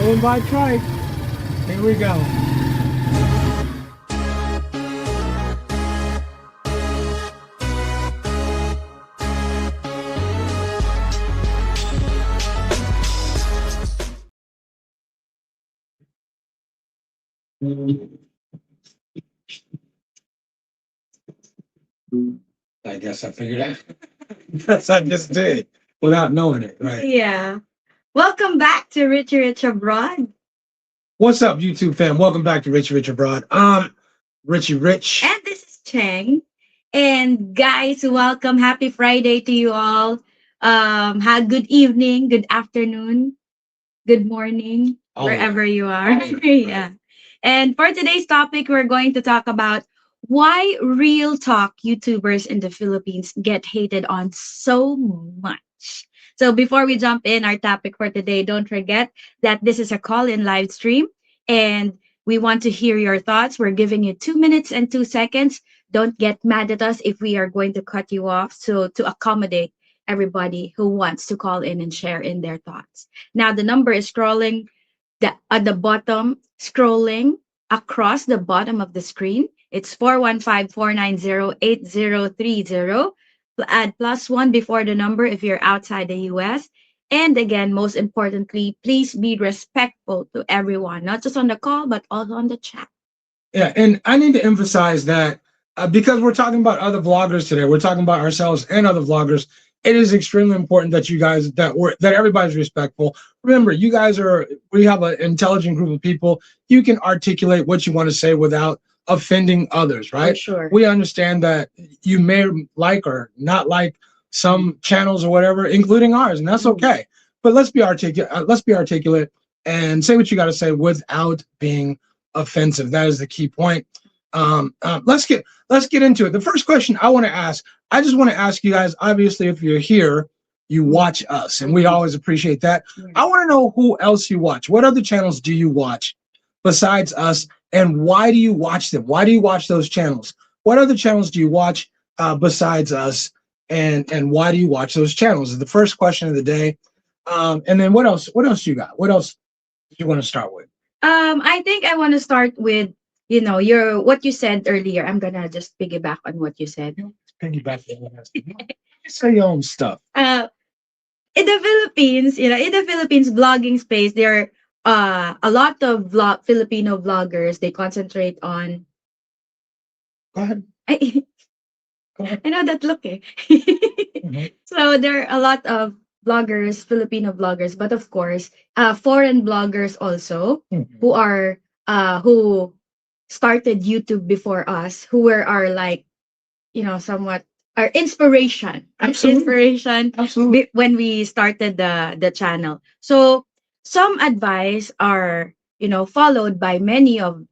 Going by trike. Here we go. I guess I figured out. Yes, I just did without knowing it, right? Yeah. Welcome back to Richie Rich Abroad. What's up, YouTube fam? Welcome back to Richie Rich Abroad. Richie Rich. And this is Cheng. And guys, welcome. Happy Friday to you all. Good evening, good afternoon, good morning, All wherever right. you are. Yeah. And for today's topic, we're going to talk about why real talk YouTubers in the Philippines get hated on so much. So before we jump in our topic for today, don't forget that this is a call-in live stream and we want to hear your thoughts. We're giving you 2 minutes and 2 seconds. Don't get mad at us if we are going to cut you off. So to accommodate everybody who wants to call in and share in their thoughts. Now the number is scrolling at the bottom, scrolling across the bottom of the screen. It's 415-490-8030. Add +1 before the number if you're outside the US. And again, most importantly, please be respectful to everyone, not just on the call, but also on the chat. Yeah, and I need to emphasize that because we're talking about other vloggers today, we're talking about ourselves and other vloggers. It is extremely important that you guys that everybody's respectful. Remember, we have an intelligent group of people. You can articulate what you want to say without offending others, right? For sure. We understand that you may like or not like some channels or whatever, including ours, and that's okay. But let's be articulate. Let's be articulate and say what you got to say without being offensive. That is the key point. Let's get into it. The first question I want to ask, I just want to ask you guys, obviously, if you're here, you watch us, and we always appreciate that. I want to know who else you watch. What other channels do you watch besides us, and why do you watch them? Why do you watch those channels? What other channels do you watch besides us, and why do you watch those channels? Is the first question of the day. And then what else you got? What else do you want to start with? I think I want to start with what you said earlier. I'm gonna just piggyback on what you said. Piggyback. Say your own stuff. In the Philippines, vlogging space, there are a lot of Filipino vloggers. They concentrate on. Go ahead. I know that look. So there are a lot of bloggers, Filipino bloggers, but of course, foreign bloggers also who started YouTube before us, who were our somewhat our inspiration. Absolutely. Absolutely. When we started the channel. So some advice are followed by many of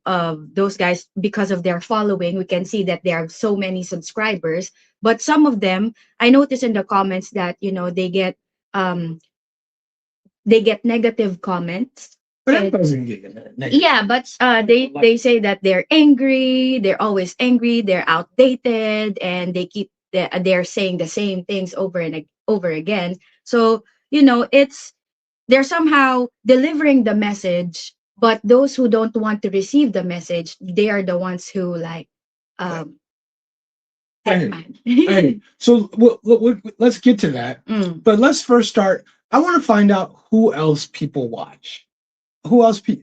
those guys because of their following. We can see that there are so many subscribers, but some of them, I notice in the comments that um they get negative comments. But everybody's gonna get negative. Yeah, but they say that they're angry, they're always angry, they're outdated, and they're saying the same things over and over again. So it's they're somehow delivering the message, but those who don't want to receive the message, they are the ones who Hey, so let's get to that. But let's first start. I want to find out who else people watch. Who else do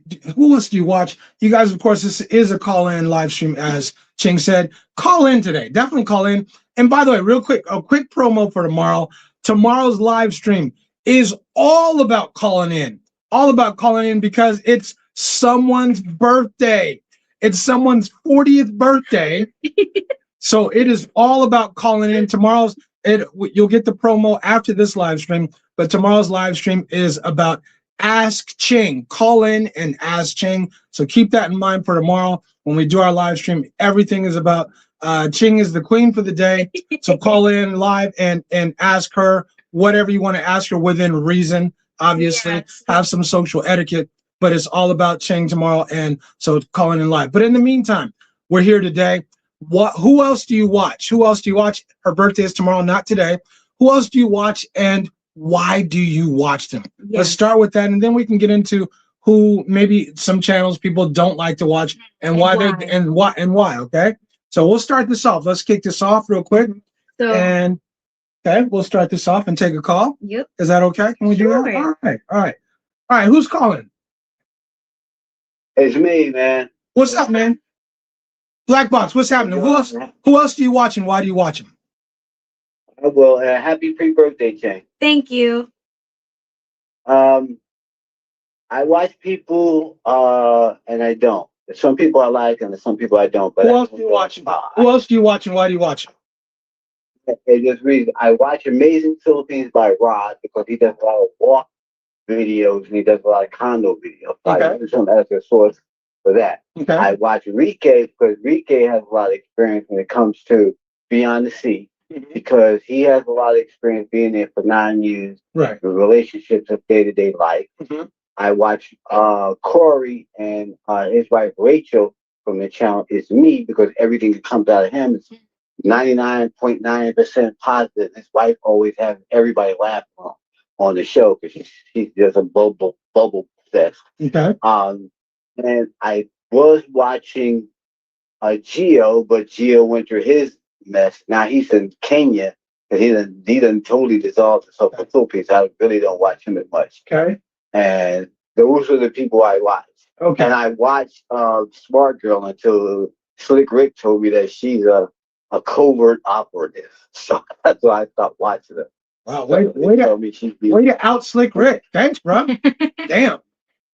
you watch? You guys, of course, this is a call-in live stream, as Ching said. Call in today. Definitely call in. And by the way, real quick, a quick promo for tomorrow. Tomorrow's live stream is all about calling in. All about calling in because it's someone's birthday. It's someone's 40th birthday. So it is all about calling in. You'll get the promo after this live stream, but tomorrow's live stream is about Ask Ching. Call in and ask Ching. So keep that in mind for tomorrow when we do our live stream. Everything is about Ching is the queen for the day. So call in live and ask her whatever you want to ask her within reason. Obviously, yes. Have some social etiquette, but it's all about Ching tomorrow. And so call in live. But in the meantime, we're here today. Who else do you watch? Who else do you watch? Her birthday is tomorrow, not today. Who else do you watch, and why do you watch them? Yes. Let's start with that, and then we can get into who maybe some channels people don't like to watch and why. Okay, so we'll start this off. Let's kick this off real quick. So, And okay, we'll start this off and take a call. Yep. Is that okay? Can we do that? All right. Who's calling? It's me, man. What's up, man? Black Box, what's happening? Who else do you watch and why do you watch him? Well, happy pre-birthday, Chang. Thank you. I watch people, and I don't. There's some people I like, and there's some people I don't. But Who else do you watch? Who else do you watch, and why do you watch him? It's just reason. I watch Amazing Philippines by Rod because he does a lot of walk videos and he does a lot of condo videos. So I use him as a source for that. Okay. I watch Rike because Rike has a lot of experience when it comes to Beyond the Sea. Because he has a lot of experience being there for 9 years, right? The relationships of day-to-day life. I watch Corey and his wife Rachel from the channel Is Me because everything that comes out of him is 99.9% positive. His wife always has everybody laughing on the show because she's just a bubble obsessed. Okay. And I was watching Gio, but Gio went through his mess. Now he's in Kenya, and he done totally dissolved himself in the Philippines. I really don't watch him as much. Okay. And those are the people I watch. Okay. And I watched Smart Girl until Slick Rick told me that she's a covert operative. So that's why I stopped watching her. Wow, way to out Slick Rick. Thanks, bro. Damn.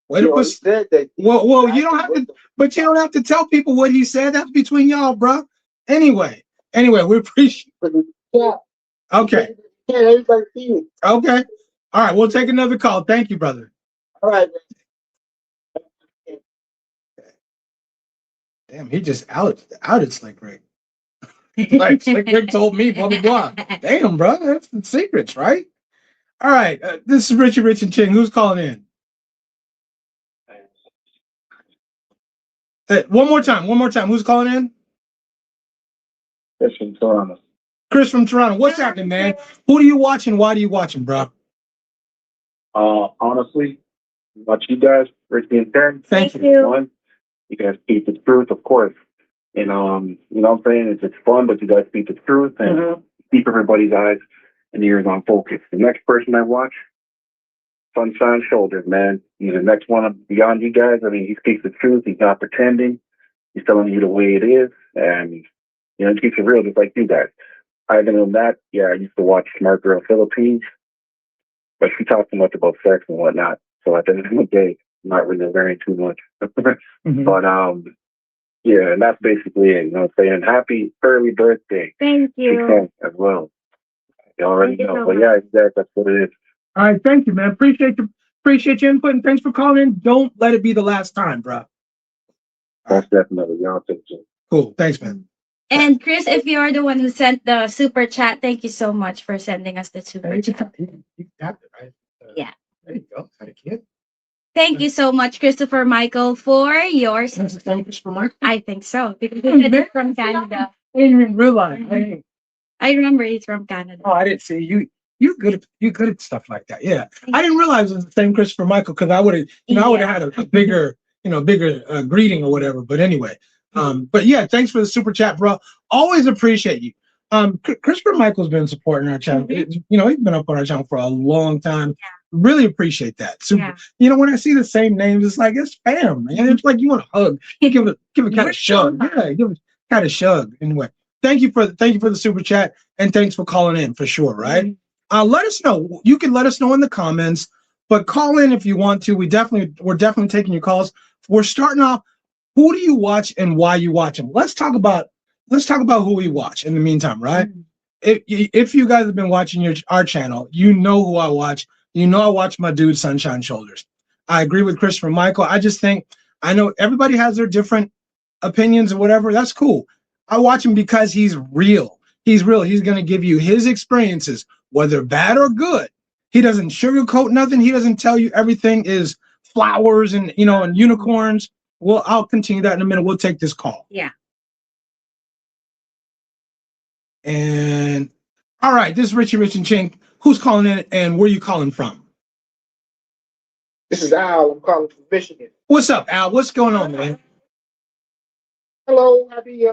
Way to put that. Well, you don't have to, but you don't have to tell people what he said. That's between y'all, bro. Anyway, we appreciate it. Yeah. Okay. Yeah, everybody see it. Okay. All right, we'll take another call. Thank you, brother. All right. Damn, he just outed Slick Rick. Like Slick Rick told me, blah, blah, blah. Damn, bro, that's the secrets, right? All right, this is Richie Rich and Ching. Who's calling in? One more time. Who's calling in? Chris from Toronto. Chris from Toronto. What's happening, man? Who do you watch and why do you watch him, bro? Honestly, watch you guys, Richie and Terrence. Thank you. One, you guys speak the truth, of course. And you know what I'm saying? It's fun, but you guys speak the truth and keep everybody's eyes and ears on focus. The next person I watch, Sunshine Shoulders, man. He's the next one beyond you guys. I mean, he speaks the truth. He's not pretending. He's telling you the way it is. And, you know, he keeps it real just like you guys. Other than that, yeah, I used to watch Smart Girl Philippines, but she talks too much about sex and whatnot. So at the end of the day, I'm not really learning too much. But, yeah, and that's basically it. You know what I'm saying? Happy early birthday. Thank you. As well. You already know. But yeah, that's what it is. All right, thank you, man. Appreciate your input and thanks for calling in. Don't let it be the last time, bro. That's definitely y'all think so. Cool. Thanks, man. And Chris, if you're the one who sent the super chat, thank you so much for sending us the super chat. You tapped it, right? Yeah. There you go. Got a kid. Thank you so much, Christopher Michael, for yours. Christopher Michael? I think so, because he's from Canada. I didn't even realize. I remember he's from Canada. Oh, I didn't see you. You're good at stuff like that. Yeah, I didn't realize it was the same Christopher Michael because I would have, had a bigger, greeting or whatever. But anyway, but yeah, thanks for the super chat, bro. Always appreciate you. Christopher Michael's been supporting our channel. He's been up on our channel for a long time. Yeah. Really appreciate that. Super. Yeah. When I see the same names, it's like it's spam, man. It's like you want to hug, give it kind of shrug. Yeah, give it kind of shrug. Anyway, thank you for the super chat and thanks for calling in for sure. Right. Let us know. You can let us know in the comments, but call in if you want to. We're definitely taking your calls. We're starting off. Who do you watch and why you watch them? Let's talk about who we watch in the meantime, right? If you guys have been watching our channel, you know who I watch. You know I watch my dude Sunshine Shoulders. I agree with Christopher Michael. I just think I know everybody has their different opinions or whatever. That's cool. I watch him because he's real. He's real. He's going to give you his experiences, whether bad or good. He doesn't sugarcoat nothing. He doesn't tell you everything is flowers and and unicorns. Well, I'll continue that in a minute. We'll take this call. Yeah. And all right, this is Richie Rich and Ching. Who's calling in and where are you calling from? This is Al. I'm calling from Michigan. What's up, Al? What's going on, man? Hello. Happy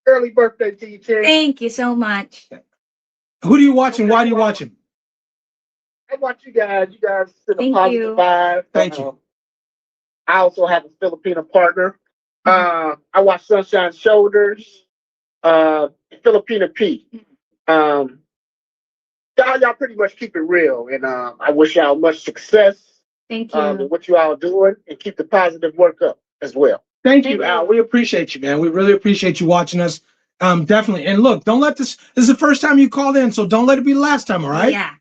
early birthday to you, Ted. Thank you so much. Who do you watch and why do you watch him? I watch you guys. You guys send a Thank positive you. vibe. Thank you. I also have a Filipino partner. I watch Sunshine Shoulders, Filipina P. Y'all pretty much keep it real, and I wish y'all much success Thank in you. what you all doing, and keep the positive work up as well. Thank you, Al. We appreciate you, man. We really appreciate you watching us. Definitely. And look, don't let this is the first time you called in, so don't let it be the last time, all right? Yeah.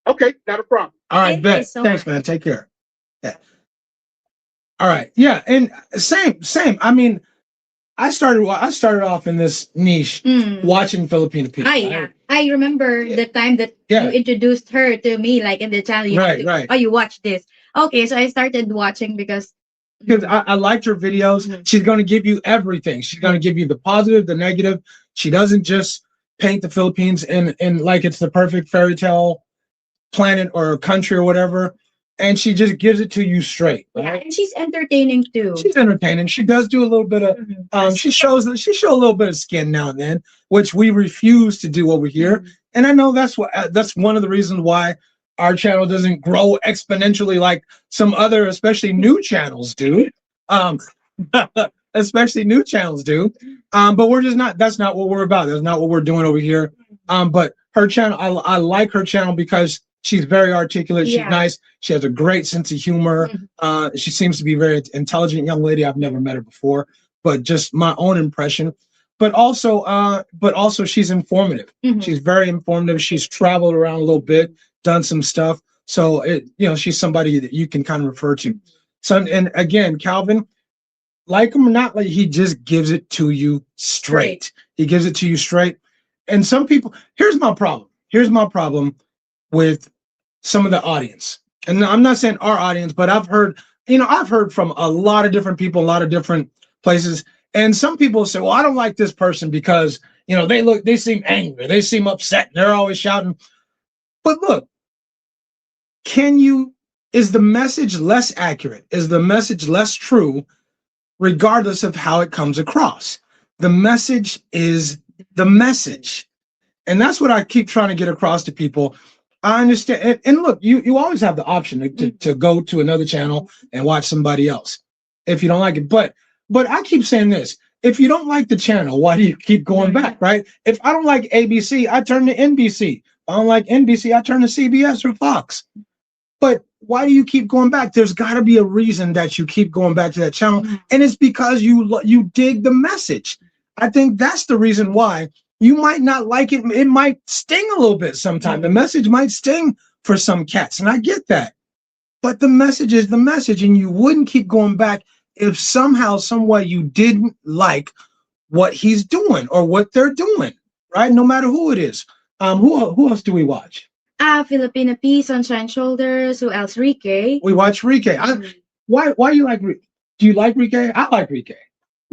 Okay, not a problem. All right, Thank you bet. so Thanks, much. man. Take care. Yeah. All right. Yeah, and same. I mean, I started off in this niche watching Filipino people. Yeah. I remember the time that you introduced her to me, like in the channel. Right. Oh, you watch this. Okay, so I started watching because I liked her videos. She's going to give you everything. She's going to give you the positive, the negative. She doesn't just paint the Philippines in like it's the perfect fairy tale planet or country or whatever. And she just gives it to you straight. Right? Yeah, and she's entertaining too. She's entertaining. She does do a little bit of she shows a little bit of skin now and then, which we refuse to do over here. And I know that's one of the reasons why our channel doesn't grow exponentially like some other, especially new channels do. Especially new channels do. But we're just not, that's not what we're about. That's not what we're doing over here. But her channel, I like her channel because she's very articulate. She's nice. She has a great sense of humor. She seems to be a very intelligent young lady. I've never met her before, but just my own impression. But also she's informative. She's very informative. She's traveled around a little bit, done some stuff. So she's somebody that you can kind of refer to. So, and again, Calvin, like him or not, like he just gives it to you straight. He gives it to you straight. And some people, here's my problem with some of the audience. And I'm not saying our audience, but I've heard from a lot of different people, a lot of different places. And some people say, well, I don't like this person because, they seem angry. They seem upset. They're always shouting. But look, is the message less accurate? Is the message less true, regardless of how it comes across? The message is the message. And that's what I keep trying to get across to people. I understand. And look, you always have the option to go to another channel and watch somebody else if you don't like it. But I keep saying this. If you don't like the channel, why do you keep going back, right? If I don't like ABC, I turn to NBC. If I don't like NBC, I turn to CBS or Fox. But why do you keep going back? There's got to be a reason that you keep going back to that channel. And it's because you dig the message. I think that's the reason why. You might not like it. It might sting a little bit sometimes. The message might sting for some cats, and I get that. But the message is the message, and you wouldn't keep going back if somehow, some way you didn't like what he's doing or what they're doing, right? No matter who it is. Who else do we watch? Filipina P, Sunshine Shoulders. Who else? Rike. We watch Rike. Why do you like Rike? Do you like Rike? I like Rike.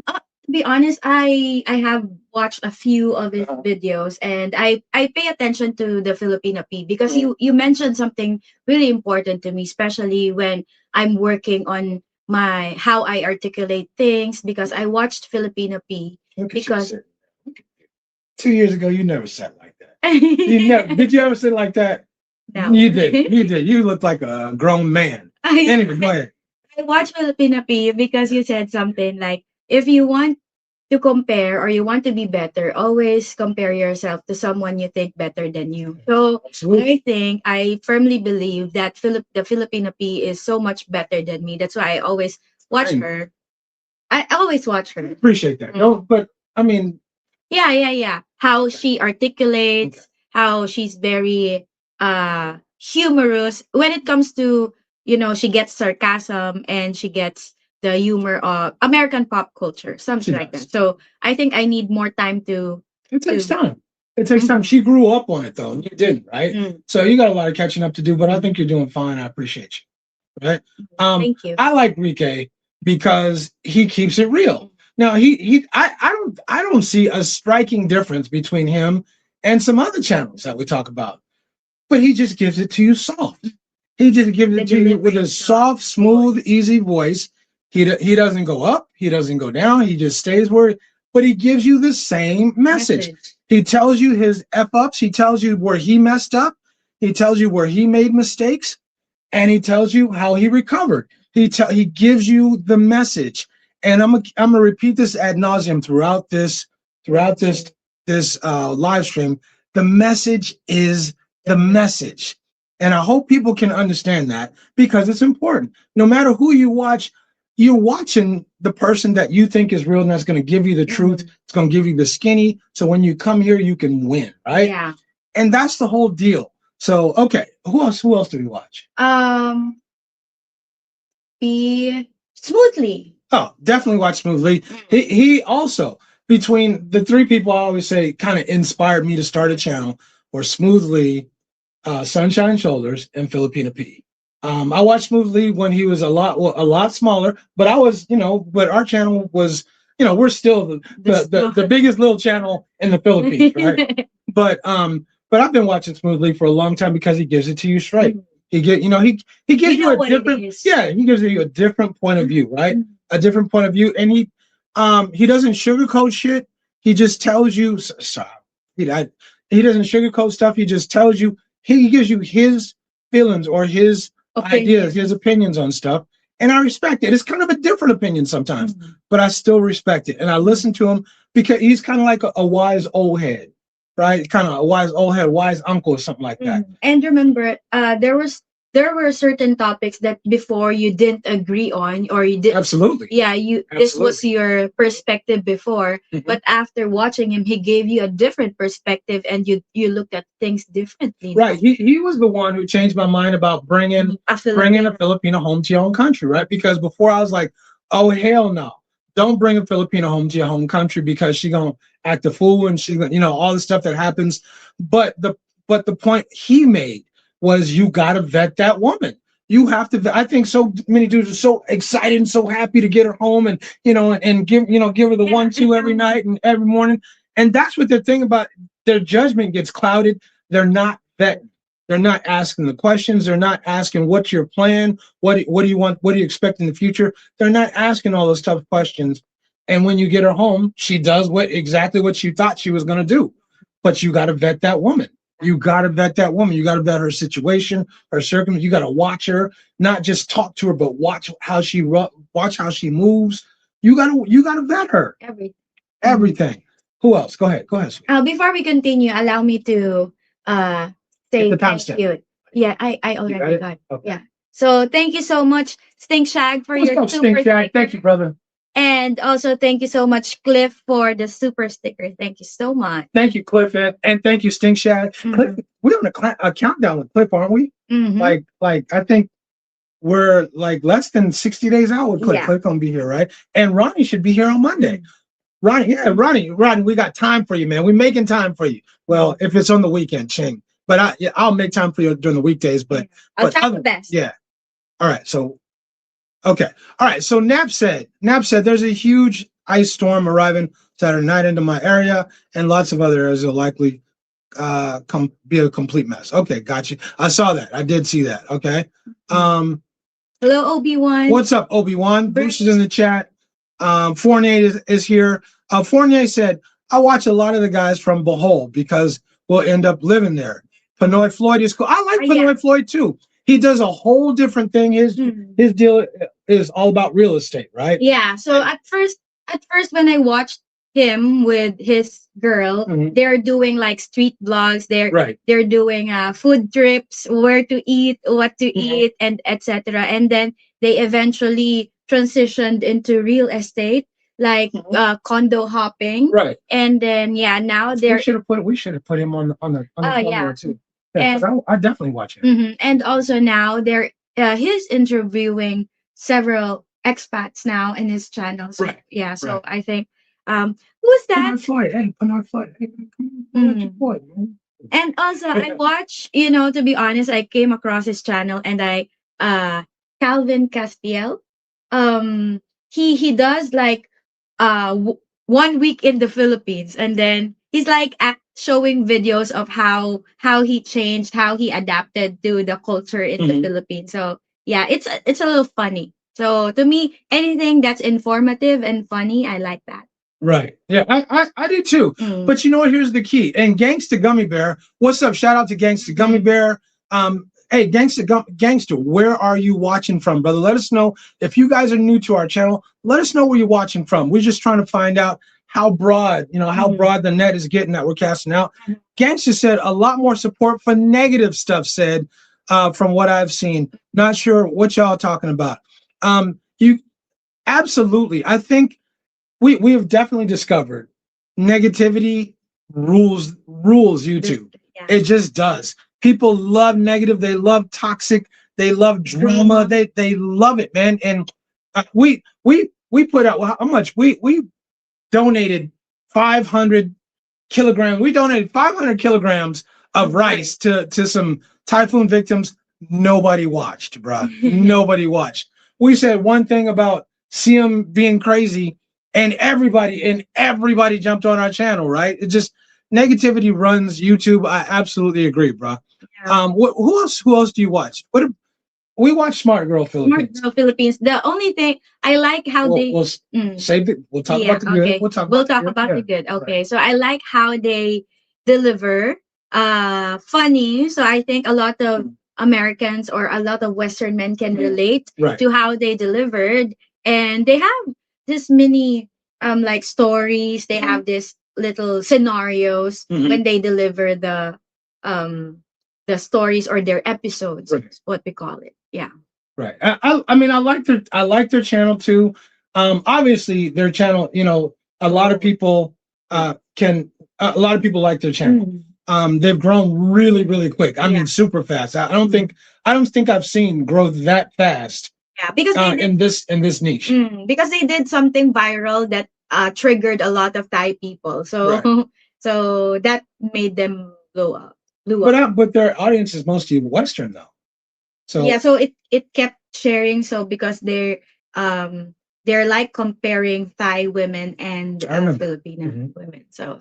To be honest, I have watched a few of his videos, and I pay attention to the Filipina P because you mentioned something really important to me, especially when I'm working on how I articulate things, because I watched Filipina P because 2 years ago you never said like that. Did you ever say like that? No. You did. You look like a grown man. Anyway, go ahead. I watched Filipina P because you said something like, if you want to compare or you want to be better, always compare yourself to someone you think better than you. So absolutely. I firmly believe that the Filipina P is so much better than me. That's why I always watch her. I always watch her. Appreciate that. No, but I mean, yeah. How she articulates, how she's very humorous when it comes to, she gets sarcasm and she gets the humor of American pop culture, something like that. So I think I need more time to. It takes time. It takes time. She grew up on it though. You didn't, right? So you got a lot of catching up to do, but I think you're doing fine. I appreciate you. Right? Thank you. I like Rike because he keeps it real. Now I don't see a striking difference between him and some other channels that we talk about, but he just gives it to you soft. He just gives The it to you with delivery a is soft, smooth, easy voice. He doesn't go up. He doesn't go down. He just stays where. But he gives you the same message. He tells you his f ups. He tells you where he messed up. He tells you where he made mistakes, and he tells you how he recovered. He gives you the message. And I'm gonna repeat this ad nauseum throughout this live stream. The message is the message. And I hope people can understand that because it's important. No matter who you watch, you're watching the person that you think is real and that's going to give you the truth. It's going to give you the skinny. So when you come here, you can win, right? Yeah. And that's the whole deal. So, okay. Who else do we watch? Be Smoothly. Oh, definitely watch Smoothly. He also, between the three people I always say kind of inspired me to start a channel, were Smoothly, Sunshine Shoulders, and Filipina P. I watched Smoothly when he was a lot smaller, but but our channel was, we're still the biggest little channel in the Philippines, right? But I've been watching Smoothly for a long time because he gives it to you straight. He gives you a different, he gives you a different point of view, right? A different point of view, and he doesn't sugarcoat shit. He just tells you. He doesn't sugarcoat stuff. He just tells you. He gives you his feelings or his ideas, his opinions on stuff, and I respect it. It's kind of a different opinion sometimes, but I still respect it, and I listen to him because he's kind of like a wise old head, right? Kind of a wise old head, wise uncle or something like that. And remember, there were certain topics that before you didn't agree on, or you did. Absolutely. Yeah, this was your perspective before, but after watching him, he gave you a different perspective, and you looked at things differently. Right. He was the one who changed my mind about bringing a Filipino home to your own country, right? Because before I was like, oh hell no, don't bring a Filipino home to your home country because she's gonna act a fool and she, all the stuff that happens. But the point he made was you got to vet that woman. You have to. I think so many dudes are so excited and so happy to get her home, and and give her the 1-2 every night and every morning. And that's what they're thinking about. Their judgment gets clouded. They're not vetting. They're not asking the questions. They're not asking what's your plan. What do you want? What do you expect in the future? They're not asking all those tough questions. And when you get her home, she does exactly what you thought she was going to do. But you got to vet that woman. You got to vet that woman. You got to vet her situation, her circumstance. You got to watch her, not just talk to her, but watch how she moves. You got to vet her. Everything. Who else? Go ahead. Before we continue, allow me to say thank you. Yeah, I already got. Okay. Yeah. So thank you so much, Stink Shag, for your super sticker. Thank you, brother. And also thank you so much, Cliff, for the super sticker. Thank you so much. Thank you, Cliff, and thank you, Stink Shag. Cliff, we're on a countdown with Cliff, aren't we? Like I think we're like less than 60 days out with Cliff. Yeah. Cliff gonna be here, right? And Ronnie should be here on Monday. Ronnie, we got time for you, man. We're making time for you. Well, if it's on the weekend, ching. But I'll make time for you during the weekdays. But I'll try the best. Yeah. All right. So, okay. All right. So Nap said there's a huge ice storm arriving Saturday night into my area, and lots of other areas will likely be a complete mess. Okay, gotcha. I saw that. I did see that. Okay. Hello, Obi-Wan. What's up, Obi-Wan? Bruce is in the chat. Fournier is here. Fournier said, I watch a lot of the guys from Behold because we'll end up living there. Pinoy Floyd is cool. I like Pinoy Floyd too. He does a whole different thing. His deal is all about real estate, right? Yeah. So at first when I watched him with his girl, they're doing like street vlogs. They're doing food trips, where to eat, what to eat, and etc. And then they eventually transitioned into real estate, like condo hopping. Right. And then now they're we should have put him on the camera too. Yeah, and I definitely watch him. And also now he's interviewing several expats now in his channel. So, yeah. So I think who's that? Pinoy Floyd. Hey, Floyd, man. And also I watch, to be honest, I came across his channel and Calvin Castiel. He does like 1 week in the Philippines, and then he's like showing videos of how he changed, how he adapted to the culture in the Philippines. So yeah, it's a little funny. So to me, anything that's informative and funny, I like that. Right. Yeah, I do too. But you know what? Here's the key. And Gangsta Gummy Bear, what's up? Shout out to Gangsta Gummy Bear. Hey, Gangsta, where are you watching from, brother? Let us know. If you guys are new to our channel, let us know where you're watching from. We're just trying to find out how broad, how broad the net is getting that we're casting out. Gangsta said a lot more support for negative stuff said, from what I've seen. Not sure what y'all talking about. You absolutely. I think we have definitely discovered negativity rules YouTube. Yeah. It just does. People love negative. They love toxic. They love drama. They love it, man. And we put out how much we donated 500 kilograms. We donated 500 kilograms of rice to some typhoon victims. Nobody watched, bro. Nobody watched. We said one thing about CM being crazy, and everybody jumped on our channel, right? It just negativity runs YouTube. I absolutely agree, bro. Yeah. Who else do you watch? We watch Smart Girl Philippines. Smart Girl Philippines. The only thing I like how We'll save it. We'll talk about the good. Okay. We'll talk about the good. Okay. Right. So I like how they deliver funny. So I think a lot of Americans or a lot of Western men can relate to how they delivered. And they have this mini like stories. They have this little scenarios when they deliver the stories or their episodes, what we call it. Yeah. Right. I mean, I like their channel too. Obviously their channel, a lot of people like their channel. They've grown really, really quick. I mean, super fast. I don't think I've seen growth that fast. Yeah, because in this niche. Because they did something viral that triggered a lot of Thai people. So so that made them blow up. But their audience is mostly Western though. So yeah, so it kept sharing. So because they're like comparing Thai women and Filipino women. So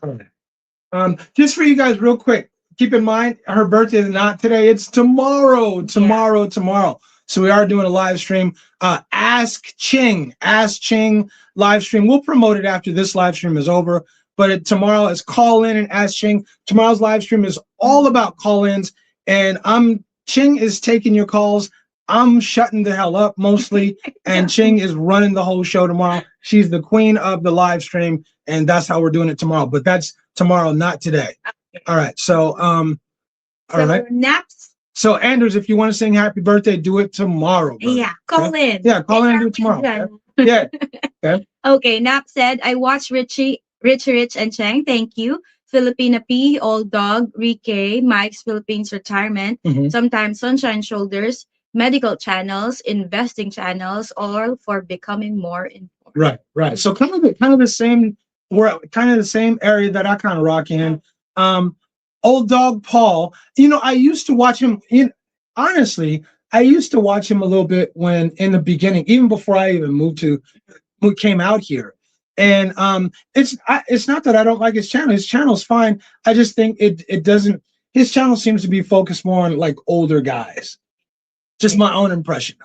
just for you guys real quick, keep in mind her birthday is not today, it's tomorrow. Tomorrow. So we are doing a live stream. Ask Ching live stream. We'll promote it after this live stream is over. But tomorrow is call in and ask Ching. Tomorrow's live stream is all about call-ins, and Ching is taking your calls. I'm shutting the hell up mostly, and Ching is running the whole show tomorrow. She's the queen of the live stream, and that's how we're doing it tomorrow. But that's tomorrow, not today. Okay. All right. So all right. Naps. So Anders, if you want to sing happy birthday, do it tomorrow. Brother. Yeah, call in. Yeah, call in and do it tomorrow. Okay? Yeah. Okay. Okay. Nap said, I watched Rich and Cheng. Thank you. Filipina P, Old Dog, Rike, Mike's Philippines Retirement, sometimes Sunshine Shoulders, medical channels, investing channels, all for becoming more informed. Right. So kind of the same. We're kind of the same area that I kind of rock in. Old Dog Paul. I used to watch him. Honestly, I used to watch him a little bit when in the beginning, even before I even came out here. And it's not that I don't like his channel. His channel's fine. I just think it doesn't. His channel seems to be focused more on like older guys. Just my own impression.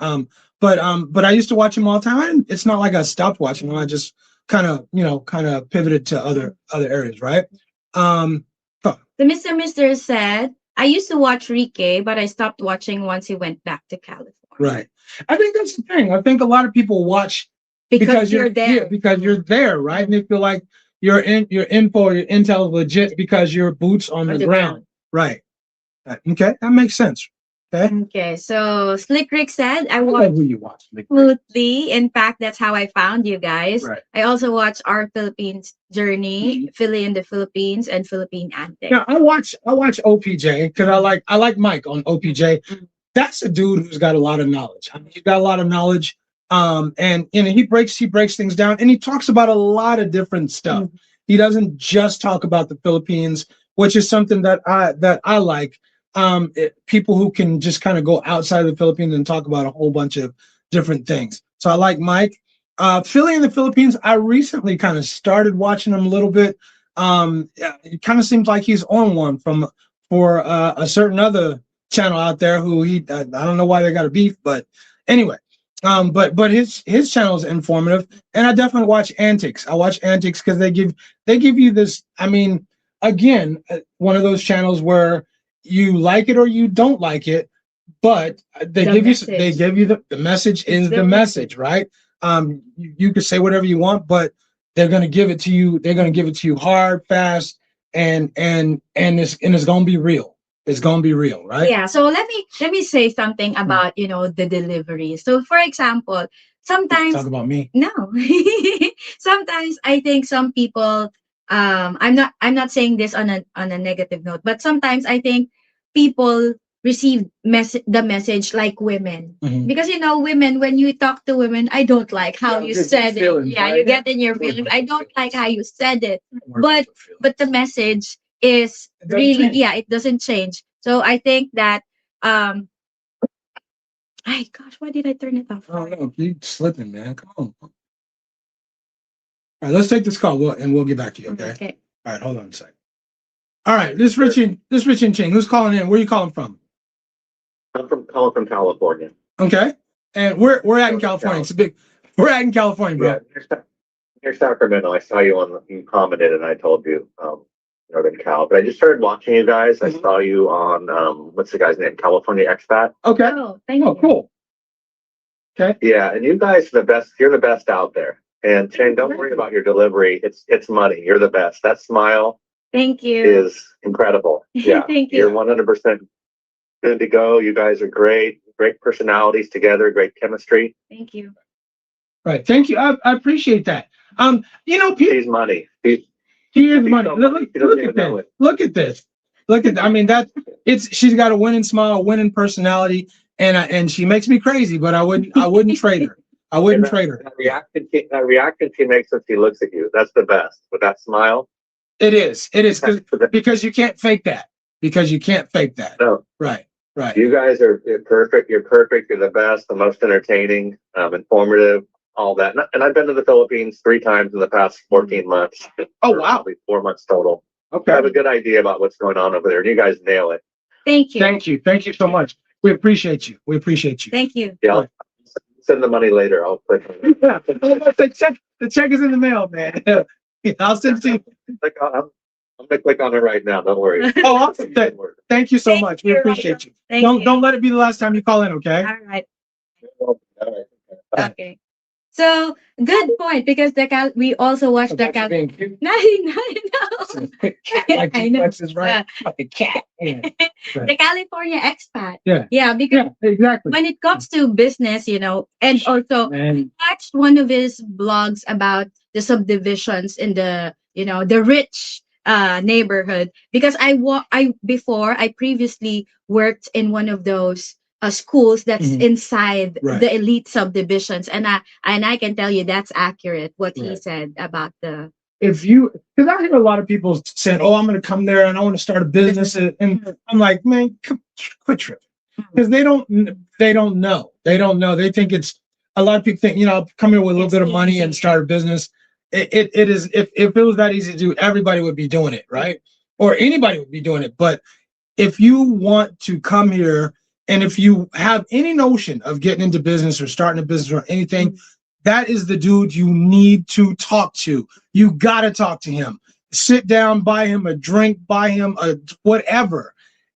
But I used to watch him all the time. It's not like I stopped watching him. I just kind of pivoted to other areas, right? The Mr. said, I used to watch Rike, but I stopped watching once he went back to California. Right. I think that's the thing. I think a lot of people watch because you're there. Yeah, because you're there, right? And they feel like your info or your intel is legit because you're boots on the ground. Right. Okay, that makes sense. Okay, so Slick Rick said, I watch who you watch. smoothly. In fact, that's how I found you guys. Right. I also watch Our Philippines Journey, Philly in the Philippines, and Philippine Antics. Now I watch OPJ because I like Mike on OPJ. That's a dude who's got a lot of knowledge. I mean, he's got a lot of knowledge. And he breaks things down, and he talks about a lot of different stuff. He doesn't just talk about the Philippines, which is something that I like. People who can just kind of go outside of the Philippines and talk about a whole bunch of different things. So I like Mike. Philly in the Philippines, I recently kind of started watching him a little bit. it kind of seems like he's on one for a certain other channel out there who I don't know why they got a beef, but anyway. But his channel is informative, and I definitely watch Antics. I watch Antics because they give you this. I mean, again, one of those channels where you like it or you don't like it, but they give you the message is the message, right? You can say whatever you want, but they're gonna give it to you. They're gonna give it to you hard, fast, and it's gonna be real. It's gonna be real, right? Yeah. So let me say something about the delivery. So for example, sometimes talk about me. No. Sometimes I think some people I'm not saying this on a negative note, but sometimes I think people receive the message like women. Mhm. Because women, when you talk to women, I don't like how you said feelings, it. Yeah, right? you get in your feelings. I don't like how you said it. But the message is really it doesn't change. So I think that gosh, why did I turn it off? Oh no, keep slipping, man. Come on. All right, let's take this call. We'll get back to you. Okay. Okay. All right, hold on a second. All right, this Rich and Ching. Who's calling in? Where are you calling from? I'm calling from California. Okay. And we're at in California. It's a big. We're at in California, bro. Yeah, near Sacramento. I saw you commented, and I told you Northern Cal. But I just started watching you guys. I saw you on what's the guy's name? California Expat. Okay. Oh, thank you. Cool. Okay. Yeah, and you guys are the best. You're the best out there. And Shane, don't worry about your delivery. It's money. You're the best. That smile Thank you. is incredible. Yeah. Thank you. You're 100% good to go. You guys are great. Great personalities together. Great chemistry. Thank you. Right. Thank you. I appreciate that. People. She's money. He is money. Look at this. Look at this. Look at. I mean, she's got a winning smile, a winning personality, and she makes me crazy. But I wouldn't trade her. I wouldn't trade her. That reaction she makes when she looks at you. That's the best. With that smile. It is because you can't fake that. No. Right. You guys are perfect. You're perfect. You're the best, the most entertaining, informative, all that. And I've been to the Philippines 3 times in the past 14 months. Oh, wow. Probably 4 months total. Okay. I have a good idea about what's going on over there, and you guys nail it. Thank you. Thank you so much. We appreciate you. Thank you. Yeah, I'll send the money later. I'll click on it. Yeah, the check is in the mail, man. I'll send to you. I'm gonna click on it right now. Don't worry. Oh, awesome. Thank you so Thank much. you. We appreciate you. Thank you. Don't let it be the last time you call in, okay? All right. All right. Okay. So good point, because we also watch the Cal. Being cute. No. Like I know. Flexes, right? Like a cat. Yeah. The California expat. Yeah. Yeah, because Exactly. when it comes to business, and also Man. I watched one of his blogs about the subdivisions in the rich neighborhood, because I previously worked in one of those schools that's inside the elite subdivisions, and I can tell you that's accurate what he said about the. Because I hear a lot of people saying, "Oh, I'm going to come there and I want to start a business," and I'm like, "Man, quit tripping," because they don't know. They think it's a lot of people think come here with a little bit of money and start a business. It is if it was that easy to do, everybody would be doing it, right? Or anybody would be doing it. But if you want to come here, and if you have any notion of getting into business or starting a business or anything, that is the dude you need to talk to. You got to talk to him. Sit down, buy him a drink, buy him a whatever,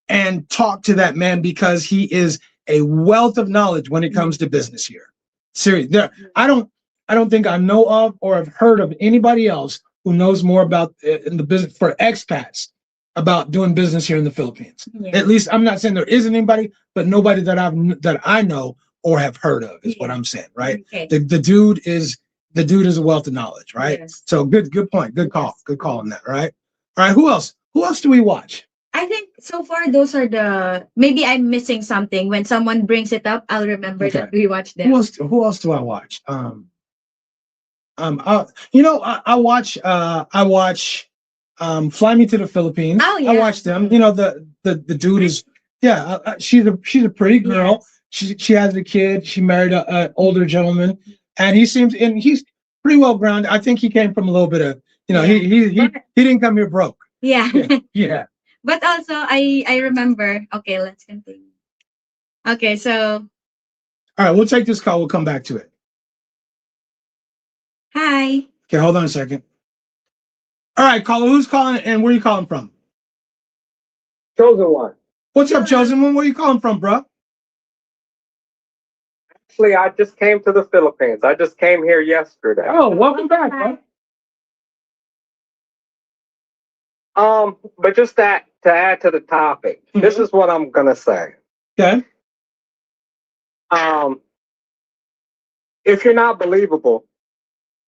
and talk to that man, because he is a wealth of knowledge when it comes to business here. Seriously, I don't think I know of or have heard of anybody else who knows more about in the business for expats about doing business here in the Philippines. Yeah. At least I'm not saying there isn't anybody, but nobody that I know or have heard of is what I'm saying, right? Okay. The dude is a wealth of knowledge, right? Yes. So good point. Good call. Good call on that, right? All right, who else? Who else do we watch? I think so far those are maybe I'm missing something. When someone brings it up, I'll remember that we watched them. Who else do I watch? I watch Fly Me to the Philippines. Oh, yeah. I watch them. The dude is she's a pretty girl. Yes. She has a kid. She married an older gentleman, and he's pretty well grounded. I think he came from a little bit of You know, he didn't come here broke. Yeah. Yeah. But also, I remember. Okay, let's continue. Okay, so. All right, we'll take this call. We'll come back to it. Hi. Okay, hold on a second. All right, caller, who's calling and where are you calling from? Chosen one. What's up, Chosen one? Where are you calling from, bro? Actually, I just came to the Philippines. I just came here yesterday. Oh, welcome back, bro. But just that to add to the topic, this is what I'm gonna say. Okay. If you're not believable,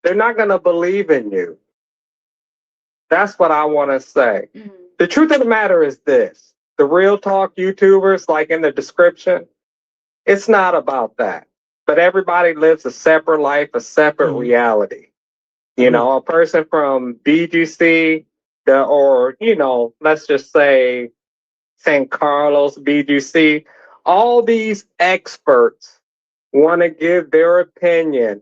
they're not gonna believe in you. That's what I want to say. The truth of the matter is this: the real talk YouTubers, like in the description, it's not about that. But everybody lives a separate life, a separate reality. You know, a person from BGC, or, you know, let's just say San Carlos, BGC, all these experts want to give their opinion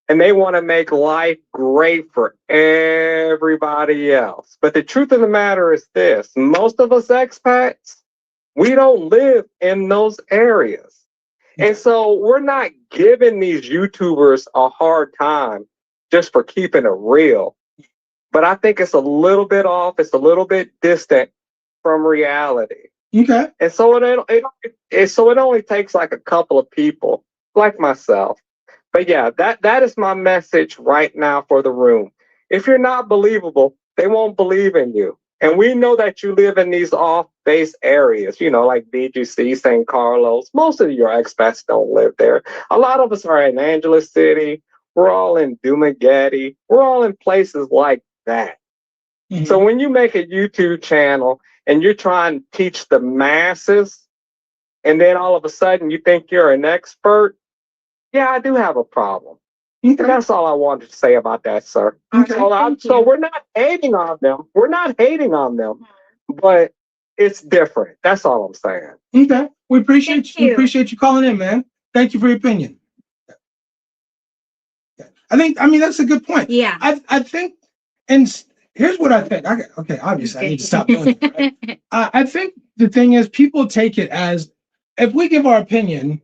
and they want to make life great for everybody else. But the truth of the matter is this: most of us expats, we don't live in those areas. And so we're not giving these YouTubers a hard time just for keeping it real. But I think it's a little bit off. It's a little bit distant from reality. Okay. And so it only takes like a couple of people like myself. But yeah, that is my message right now for the room. If you're not believable, they won't believe in you. And we know that you live in these off-base areas, you know, like BGC, San Carlos. Most of your expats don't live there. A lot of us are in Angeles City. We're all in Dumaguete. We're all in places like that. So when you make a YouTube channel and you're trying to teach the masses, and then all of a sudden you think you're an expert, yeah, I do have a problem. And that's all I wanted to say about that, sir. So we're not hating on them. We're not hating on them, but it's different. That's all I'm saying. Okay. We appreciate you. We appreciate you calling in, man. Thank you for your opinion. I mean, that's a good point. Yeah. I think, and here's what I think. Obviously I need to stop doing it. Right? I think the thing is, people take it as, if we give our opinion,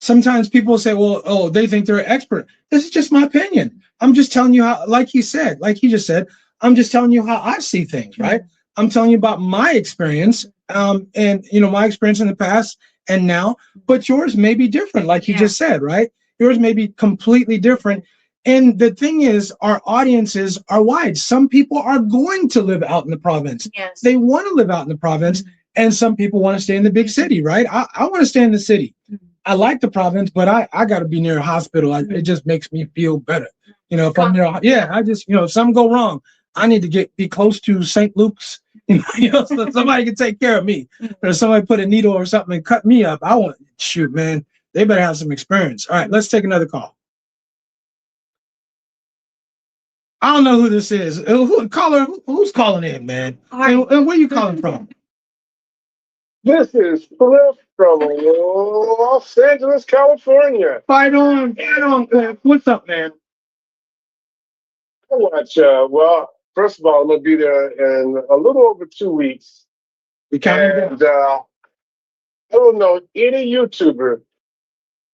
sometimes people say, well, oh, they think they're an expert. This is just my opinion. I'm just telling you how, like he just said, I'm just telling you how I see things, right? I'm telling you about my experience, and, you know, my experience in the past and now, but yours may be different, like you just said, right? Yours may be completely different. And the thing is, our audiences are wide. Some people are going to live out in the province. Yes. They want to live out in the province, and some people want to stay in the big city, right? I want to stay in the city. I like the province, but I got to be near a hospital. It just makes me feel better. You know, if I'm near, I just, you know, if something go wrong, I need to be close to St. Luke's, you know, so somebody can take care of me. Or somebody put a needle or something and cut me up. Shoot, man, they better have some experience. All right, let's take another call. I don't know who this is. Who's calling in, man? And where are you calling from? This is Cliff from Los Angeles, California. Fight on, Cliff. What's up, man? I watch, well, first of all, I'm going to be there in a little over 2 weeks. We counting down. I don't know any YouTuber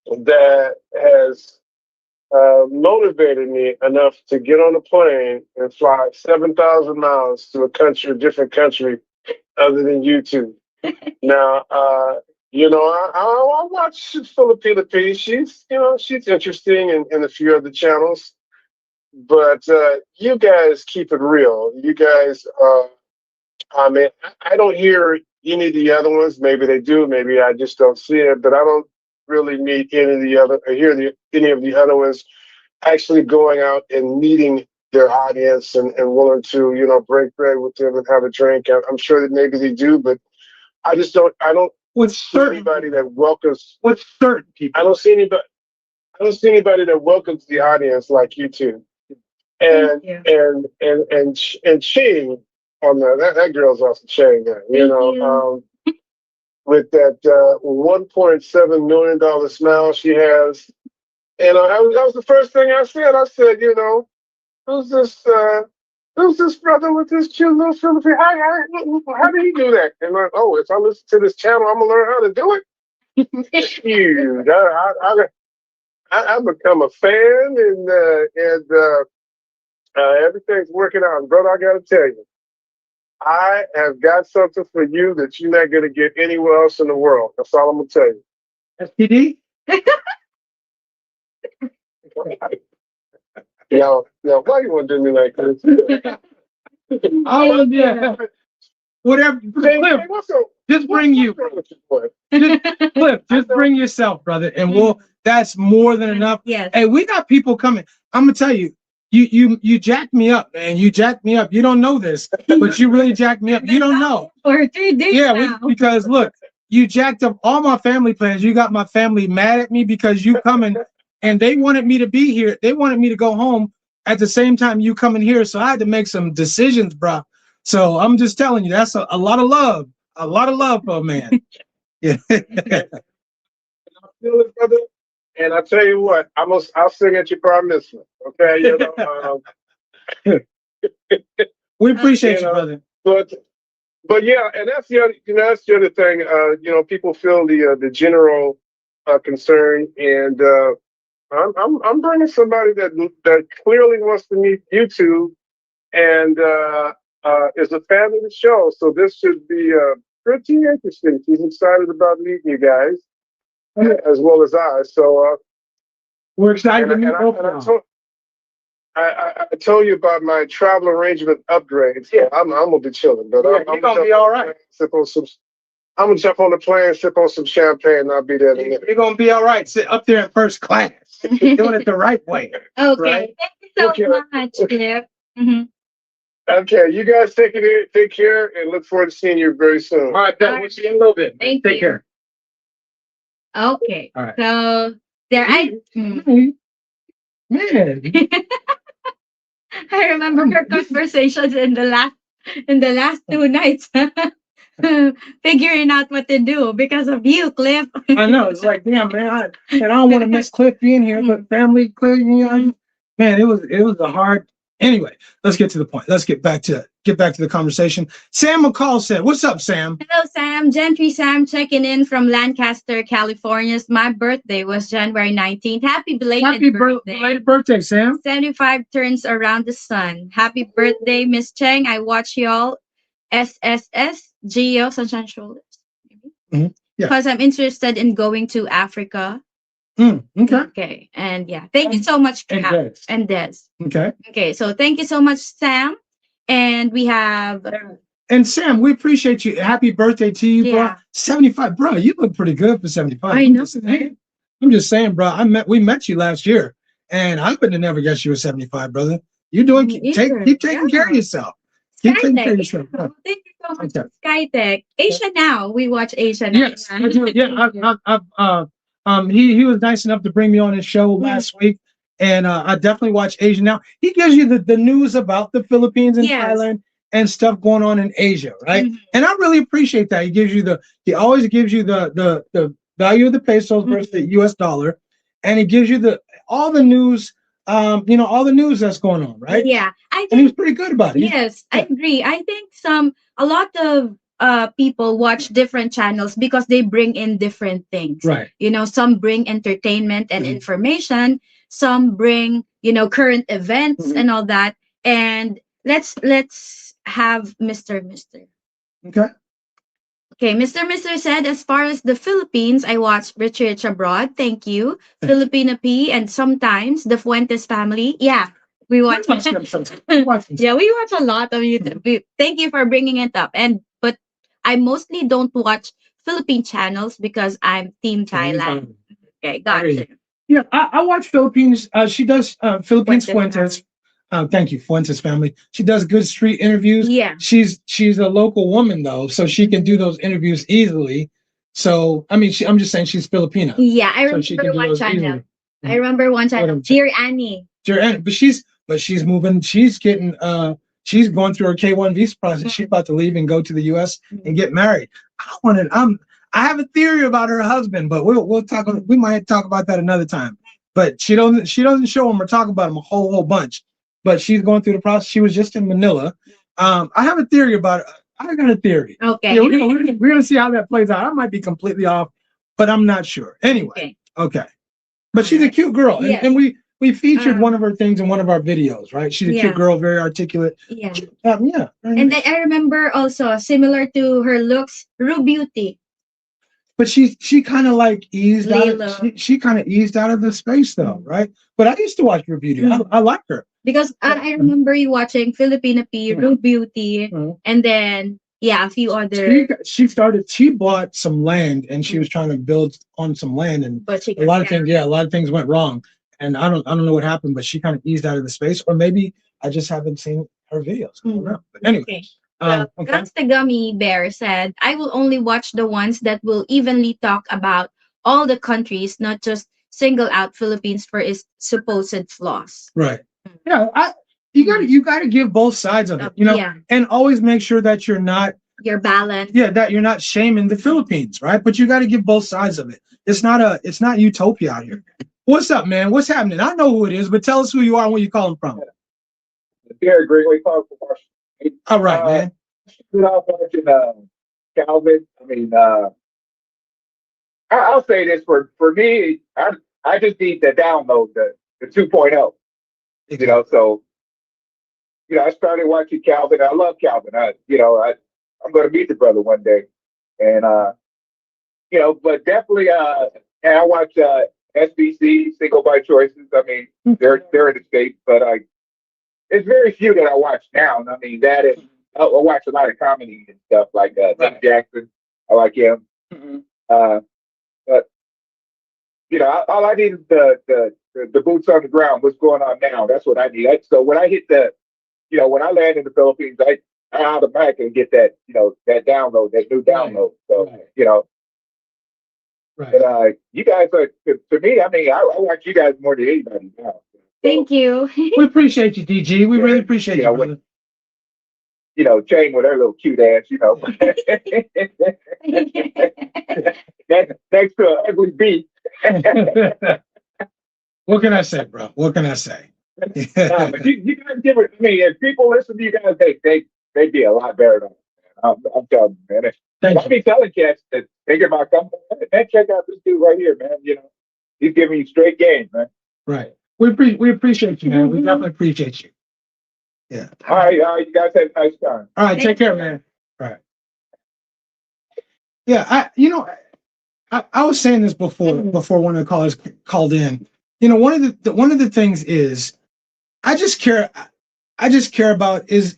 that has motivated me enough to get on a plane and fly 7,000 miles to a different country, other than YouTube. Now, you know, I watch Filipina P. She's interesting in a few other channels, but you guys keep it real. You guys, I mean, I don't hear any of the other ones. Maybe they do. Maybe I just don't see it. But I don't really meet any of the other, or hear any of the other ones actually going out and meeting their audience and willing to, you know, break bread with them and have a drink. I'm sure that maybe they do, but I just don't. I don't see anybody that welcomes. With certain people, I don't see anybody. I don't see anybody that welcomes the audience like you two. And Ching on that girl's awesome. Ching, you know, with that $1.7 million smile she has, and that was the first thing I said. I said, you know, who's this who's this brother with this cute little Philippine? How did he do that? And like, oh, if I listen to this channel, I'm gonna learn how to do it. Huge. I become a fan, and everything's working out. And brother, I gotta tell you, I have got something for you that you're not gonna get anywhere else in the world. That's all I'm gonna tell you. STD? Yo, why you want to do me like this? Oh yeah. Whatever. Cliff, just bring you. Cliff, just bring yourself, brother, and that's more than enough. Yes. Hey, we got people coming. I'm gonna tell you, you jacked me up, man. You jacked me up. You don't know this, but you really jacked me up. You don't know. For 3 days now. Because look, you jacked up all my family plans. You got my family mad at me because you coming, and they wanted me to be here. They wanted me to go home at the same time you coming here. So I had to make some decisions, bro. So I'm just telling you, that's a lot of love. A lot of love for a man. Yeah. I feel it, brother. And I tell you what, I'll sing at your bar mitzvah. Okay, you know. We appreciate you, brother. But yeah, and that's the other thing. People feel the general concern, and I'm bringing somebody that clearly wants to meet you two, and is a fan of the show. So this should be pretty interesting. She's excited about meeting you guys, as well as I. So we're excited to meet both of you. I told you about my travel arrangement upgrades. Yeah, I'm gonna be chilling, but I'm gonna be all right. I'm gonna jump on the plane, sip on some champagne, and I'll be there. You're gonna be all right. Sit up there in first class. You're doing it the right way. Okay, right? Thank you so much, Cliff. Mm-hmm. Okay, you guys take care, and look forward to seeing you very soon. All right, Ben, we'll see you in a little bit. Take care. Okay, all right. So there Man. I remember your conversations in the last 2 nights. Figuring out what to do because of you, Cliff. I know. It's like, damn, man. I don't want to miss Cliff being here, but family, Cliff, man, it was a hard. Anyway, let's get to the point. Let's get back to the conversation. Sam McCall said, "What's up, Sam?" Hello, Sam. Gentry Sam checking in from Lancaster, California. My birthday was January 19th. Happy belated birthday. Belated birthday, Sam. 75 turns around the sun. Happy birthday, Miss Cheng. I watch y'all. SSS Geo Sunshine Shoulders. Mm-hmm. Yeah. Because I'm interested in going to Africa. Okay. Okay. And yeah, thank you so much, Cap and Des. Okay. Okay. So thank you so much, Sam. And we have. And Sam, we appreciate you. Happy birthday to you, bro. 75, bro. You look pretty good for 75. I know. I'm just saying, bro. We met you last year, and I could have never guessed you were 75, brother. You're doing. Keep taking care of yourself. Keep taking care of yourself. Thank you so much, Skytech. Asia Now. We watch Asia Now. Yes, I do. Yeah, he was nice enough to bring me on his show last week, and I definitely watch Asia Now. He gives you the news about the Philippines and Thailand and stuff going on in Asia, right? And I really appreciate that. He always gives you the value of the pesos versus the U.S. dollar, and he gives you all the news. All the news that's going on, right? Yeah, and he was pretty good about it. Yes, I agree. I think a lot of people watch different channels because they bring in different things. Right. Some bring entertainment and information. Some bring current events and all that. And let's have Mr. Okay. Okay, Mr. said, as far as the Philippines, I watch Rich Abroad. Thank you. Filipino P and sometimes the Fuentes family. Yeah, we watch. Yeah, we watch a lot of YouTube. Thank you for bringing it up. But I mostly don't watch Philippine channels because I'm Team Thailand. Okay, gotcha. Yeah, I watch Philippines. She does Philippines Fuentes. Thank you, Fuentes family. She does good street interviews. Yeah. She's a local woman though, so she can do those interviews easily. So I'm just saying she's Filipino. Yeah, I remember one channel. I remember one channel. Dear Annie. But she's moving. She's getting she's going through her K1 visa process. She's about to leave and go to the US and get married. I have a theory about her husband, but we'll talk. We might talk about that another time. But she doesn't show him or talk about him a whole bunch. but she's going through the process. She was just in Manila. I have a theory about it. I got a theory. Okay. Yeah, we're gonna see how that plays out. I might be completely off, but I'm not sure. Anyway, okay. But she's a cute girl, Yes. and we featured one of her things in one of our videos, right? She's a Yeah. cute girl, very articulate. Yeah. Yeah. And then I remember also similar to her looks, Rue Beauty. But she kind of like eased out. Lilo. She kind of eased out of the space though, right? But I used to watch her beauty. I like her. Because I remember you watching Filipina P, Rue Beauty, and then a few other. She bought some land and she was trying to build on some land, and But she a lot of things went wrong. And I don't know what happened, but she kind of eased out of the space, or maybe I just haven't seen her videos. I don't know. But anyway. Okay. Guts the Gummy Bear said, I will only watch the ones that will evenly talk about all the countries, not just single out Philippines for its supposed flaws. Right. Yeah, you gotta give both sides of it, and always make sure that you're balanced. Yeah, that you're not shaming the Philippines, right? But you got to give both sides of it. It's not utopia out here. What's up, man? What's happening? I know who it is, but tell us who you are and where you calling from. Gary Gregory calling from Washington. All right, man. Off watching Calvin. I mean, I'll say this for me. I just need to download the 2.0. So I started watching Calvin. I love Calvin. I'm going to meet the brother one day, and but definitely, and I watch SBC Single by Choices. I mean, they're in the States, but it's very few that I watch now. I mean, that is. I watch a lot of comedy and stuff like Tim Jackson. I like him. But all I need is the boots on the ground. What's going on now? That's what I need. So when I hit when I land in the Philippines, I automatically get that that download, that new download. So but you guys are, to me. I mean, I watch you guys more than anybody now. Thank you. We appreciate you, DG. We really appreciate you, brother. Jane with her little cute ass, Next to an ugly beat. What can I say, bro? What can I say? But you guys give it. I mean, if people listen to you guys, they'd be a lot better than I'm telling you, man. I'll be telling cats that thinking about coming, man, check out this dude right here, man. He's giving you straight game, man. Right. We appreciate you, man. We definitely appreciate you. Yeah. All right. You guys have a nice time. All right. Take care, man. All right. Yeah. I was saying this before one of the callers called in. One of the things is I just care about is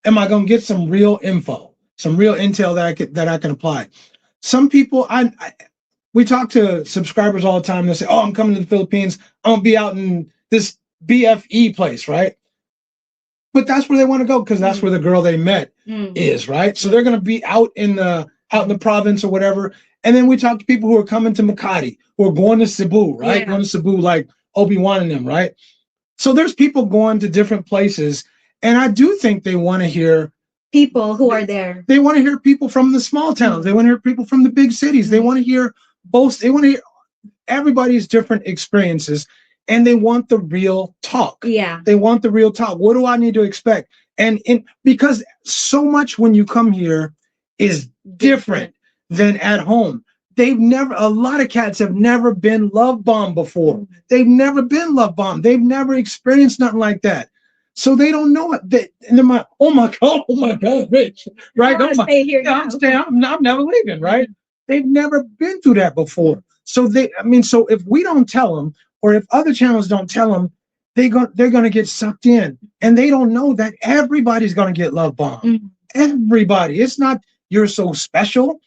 am I going to get some real info, some real intel that I can apply. Some people we talk to subscribers all the time. They say, "Oh, I'm coming to the Philippines. I'm gonna be out in this BFE place, right?" But that's where they want to go because that's where the girl they met is, right? So they're gonna be out in the province or whatever. And then we talk to people who are coming to Makati, who are going to Cebu, right? Yeah. Going to Cebu like Obi-Wan and them, right? So there's people going to different places, and I do think they want to hear people who are there. They want to hear people from the small towns. They want to hear people from the big cities. They want to hear both. They want to hear everybody's different experiences, and they want the real talk. Yeah. They want the real talk. What do I need to expect? And because so much when you come here is different than at home. A lot of cats have never been love bombed before. They've never been love bombed. They've never experienced nothing like that. So they don't know it. And they're like, oh my God, Rich. Right? Stay here now. I'm staying. I'm never leaving, right? They've never been through that before. So so if we don't tell them, or if other channels don't tell them, they're gonna get sucked in. And they don't know that everybody's gonna get love bombed. Everybody. It's not you're so special.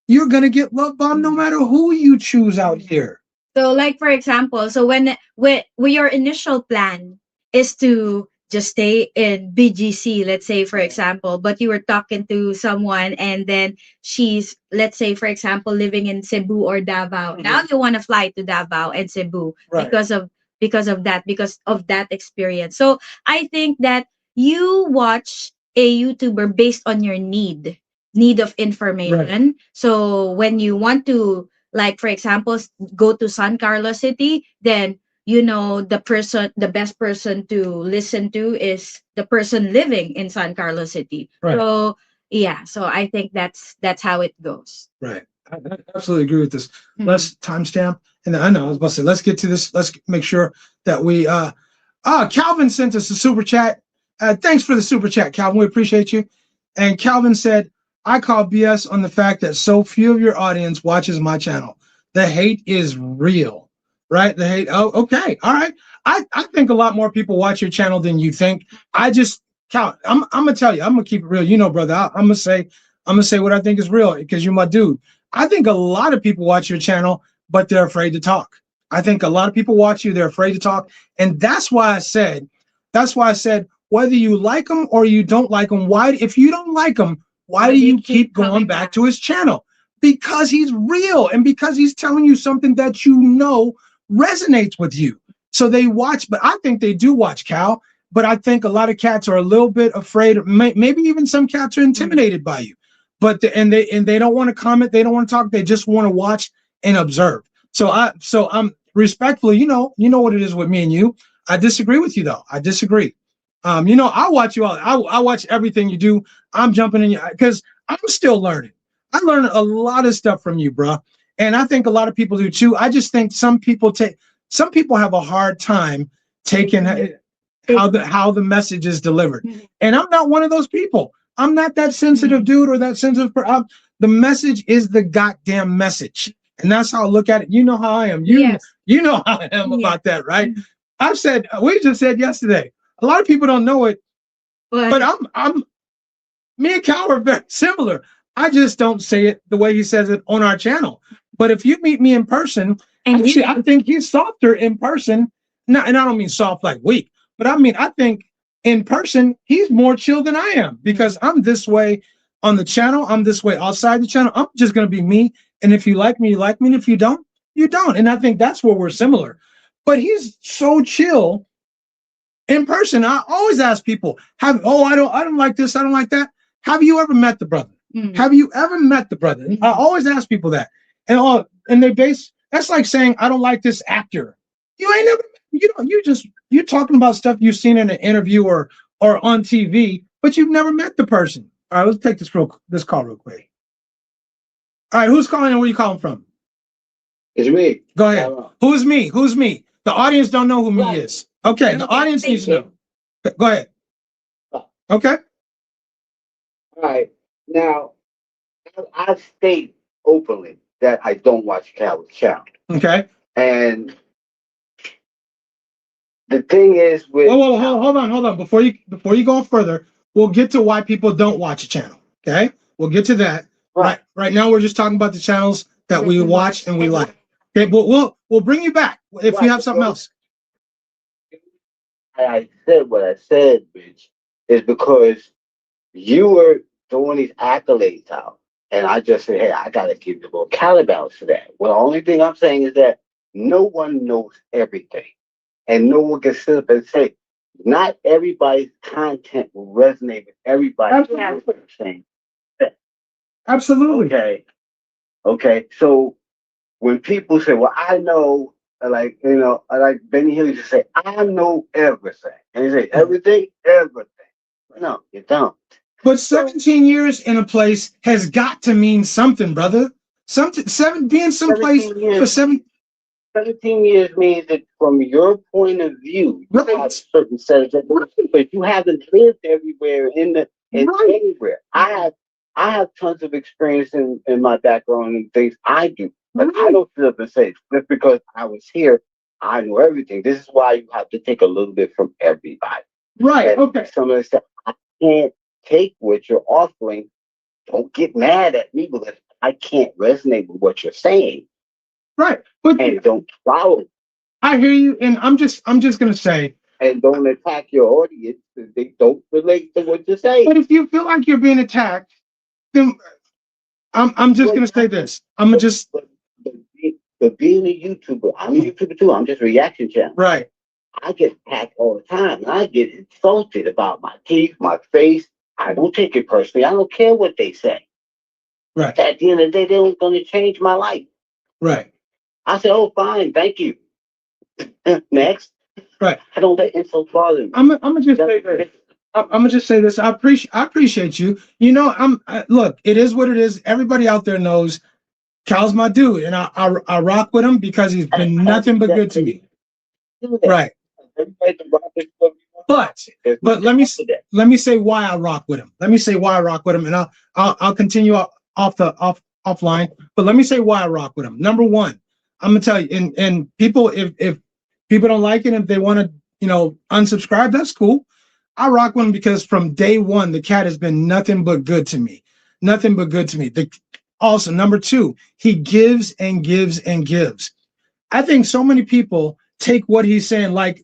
You're gonna get love bombed no matter who you choose out here. So, like for example, so when your initial plan is to just stay in BGC, let's say for example, but you were talking to someone and then she's, let's say for example, living in Cebu or Davao. Now you want to fly to Davao and Cebu because of that experience. So I think that you watch a YouTuber based on your need of information. Right. So when you want to, like for example, go to San Carlos City, then the best person to listen to is the person living in San Carlos City. Right. So yeah, so I think that's how it goes. Right. I absolutely agree with this. Let's timestamp. And I know I was about to say, let's get to this. Let's make sure that we Calvin sent us a super chat. Thanks for the super chat, Calvin. We appreciate you. And Calvin said, I call BS on the fact that so few of your audience watches my channel. The hate is real. Right? The hate. Oh, okay. All right. I think a lot more people watch your channel than you think. I just count. I'm gonna tell you, I'm gonna keep it real. Brother, I'm gonna say what I think is real because you're my dude. I think a lot of people watch your channel, but they're afraid to talk. I think a lot of people watch you, they're afraid to talk. And that's why I said, whether you like them or you don't like them, if you don't like him, why do you keep going back to his channel? Because he's real and because he's telling you something that resonates with you. So they watch, but I think they do watch, Cal. But I think a lot of cats are a little bit afraid, maybe even some cats are intimidated by you. But they don't want to comment, they don't want to talk, they just want to watch and observe. So I'm respectfully, you know what it is with me and you. I disagree with you though. I disagree. I watch you all. I watch everything you do. I'm jumping in because I'm still learning. I learn a lot of stuff from you, bro. And I think a lot of people do too. I just think some people have a hard time taking how the message is delivered. And I'm not one of those people. I'm not that sensitive dude or that sensitive. The message is the goddamn message. And that's how I look at it. You know how I am. You know how I am about that, right? We just said yesterday, a lot of people don't know it, but me and Cal are very similar. I just don't say it the way he says it on our channel. But if you meet me in person, actually, I think he's softer in person. And I don't mean soft like weak, but I think in person, he's more chill than I am because I'm this way on the channel. I'm this way outside the channel. I'm just going to be me. And if you like me, you like me. And if you don't, you don't. And I think that's where we're similar. But he's so chill in person. I always ask people, I don't like this. I don't like that. Have you ever met the brother? Have you ever met the brother? I always ask people that. And that's like saying, I don't like this actor. You ain't never, you're talking about stuff you've seen in an interview or on TV, but you've never met the person. All right, let's take this call real quick. All right, who's calling and where you calling from? It's me. Go ahead. Who's me? Who's me? The audience don't know who me is. Okay, the audience needs to know. Go ahead. Okay. All right. Now, I state openly that I don't watch Cal's channel. Okay. And the thing is with hold on. Before you go further, we'll get to why people don't watch a channel. Okay? We'll get to that. Right now we're just talking about the channels that we watch and we like. Okay, but we'll bring you back if you have something else. I said what I said, Rich, is because you were throwing these accolades out. And I just said, hey, I got to give you a little calibalance to that. Well, the only thing I'm saying is that no one knows everything. And no one can sit up and say, not everybody's content will resonate with everybody. Absolutely. Absolutely. Okay. So when people say, well, I know, like Benny Hill used to say, I know everything. And he say, everything. No, you don't. But 17 years in a place has got to mean something, brother. Being someplace for 17 years means that from your point of view, you have a certain set of, but you haven't lived everywhere anywhere. I have tons of experience in my background and things I do, but I don't sit up and say just because I was here, I know everything. This is why you have to take a little bit from everybody. Right. Okay. Some of the stuff I can't take what you're offering. Don't get mad at me because I can't resonate with what you're saying. Right. And don't follow. I hear you, and I'm just gonna say. And don't attack your audience because they don't relate to what you're saying. But if you feel like you're being attacked, then I'm just gonna say this. But being a YouTuber, I'm a YouTuber too. I'm just a reaction channel. Right. I get attacked all the time. And I get insulted about my teeth, my face. I don't take it personally. I don't care what they say. Right. At the end of the day, they ain't going to change my life. Right. I said, oh, fine, thank you. Next. Right. I don't let insults bother me. I'm gonna just say this. I'm gonna just say this. I appreciate you. You know, look. It is what it is. Everybody out there knows Cal's my dude, and I rock with him because he's been nothing but good to me. Right. But let me say why I rock with him. Let me say why I rock with him, and I'll continue offline. But let me say why I rock with him. Number one, I'm gonna tell you, and people, if people don't like it, if they want to, unsubscribe, that's cool. I rock with him because from day one, the cat has been nothing but good to me. Nothing but good to me. Also, number two, he gives and gives and gives. I think so many people take what he's saying like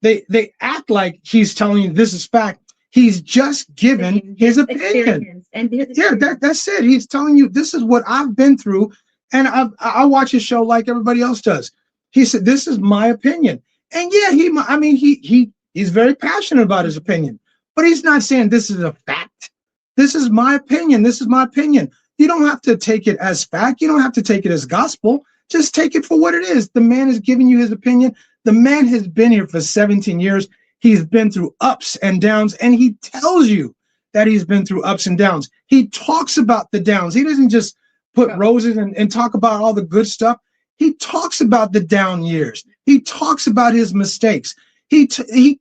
they act like he's telling you this is fact. He's just given his opinion. That's it. He's telling you this is what I've been through, and I watch his show like everybody else does. He said this is my opinion, and yeah, he's very passionate about his opinion, but he's not saying this is a fact. This is my opinion. This is my opinion. You don't have to take it as fact. You don't have to take it as gospel. Just take it for what it is. The man is giving you his opinion. The man has been here for 17 years. He's been through ups and downs, and he tells you that he's been through ups and downs. He talks about the downs. He doesn't just put roses and talk about all the good stuff. He talks about the down years. He talks about his mistakes. He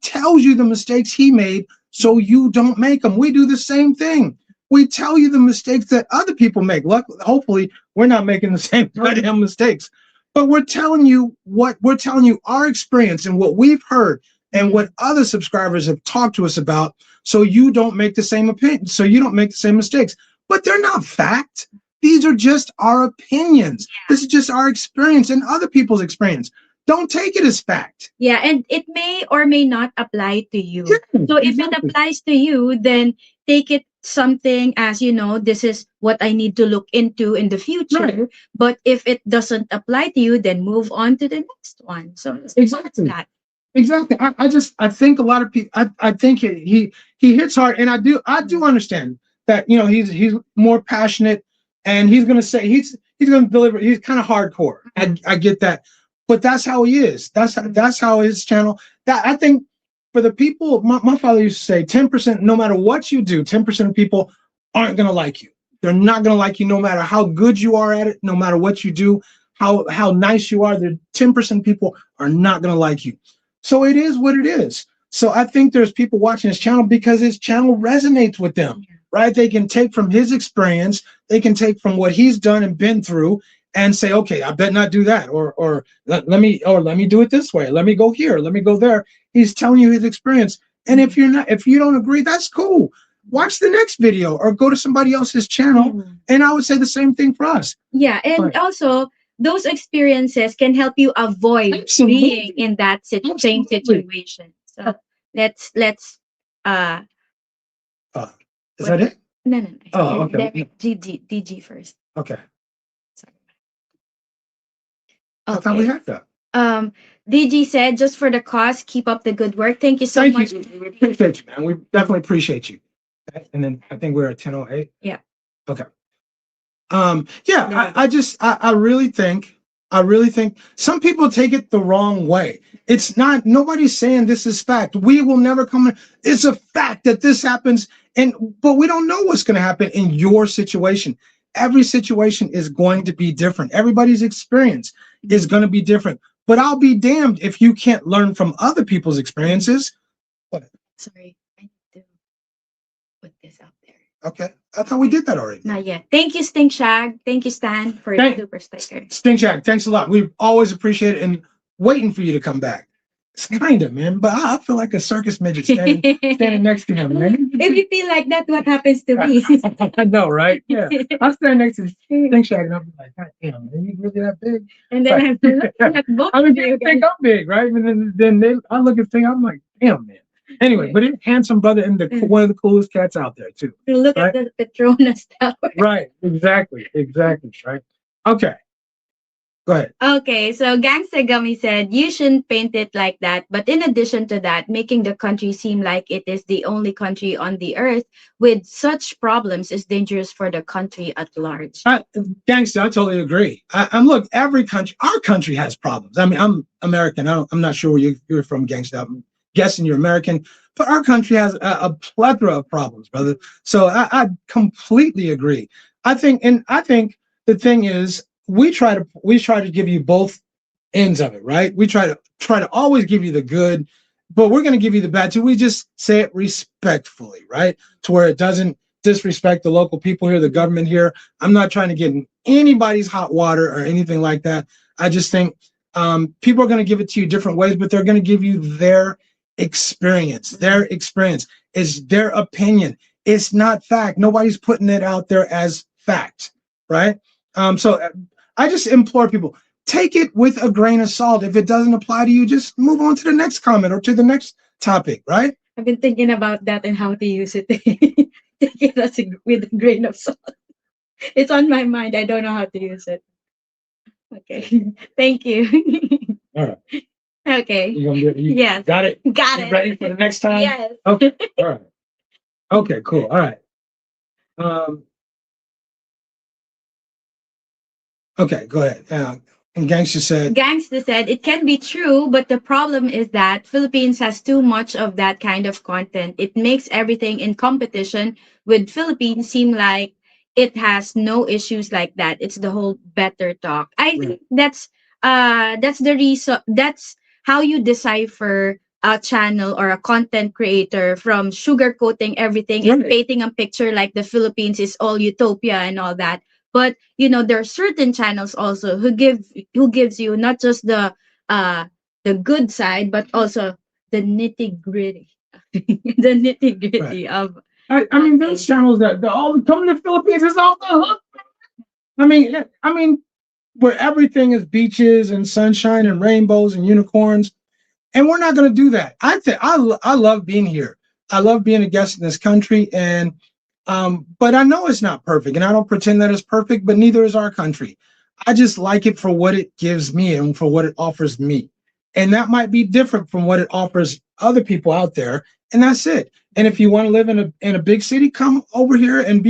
tells you the mistakes he made so you don't make them. We do the same thing. We tell you the mistakes that other people make. Hopefully, we're not making the same goddamn mistakes. But we're telling you our experience and what we've heard and what other subscribers have talked to us about, so you don't make the same opinion, so you don't make the same mistakes. But they're not fact. These are just our opinions. This is just our experience and other people's experience. Don't take it as fact. Yeah, and it may or may not apply to you. Yeah, so if it applies to you, then take it something as, this is what I need to look into in the future. Right. But if it doesn't apply to you, then move on to the next one. So exactly. I think a lot of people, I think he hits hard, and I do understand that, he's more passionate, and he's going to say, he's going to deliver. He's kind of hardcore. I get that. But that's how he is. That's how his channel. That I think for the people, my father used to say, 10%, no matter what you do, 10% of people aren't gonna like you. They're not gonna like you no matter how good you are at it, no matter what you do, how nice you are. The 10% of people are not gonna like you. So it is what it is. So I think there's people watching his channel because his channel resonates with them, right? They can take from his experience, they can take from what he's done and been through, and say, okay, I better not do that, or let me do it this way. Let me go here. Let me go there. He's telling you his experience, and if you don't agree, that's cool. Watch the next video or go to somebody else's channel, and I would say the same thing for us. Yeah, and also those experiences can help you avoid being in that same situation. So let's. Is that it? No. Oh, okay. DG first. Okay. Okay. I thought we had that. DG said, just for the cause, keep up the good work. Thank you so much. We appreciate you, man. We definitely appreciate you. Okay. And then I think we're at 10:08. Yeah. Okay. I really think some people take it the wrong way. It's not, nobody's saying this is fact. We will never come in. It's a fact that this happens, but we don't know what's going to happen in your situation. Every situation is going to be different. Everybody's experience is going to be different. But I'll be damned if you can't learn from other people's experiences. Sorry, I need to put this out there. Okay, I thought we did that already. Not yet. Thank you, Stink Shag. Thank you, Stan, for your super sticker. Stink Shag, thanks a lot. We always appreciate it, and waiting for you to come back. It's kind of, man, but I feel like a circus midget standing next to him, man. If you feel like that, what happens to me? I know, right? Yeah. I'm standing next to Stink Shag, and I'm like, God damn, man, you really that big? And then I have to look at both I mean, they think I'm big, right? And then I look at Stink, I'm like, damn, man. Anyway, but he's handsome brother and one of the coolest cats out there, too. Look at the Petronas Tower. Right, exactly, right? Okay. Go ahead. Okay, so Gangsta Gummy said you shouldn't paint it like that. But in addition to that, making the country seem like it is the only country on the earth with such problems is dangerous for the country at large. Gangsta, I totally agree. I'm look, every country, our country has problems. I mean, I'm American. I'm not sure where you're from, Gangsta. I'm guessing you're American, but our country has a plethora of problems, brother. So I completely agree. I think the thing is, we try to give you both ends of it, right? We try to always give you the good, but we're going to give you the bad too. We just say it respectfully, right? To where it doesn't disrespect the local people here, the government here. I'm not trying to get in anybody's hot water or anything like that. I just think people are going to give it to you different ways, but they're going to give you their experience. Their experience is their opinion. It's not fact. Nobody's putting it out there as fact, right? So I just implore people, take it with a grain of salt. If it doesn't apply to you, just move on to the next comment or to the next topic, right? I've been thinking about that and how to use it. Take it with a grain of salt. It's on my mind. I don't know how to use it. Okay. Thank you. All right. Okay. Yes. Got it? Got You it. ready for the next time? Yes. Okay. All right. Okay, cool. All right. Okay, go ahead. And Gangsta said, it can be true, but the problem is that Philippines has too much of that kind of content. It makes everything in competition with Philippines seem like it has no issues like that. It's the whole better talk. I think that's the reason. That's how you decipher a channel or a content creator from sugarcoating everything and painting a picture like the Philippines is all utopia and all that. But there are certain channels also who gives you not just the good side, but also the nitty gritty, the nitty gritty of. I mean, those channels that all come to the Philippines is all the hook. I mean, where everything is beaches and sunshine and rainbows and unicorns, and we're not going to do that. I love being here. I love being a guest in this country, and but I know it's not perfect, and I don't pretend that it's perfect, but neither is our country. I just like it for what it gives me and for what it offers me. And that might be different from what it offers other people out there. And that's it. And if you want to live in a big city, come over here and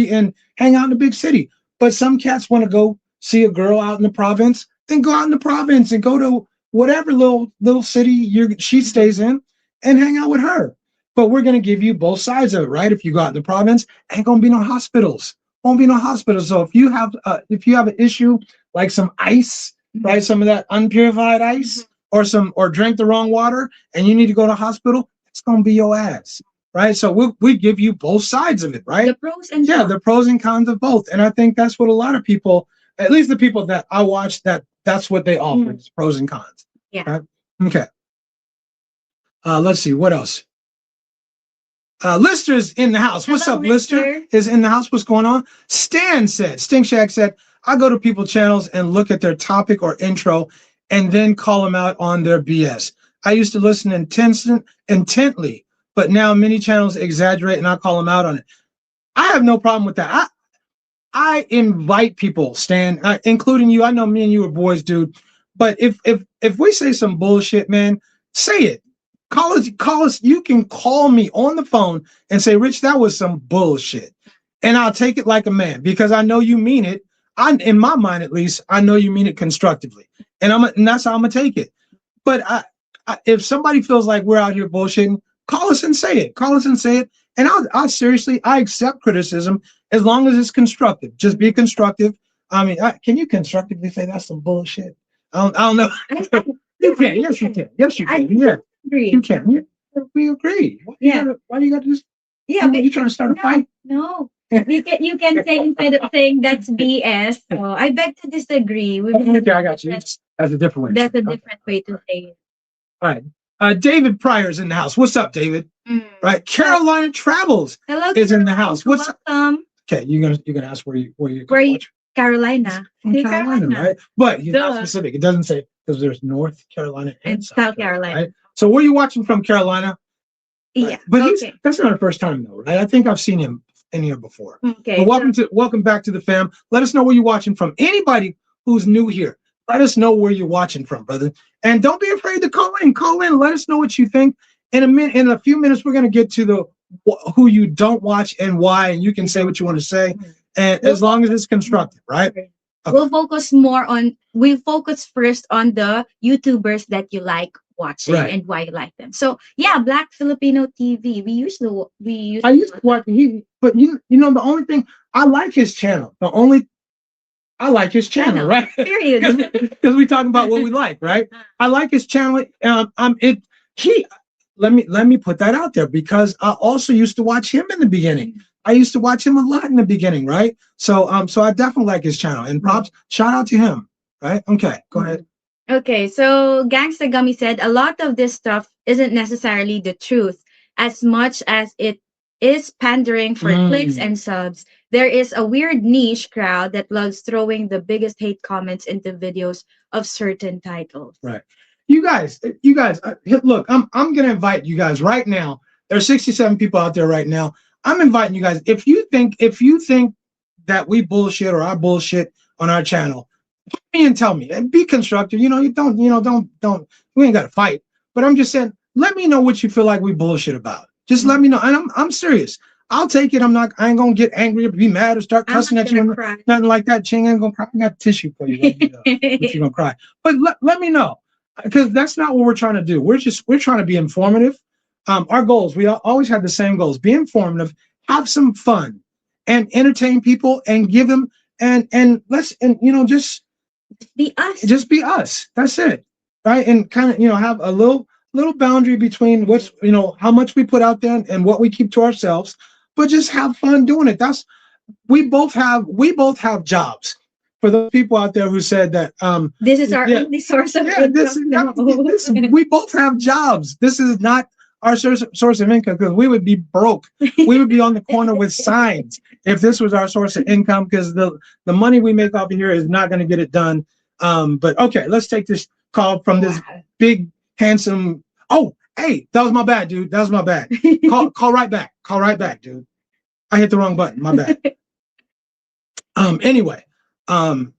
hang out in a big city. But some cats want to go see a girl out in the province, then go out in the province and go to whatever little city she stays in and hang out with her. But we're going to give you both sides of it, right? If you go out in the province, ain't going to be no hospitals. Won't be no hospitals. So if you have an issue like some ice, right, some of that unpurified ice, or drink the wrong water, and you need to go to the hospital, it's going to be your ass, right? So we give you both sides of it, right? The pros and cons. The pros and cons of both. And I think that's what a lot of people, at least the people that I watch, that's what they offer, is pros and cons. Yeah. Right? Okay. Let's see, what else? Lister's in the house. What's up, Lister? Is in the house. What's going on? Stan said, Stinkshack said, I go to people's channels and look at their topic or intro and then call them out on their BS. I used to listen intently, but now many channels exaggerate and I call them out on it. I have no problem with that. I invite people, Stan, including you. I know me and you are boys, dude. But if we say some bullshit, man, say it. Call us. You can call me on the phone and say, Rich, that was some bullshit. And I'll take it like a man because I know you mean it. In my mind, at least, I know you mean it constructively. And that's how I'm going to take it. But if somebody feels like we're out here bullshitting, call us and say it. Call us and say it. And I accept criticism as long as it's constructive. Just be constructive. I mean, can you constructively say that's some bullshit? I don't know. You can. Yes, you can. Yes, you can. Yeah. Agree. You can. Yeah. We agree. Why you got to just? Yeah. Are you trying to start a fight? No. You can say instead of saying that's BS. So I beg to disagree. Okay, I got you. That's a different way. That's a different way to say it. All right. David Pryor's in the house. What's up, David? Right. Carolina Travels is in the house. What's up? Okay, you're gonna ask where you Carolina. Carolina, right? But he's not specific. It doesn't say because there's North Carolina and South Carolina. Right? So where are you watching from, Carolina? Yeah. Right. But that's not the first time though, right? I think I've seen him in here before. Okay. But welcome back to the fam. Let us know where you're watching from. Anybody who's new here, let us know where you're watching from, brother. And don't be afraid to call in. Call in. Let us know what you think. In a few minutes, we're going to get to the who you don't watch and why, and you can say what you want to say, and as long as it's constructive, right? Okay. We focus first on the YouTubers that you like watching, right, and why you like them. So yeah, Black Filipino TV. I used to watch but you know the only thing I like his channel. I like his channel, right? Period. Because we talking about what we like, right? I like his channel. Let me put that out there because I also used to watch him in the beginning. I used to watch him a lot in the beginning, right? So I definitely like his channel, and props, shout out to him, right? Okay, go ahead. Okay, so Gangsta Gummy said a lot of this stuff isn't necessarily the truth as much as it is pandering for clicks and subs. There is a weird niche crowd that loves throwing the biggest hate comments into videos of certain titles. Right. You guys, look, I'm gonna invite you guys right now. There are 67 people out there right now. I'm inviting you guys. If you think that we bullshit or I bullshit on our channel, put me and tell me. And be constructive. You don't. We ain't gotta fight. But I'm just saying, let me know what you feel like we bullshit about. Just let me know. And I'm serious. I'll take it. I ain't gonna get angry or be mad or start cussing at you. Nothing like that. Ching, I ain't gonna cry. I got tissue for you. If you're gonna cry. But let me know. Because that's not what we're trying to do. We're trying to be informative. Our goals, we always have the same goals: be informative, have some fun, and entertain people, and give them and just be us. Just be us. That's it, right? And kind of have a little boundary between what's how much we put out there and what we keep to ourselves, but just have fun doing it. We both have jobs. For those people out there who said that this is our only source of income. We both have jobs. This is not our source of income because we would be broke. We would be on the corner with signs if this was our source of income because the money we make off of here is not going to get it done. But okay, let's take this call from this big, handsome. Oh, hey, that was my bad, dude. That was my bad. Call right back. Call right back, dude. I hit the wrong button. My bad.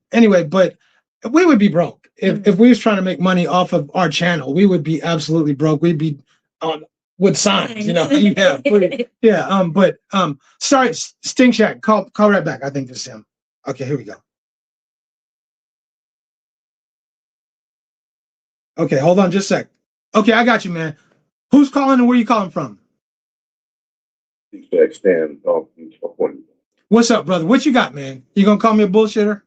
Anyway, but we would be broke if we was trying to make money off of our channel. We would be absolutely broke. We'd be with signs, But sorry, Stink Shack, call right back. I think this is him. Okay, here we go. Okay, hold on just a sec. Okay, I got you, man. Who's calling and where you calling from? What's up, brother? What you got, man? You gonna call me a bullshitter?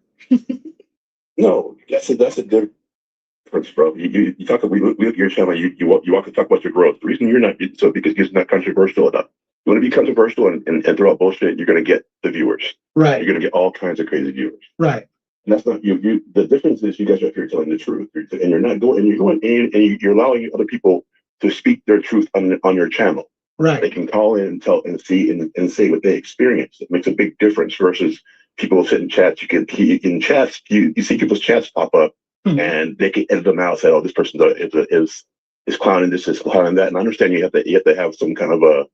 No, that's a difference, bro. You talk about your channel. You walk and talk about your growth. The reason you're not because it's not controversial enough. You want to be controversial and throw out bullshit. You're gonna get the viewers. Right. You're gonna get all kinds of crazy viewers. Right. And that's not you. The difference is you guys are up here telling the truth, and you're not going. And you're allowing other people to speak their truth on your channel. Right. They can call in and tell and see and say what they experience. It makes a big difference versus people sit in chats. You see people's chats pop up, and they can edit them out. And say, "Oh, this person is clowning this, is clowning that." And I understand you have to have some kind of a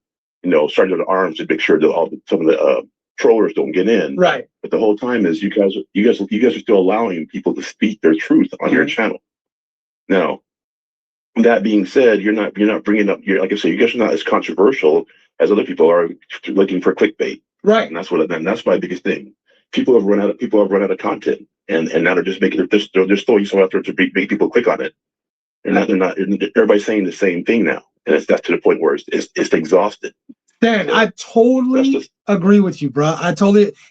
sergeant at arms to make sure that some of the trollers don't get in. Right. But the whole time is you guys are still allowing people to speak their truth on your channel. Now, that being said, you're not bringing up. Like I say, you guys are not as controversial as other people are looking for clickbait. Right. And that's my biggest thing. People have run out of content, and now they're just making they're just throwing something out there to make people click on it. They're not. Everybody's saying the same thing now, and that's to the point where it's exhausted. Dan, I totally agree with you, bro.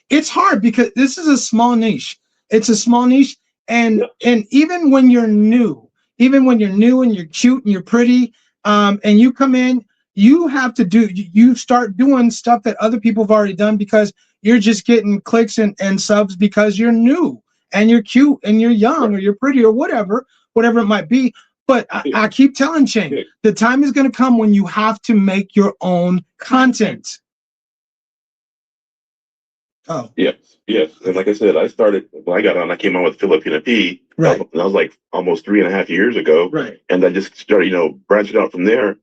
It's hard because this is a small niche. It's a small niche, and even when you're new and you're cute and you're pretty, and you come in, you start doing stuff that other people have already done because you're just getting clicks and subs because you're new and you're cute and you're young or you're pretty or whatever it might be. But I keep telling Ching, the time is going to come when you have to make your own content. Oh. Yes. And like I said, I started when I got on. I came on with Filipina P. Right. And I was like almost 3.5 years ago. Right. And I just started, branching out from there.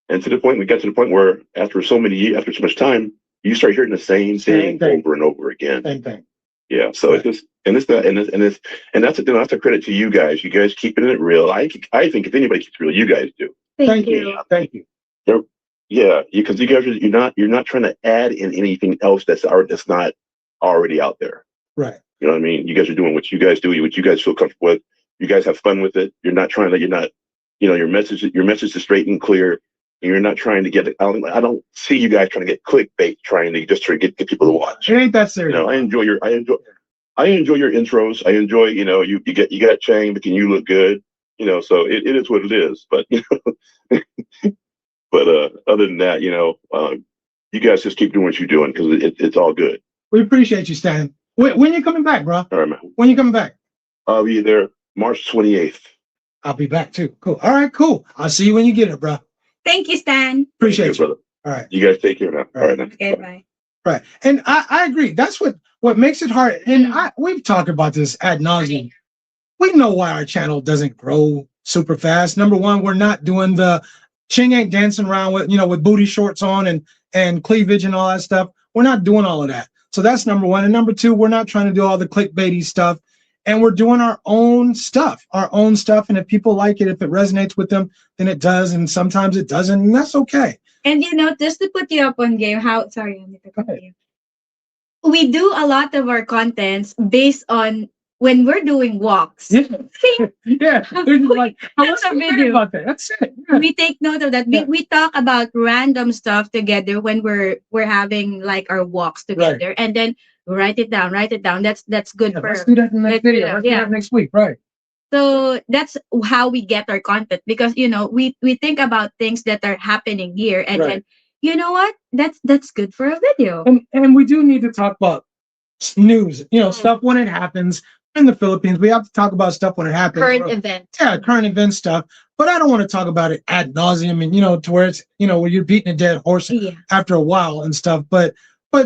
And we got to the point where after so much time, you start hearing the same thing over and over again. Same thing. Yeah. So it's just And it's that, and that's a credit to you guys. You guys keeping it real. I think if anybody keeps it real, you guys do. Thank you. Thank you. Yeah, because you guys you're not trying to add in anything else that's not already out there. Right. You know what I mean? You guys are doing what you guys do, what you guys feel comfortable with. You guys have fun with it. You're not, your message is straight and clear. And you're not trying to get it. I don't see you guys trying to get clickbait, trying to get people to watch. It ain't that serious. I enjoy your intros. I enjoy, you got Chang, but can you look good? So it is what it is. But but other than that, you guys just keep doing what you're doing because it's all good. We appreciate you, Stan. When you coming back, bro? All right, man. When you coming back? I'll be there March 28th. I'll be back too. Cool. All right, cool. I'll see you when you get it, bro. Thank you, Stan. Appreciate you, brother. All right. You guys take care now. All right. Okay, bye. Right. And I agree. That's what makes it hard. And we've talked about this ad nauseum. We know why our channel doesn't grow super fast. Number one, we're not doing the Ching ain't dancing around with booty shorts on and cleavage and all that stuff. We're not doing all of that. So that's number one. And number two, we're not trying to do all the clickbaity stuff. And we're doing our own stuff. And if people like it, if it resonates with them, then it does. And sometimes it doesn't. And that's okay. And just to put you up on game, I need to cut you. We do a lot of our contents based on when we're doing walks. Yeah. They're like, that's a video about that. That's it. Yeah. We take note of that. We talk about random stuff together when we're having like our walks together, and then write it down. That's good for. Let's do that in the next video. Let's do that next week, right? So that's how we get our content, because we think about things that are happening here, and then you know what? That's good for a video. And we do need to talk about news, stuff when it happens in the Philippines. We have to talk about stuff when it happens. Current event. Yeah, current event stuff. But I don't want to talk about it ad nauseum and to where it's where you're beating a dead horse after a while and stuff. But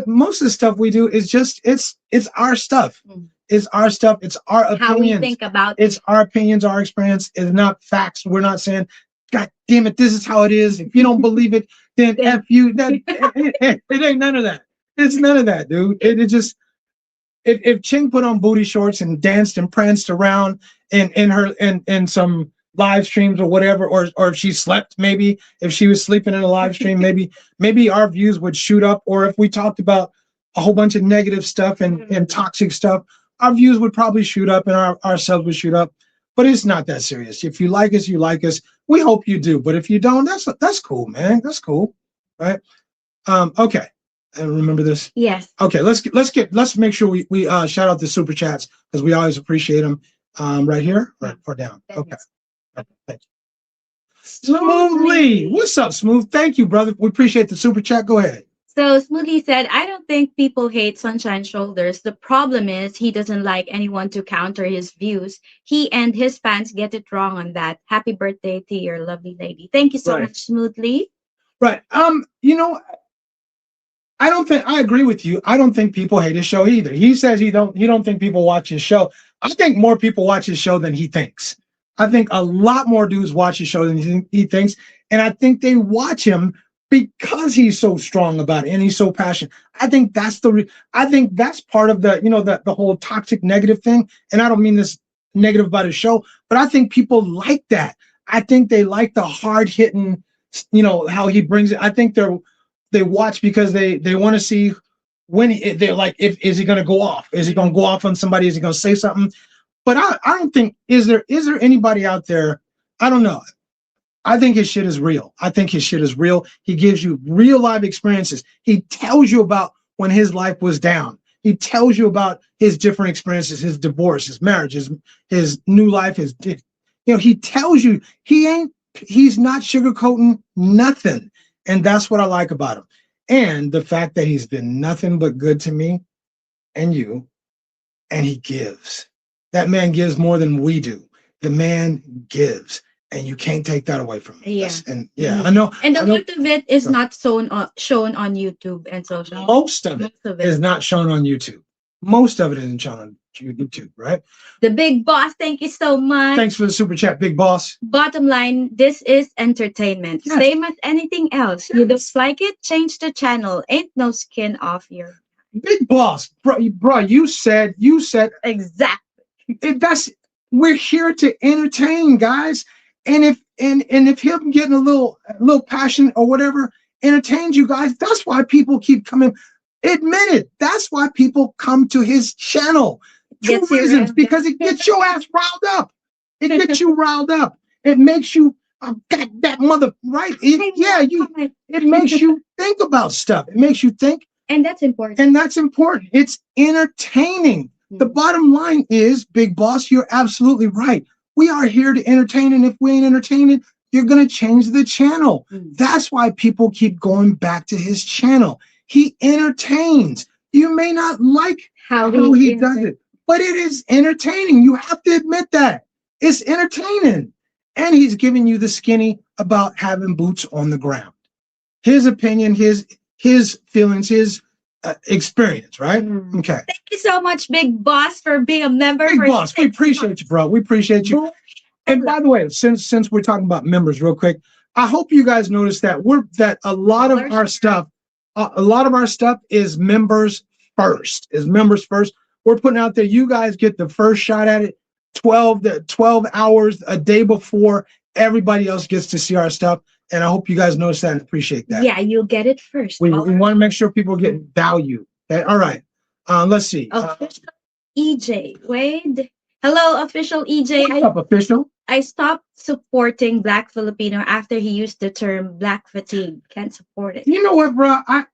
most of the stuff we do is just it's our stuff. It's our stuff. It's our opinions. How we think about it's our opinions, our experience. It's not facts. We're not saying, God damn it, this is how it is. If you don't believe it, then F you. It ain't none of that. It's none of that, dude. It just if Ching put on booty shorts and danced and pranced around in some live streams or whatever, or if she slept, maybe if she was sleeping in a live stream, maybe our views would shoot up. Or if we talked about a whole bunch of negative stuff and toxic stuff, our views would probably shoot up and our subs would shoot up. But it's not that serious. If you like us, you like us. We hope you do. But if you don't, that's cool, man. That's cool, right? Okay. And remember this? Yes. Okay. Let's make sure we shout out the super chats, because we always appreciate them. Right here or down. Okay. Thank you. Smoothly. What's up, Smooth? Thank you, brother. We appreciate the super chat. Go ahead. So Smoothly said, I don't think people hate Sunshine Shoulders. The problem is he doesn't like anyone to counter his views. He and his fans get it wrong on that. Happy birthday to your lovely lady. Thank you so much, Smoothly. Right. I agree with you. I don't think people hate his show either. He says he don't think people watch his show. I think more people watch his show than he thinks. I think a lot more dudes watch his show than he thinks. And I think they watch him because he's so strong about it and he's so passionate. I think that's part of the the whole toxic negative thing. And I don't mean this negative about his show, but I think people like that. I think they like the hard hitting, how he brings it. I think they watch because they want to see when they're like, is he going to go off? Is he going to go off on somebody? Is he going to say something? But I don't think, is there anybody out there? I don't know. I think his shit is real. He gives you real life experiences. He tells you about when his life was down. He tells you about his different experiences, his divorce, his marriage, his new life, he tells you he's not sugarcoating nothing. And that's what I like about him. And the fact that he's been nothing but good to me and you, and he gives. That man gives more than we do. The man gives. And you can't take that away from him. Yeah. I know. And a lot of it is not shown on YouTube and social. Most of it is not shown on YouTube. Most of it isn't shown on YouTube, right? The Big Boss, thank you so much. Thanks for the super chat, Big Boss. Bottom line, this is entertainment. Yes. Same as anything else. Yes. You don't like it, change the channel. Ain't no skin off your. Big boss, bro. You said exactly. We're here to entertain, guys. And if him getting a little passionate or whatever entertains you guys, that's why people keep coming. Admit it. That's why people come to his channel. Two reasons: because it gets your ass riled up. It gets you riled up. It makes you got that mother right. It makes you think about stuff. It makes you think. And that's important. It's entertaining. The bottom line is, Big Boss, you're absolutely right. We are here to entertain, and if we ain't entertaining, you're going to change the channel. That's why people keep going back to his channel. He entertains. You may not like how he does it, but it is entertaining. You have to admit that. It's entertaining. And he's giving you the skinny about having boots on the ground. His opinion, his feelings, his experience, right? Okay. Thank you so much, Big Boss, for being a member. Big Boss, we appreciate you, bro. We appreciate you. And by the way, since we're talking about members real quick, I hope you guys notice that a lot of our stuff is members first. We're putting out there, you guys get the first shot at it 12 hours a day before everybody else gets to see our stuff. And I hope you guys notice that and appreciate that. Yeah, you'll get it first. We want to make sure people get value. Okay? All right. Let's see. Official EJ Wade. Hello, official EJ. What's up, official? I stopped supporting Black Filipino after he used the term Black fatigue. Can't support it. You know what, bro? I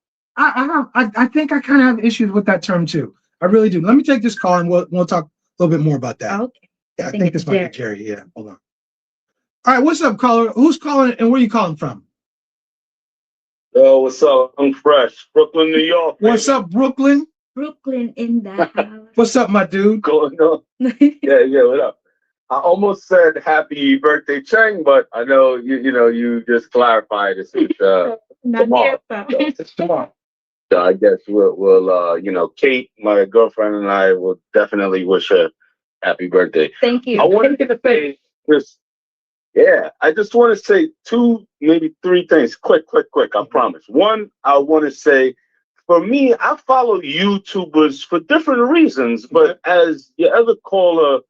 think I kind of have issues with that term too. I really do. Let me take this call and we'll talk a little bit more about that. Okay. Yeah, I think this might be Jerry. Yeah, hold on. All right, what's up, caller? Who's calling and where are you calling from? Yo, what's up? I'm Fresh, Brooklyn, New York. Baby. What's up, Brooklyn? Brooklyn in the house. What's up, my dude? Going on? Yeah, what up? I almost said happy birthday, Chang, but I know you just clarified this is tomorrow. It's tomorrow. So I guess we'll Kate, my girlfriend, and I will definitely wish her happy birthday. Thank you. I wanted to say this. Yeah, I just want to say 2, maybe 3 things. Quick, I promise. One, I want to say, for me, I follow YouTubers for different reasons, but as your other caller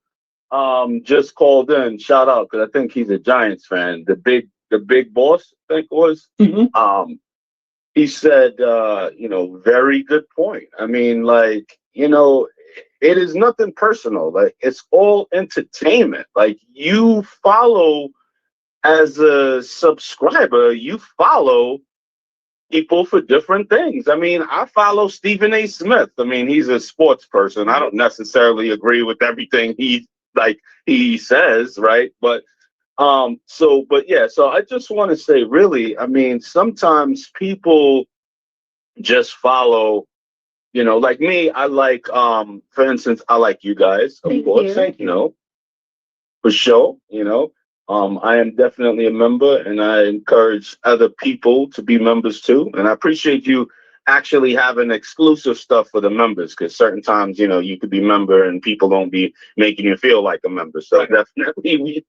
just called in, shout out, because I think he's a Giants fan, the big boss, I think it was. He said, very good point. I mean, it is nothing personal. Like, it's all entertainment. Like, you follow, as a subscriber, you follow people for different things. I mean, I follow Stephen A. Smith. I mean, he's a sports person. I don't necessarily agree with everything he says, right? But so I just want to say, really, I mean, sometimes people just follow, like me, I like, for instance, I like you guys, of course, for sure, I am definitely a member, and I encourage other people to be members too. And I appreciate you actually having exclusive stuff for the members, because certain times, you could be a member and people don't be making you feel like a member. So definitely,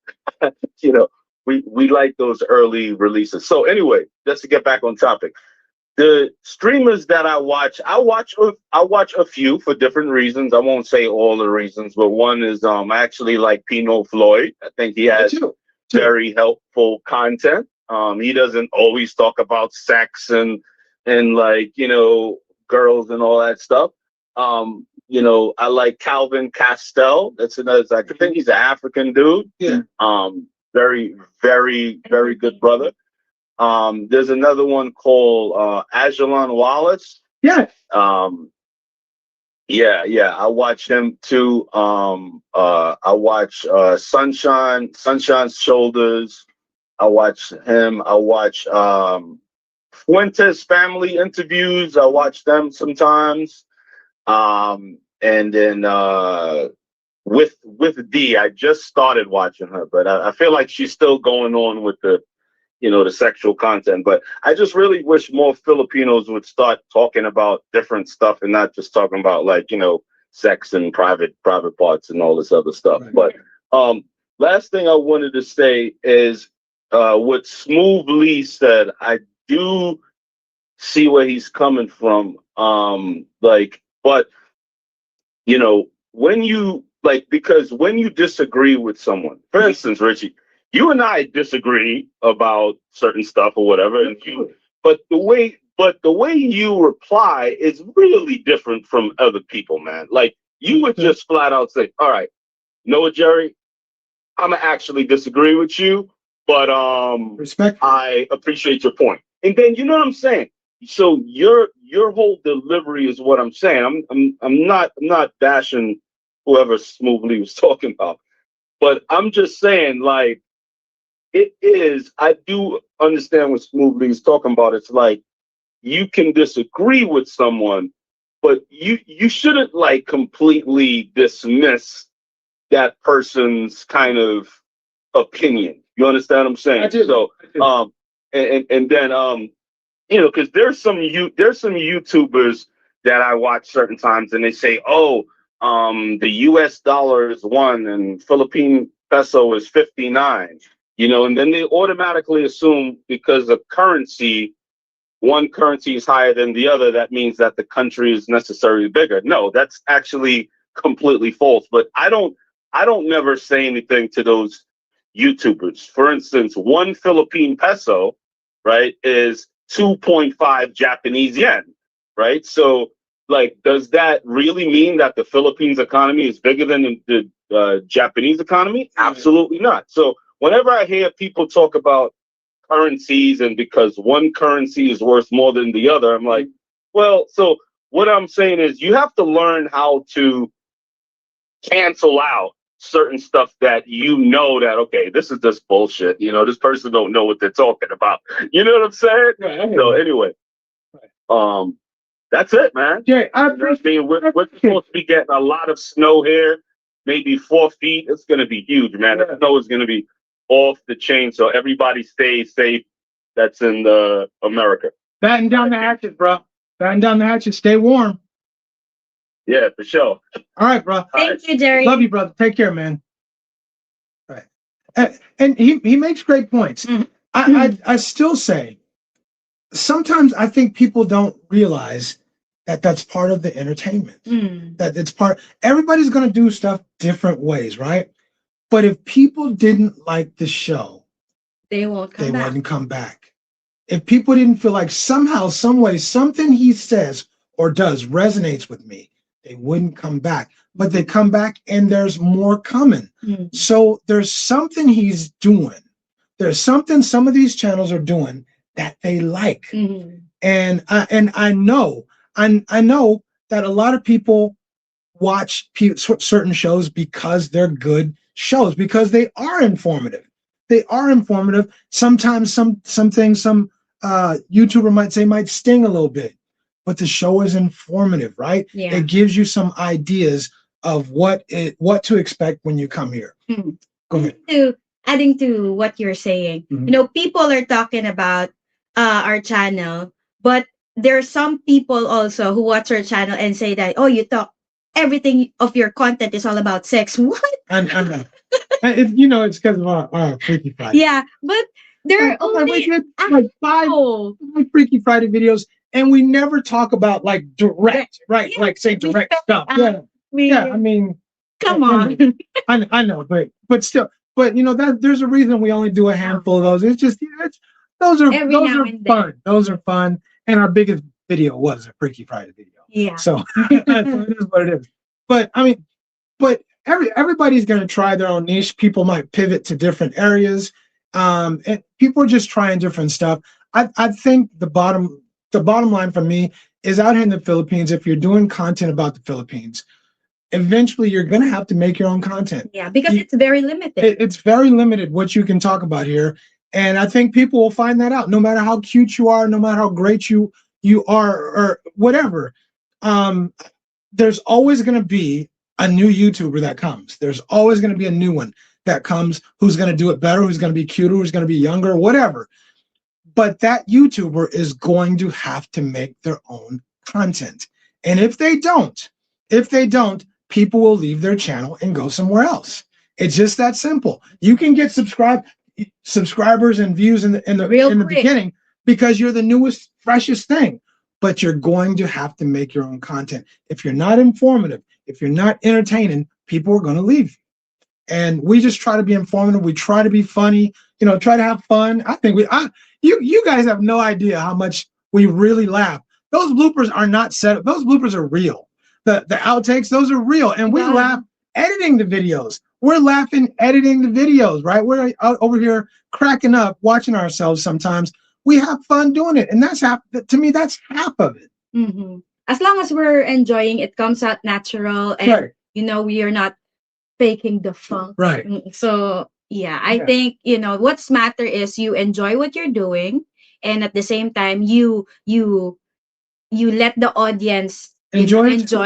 we like those early releases. So anyway, just to get back on topic, the streamers that I watch a few for different reasons. I won't say all the reasons, but one is I actually like Pino Floyd. I think he has very helpful content. He doesn't always talk about sex and girls and all that stuff. I like Calvin Castell. That's another. I think he's an African dude. Yeah. Very, very, very good brother. There's another one called Ajalon Wallace. Yeah. Yeah. I watch him too. I watch Sunshine's Shoulders. I watch him. I watch Fuentes family interviews. I watch them sometimes. And then with D, I just started watching her, but I feel like she's still going on with the sexual content. But I just really wish more Filipinos would start talking about different stuff and not just talking about sex and private parts and all this other stuff. Right. But last thing I wanted to say is what Smooth Lee said. I do see where he's coming from. But you know, when you because when you disagree with someone, for instance, Richie, you and I disagree about certain stuff or whatever, and but the way you reply is really different from other people, man. Like you would just flat out say, "All right, you know what, Jerry? I'm gonna actually disagree with you, but respect. I appreciate your point." And then you know what I'm saying. So your whole delivery is what I'm saying. I'm not bashing whoever Smoothly was talking about, but I'm just saying like it is. I do understand what Smoothly is talking about. It's like you can disagree with someone, but you shouldn't like completely dismiss that person's kind of opinion. You understand what I'm saying? I do. So and then you know, because there's some YouTubers that I watch certain times, and they say, "Oh, the U.S. dollar is 1 and Philippine peso is 59." You know, and then they automatically assume because the currency, one currency is higher than the other, that means that the country is necessarily bigger. No, that's actually completely false. But I don't never say anything to those YouTubers. For instance, 1 Philippine peso, right, is 2.5 Japanese yen, right? So, like, does that really mean that the Philippines economy is bigger than the Japanese economy? Absolutely not. So, whenever I hear people talk about currencies and because one currency is worth more than the other, I'm like, well, so what I'm saying is you have to learn how to cancel out certain stuff that you know that, okay, this is just bullshit. You know, this person don't know what they're talking about. You know what I'm saying? Right. So anyway, that's it, man. Yeah, I mean, we're supposed to be getting a lot of snow here, maybe 4 feet. It's going to be huge, man. The snow is going to be off the chain, so everybody stays safe. That's in America. Batten down the hatches, bro. Batten down the hatches. Stay warm. Yeah, for sure. All right, bro. Thank you, Jerry. Love you, brother. Take care, man. All right. And he makes great points. I still say, sometimes I think people don't realize that that's part of the entertainment. That it's part. Everybody's going to do stuff different ways, right? But if people didn't like the show, they wouldn't come back. If people didn't feel like somehow, some way, something he says or does resonates with me, they wouldn't come back. But they come back and there's more coming. So there's something he's doing. There's something some of these channels are doing that they like. And I know that a lot of people watch certain shows because they're good shows, because they are informative. They are informative. Sometimes some things some YouTuber might sting a little bit, but the show is informative, right? Yeah. It gives you some ideas of what to expect when you come here. Go ahead. Adding to what you're saying, you know, people are talking about our channel, but there are some people also who watch our channel and say that, oh, you talk everything of your content is all about sex. What? You know, it's because of our Freaky Friday. Yeah, but there are only like 5 Freaky Friday videos, and we never talk about like direct, right? Yeah, like say direct stuff. Yeah, I mean, come on. I know, but still, but you know that there's a reason we only do a handful of those. It's just those are fun. Those are fun, and our biggest video was a Freaky Friday video. Yeah. So it is what it is. But I mean, everybody's going to try their own niche. People might pivot to different areas, and people are just trying different stuff. I think the bottom line for me is out here in the Philippines. If you're doing content about the Philippines, eventually you're going to have to make your own content. Yeah, because it's very limited. It's very limited what you can talk about here, and I think people will find that out. No matter how cute you are, no matter how great you are, or whatever. There's always going to be a new YouTuber that comes. There's always going to be a new one that comes who's going to do it better, who's going to be cuter, who's going to be younger, whatever. But that YouTuber is going to have to make their own content. And if they don't, people will leave their channel and go somewhere else. It's just that simple. You can get subscribers and views in the beginning because you're the newest, freshest thing. but you're going to have to make your own content. If you're not informative, if you're not entertaining, people are going to leave you. And we just try to be informative. We try to be funny, try to have fun. I think you guys have no idea how much we really laugh. Those bloopers are not set up. Those bloopers are real. The outtakes, those are real. And we laugh editing the videos. We're laughing editing the videos, right? We're over here cracking up, watching ourselves sometimes. We have fun doing it. And that's to me, that's half of it. Mm-hmm. As long as we're enjoying it, comes out natural, and we are not faking the funk. Right. So yeah, I think what's matter is you enjoy what you're doing, and at the same time you let the audience enjoy it too.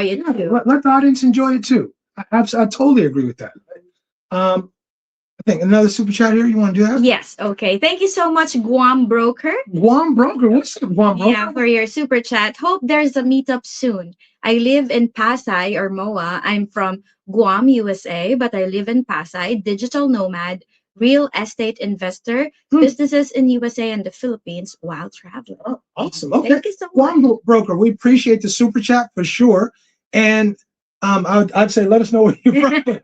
Let the audience enjoy it too. I totally agree with that. I think another super chat here. You want to do that? Yes. Okay. Thank you so much, Guam Broker. Guam Broker. What's up, Guam Broker? Yeah, for your super chat. Hope there's a meetup soon. I live in Pasay or MOA. I'm from Guam, USA, but I live in Pasay, digital nomad, real estate investor, businesses in USA and the Philippines while traveling. Oh, awesome. Okay. Thank you so much. Guam Broker, we appreciate the super chat for sure. And I'd say let us know where you're from.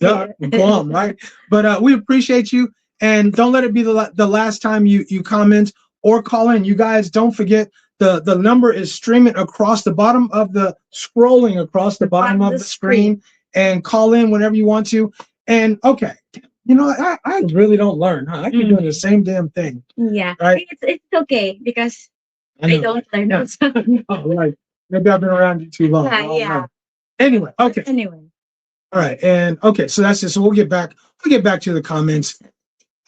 Guam, right? But we appreciate you, and don't let it be the last time you comment or call in. You guys don't forget the number is streaming across the bottom of the scrolling across the bottom of the screen, and call in whenever you want to. And okay, I really don't learn, huh? I keep doing the same damn thing. Yeah, right. It's okay because I don't learn those. Oh, right. Maybe I've been around you too long. Yeah. Anyway, okay. Anyway. All right, and okay, so that's it. So we'll get back to the comments.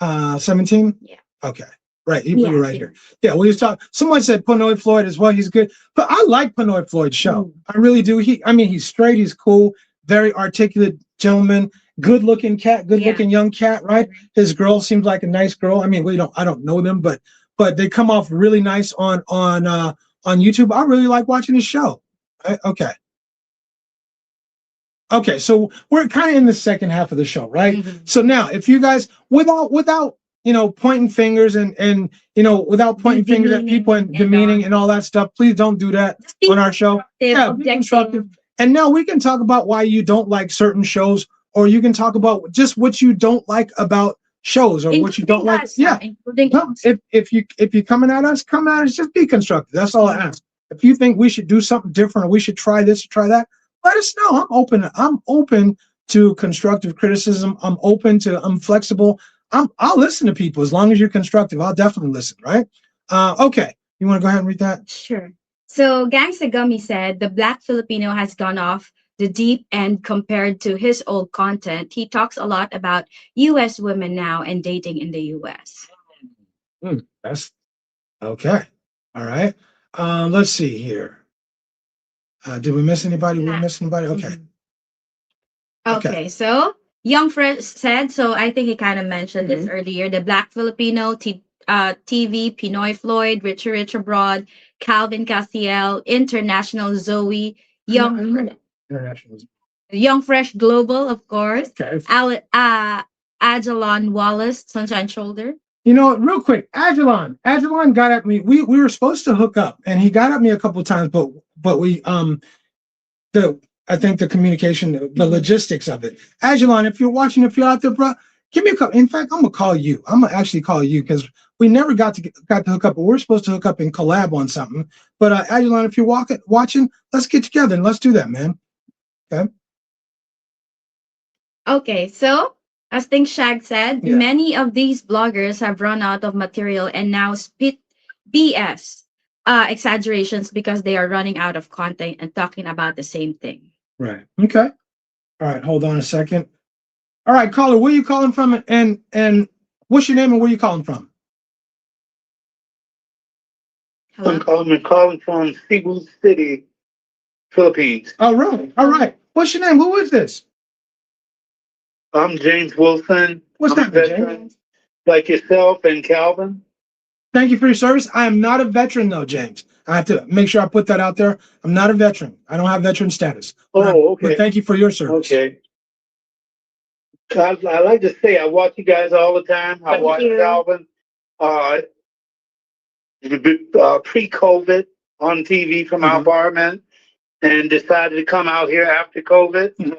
17? Yeah. Okay. Right. You're right here. Yeah, we just talked. Someone said Pinoy Floyd as well. He's good. But I like Pinoy Floyd's show. I really do. He's straight, he's cool, very articulate gentleman, good-looking cat, good-looking young cat, right? His girl seems like a nice girl. I don't know them, but they come off really nice on YouTube. I really like watching his show. Right? Okay, so we're kind of in the second half of the show, right? So now, if you guys, without pointing fingers and without pointing fingers at people and demeaning and all that stuff, please don't do that on our show. Yeah, be constructive. And now we can talk about why you don't like certain shows, or you can talk about just what you don't like about shows, or what you don't like. Yeah, no, if you're coming at us, just be constructive. That's all I ask. If you think we should do something different, or we should try this or try that, let us know. I'm open to constructive criticism. I'm flexible. I'll listen to people as long as you're constructive. I'll definitely listen, right? Okay. You want to go ahead and read that? Sure. So Gangsta Gummy said the Black Filipino has gone off the deep end compared to his old content. He talks a lot about US women now and dating in the US. That's okay. All right. Let's see here. Did we miss anybody? Did we miss anybody? Okay. Okay, so Young Fresh said, so I think he kind of mentioned this earlier, the Black Filipino, TV, Pinoy Floyd, Richard Rich Abroad, Calvin Castiel, International Zoe, Young Fresh Global, of course, Ajalon Wallace, Sunshine Shoulder. Real quick, Ajalon got at me. We were supposed to hook up, and he got at me a couple of times, but we I think the communication, the logistics of it. Ajalon, if you're watching, if you're out there, bro, give me a call. In fact, I'm gonna call you. I'm gonna actually call you because we never got to hook up, but we're supposed to hook up and collab on something. But Ajalon, if you're watching, let's get together and let's do that, man. Okay. Okay, so as Think Shag said, many of these bloggers have run out of material and now spit BS exaggerations because they are running out of content and talking about the same thing. Right. Okay. All right. Hold on a second. All right, caller, where you calling from, and what's your name and where you calling from? Hello? I'm calling from Cebu City, Philippines. All right. All right. What's your name? Who is this? I'm James Wilson. What's that, James? Like yourself and Calvin. Thank you for your service. I am not a veteran, though, James. I have to make sure I put that out there. I'm not a veteran. I don't have veteran status. Okay. But thank you for your service. Okay. I like to say I watch you guys all the time. I watch Calvin. Pre-COVID, on TV from our apartment and decided to come out here after COVID.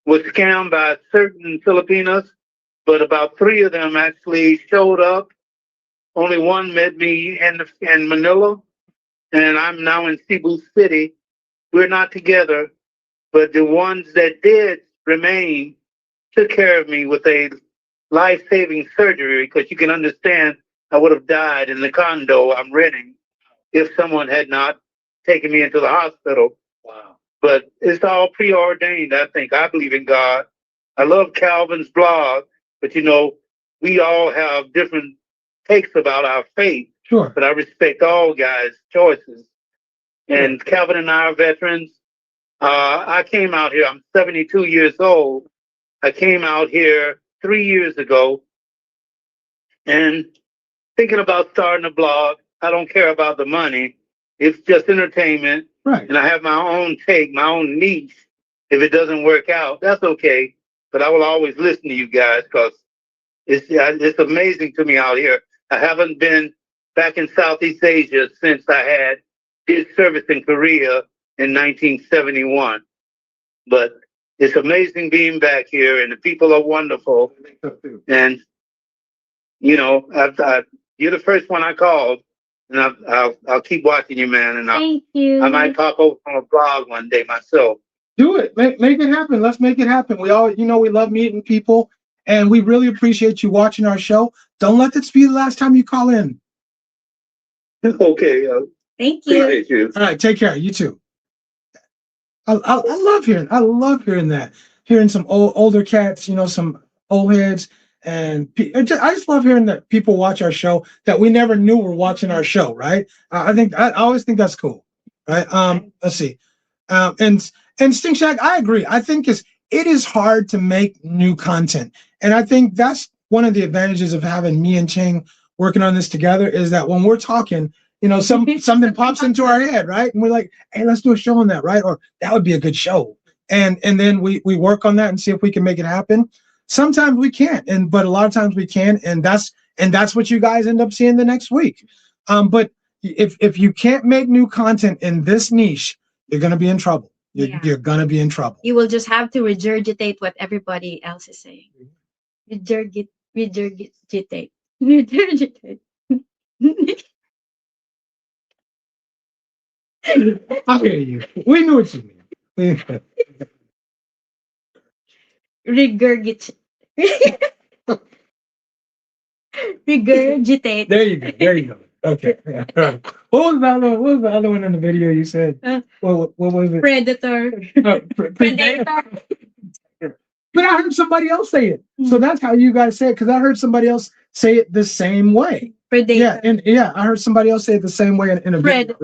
Was scammed by certain Filipinos, but about 3 of them actually showed up. Only one met me in Manila, and I'm now in Cebu City. We're not together, but the ones that did remain took care of me with a life-saving surgery, because you can understand I would have died in the condo I'm renting if someone had not taken me into the hospital. Wow. But it's all preordained, I think. I believe in God. I love Calvin's blog, but we all have different takes about our faith. Sure. But I respect all guys' choices. And Calvin and I are veterans. I came out here, I'm 72 years old. I came out here 3 years ago and thinking about starting a blog. I don't care about the money. It's just entertainment. Right. And I have my own take, my own niche. If it doesn't work out, that's okay. But I will always listen to you guys because it's amazing to me out here. I haven't been back in Southeast Asia since I did service in Korea in 1971. But it's amazing being back here, and the people are wonderful. And you're the first one I called, and I'll keep watching you, man. And Thank you. I might pop over on a blog one day myself. Do it. Make it happen. Let's make it happen. We all, we love meeting people, and we really appreciate you watching our show. Don't let this be the last time you call in. Okay. Thank you. You. All right. Take care. You too. I love hearing that. Hearing some older cats, some old heads, and I just love hearing that people watch our show that we never knew were watching our show. Right. I always think that's cool. Right. Let's see. And Stink Shack, I agree. I think it is hard to make new content. And I think that's one of the advantages of having me and Ching working on this together, is that when we're talking, something pops into our head, right? And we're like, hey, let's do a show on that, right? Or that would be a good show. And then we work on that and see if we can make it happen. Sometimes we can't, but a lot of times we can, and that's what you guys end up seeing the next week. But if you can't make new content in this niche, you're gonna be in trouble. You're gonna be in trouble. You will just have to regurgitate what everybody else is saying. Regurgitate. Regurgitate. I hear you. We knew what you mean. Regurgitate. Regurgitate. There you go. Okay. Yeah. Right. What was the other one in the video you said? What was it? Predator. Predator. But I heard somebody else say it. So that's how you guys say it, because I heard somebody else say it the same way. Predator. Yeah, I heard somebody else say it the same way in a video.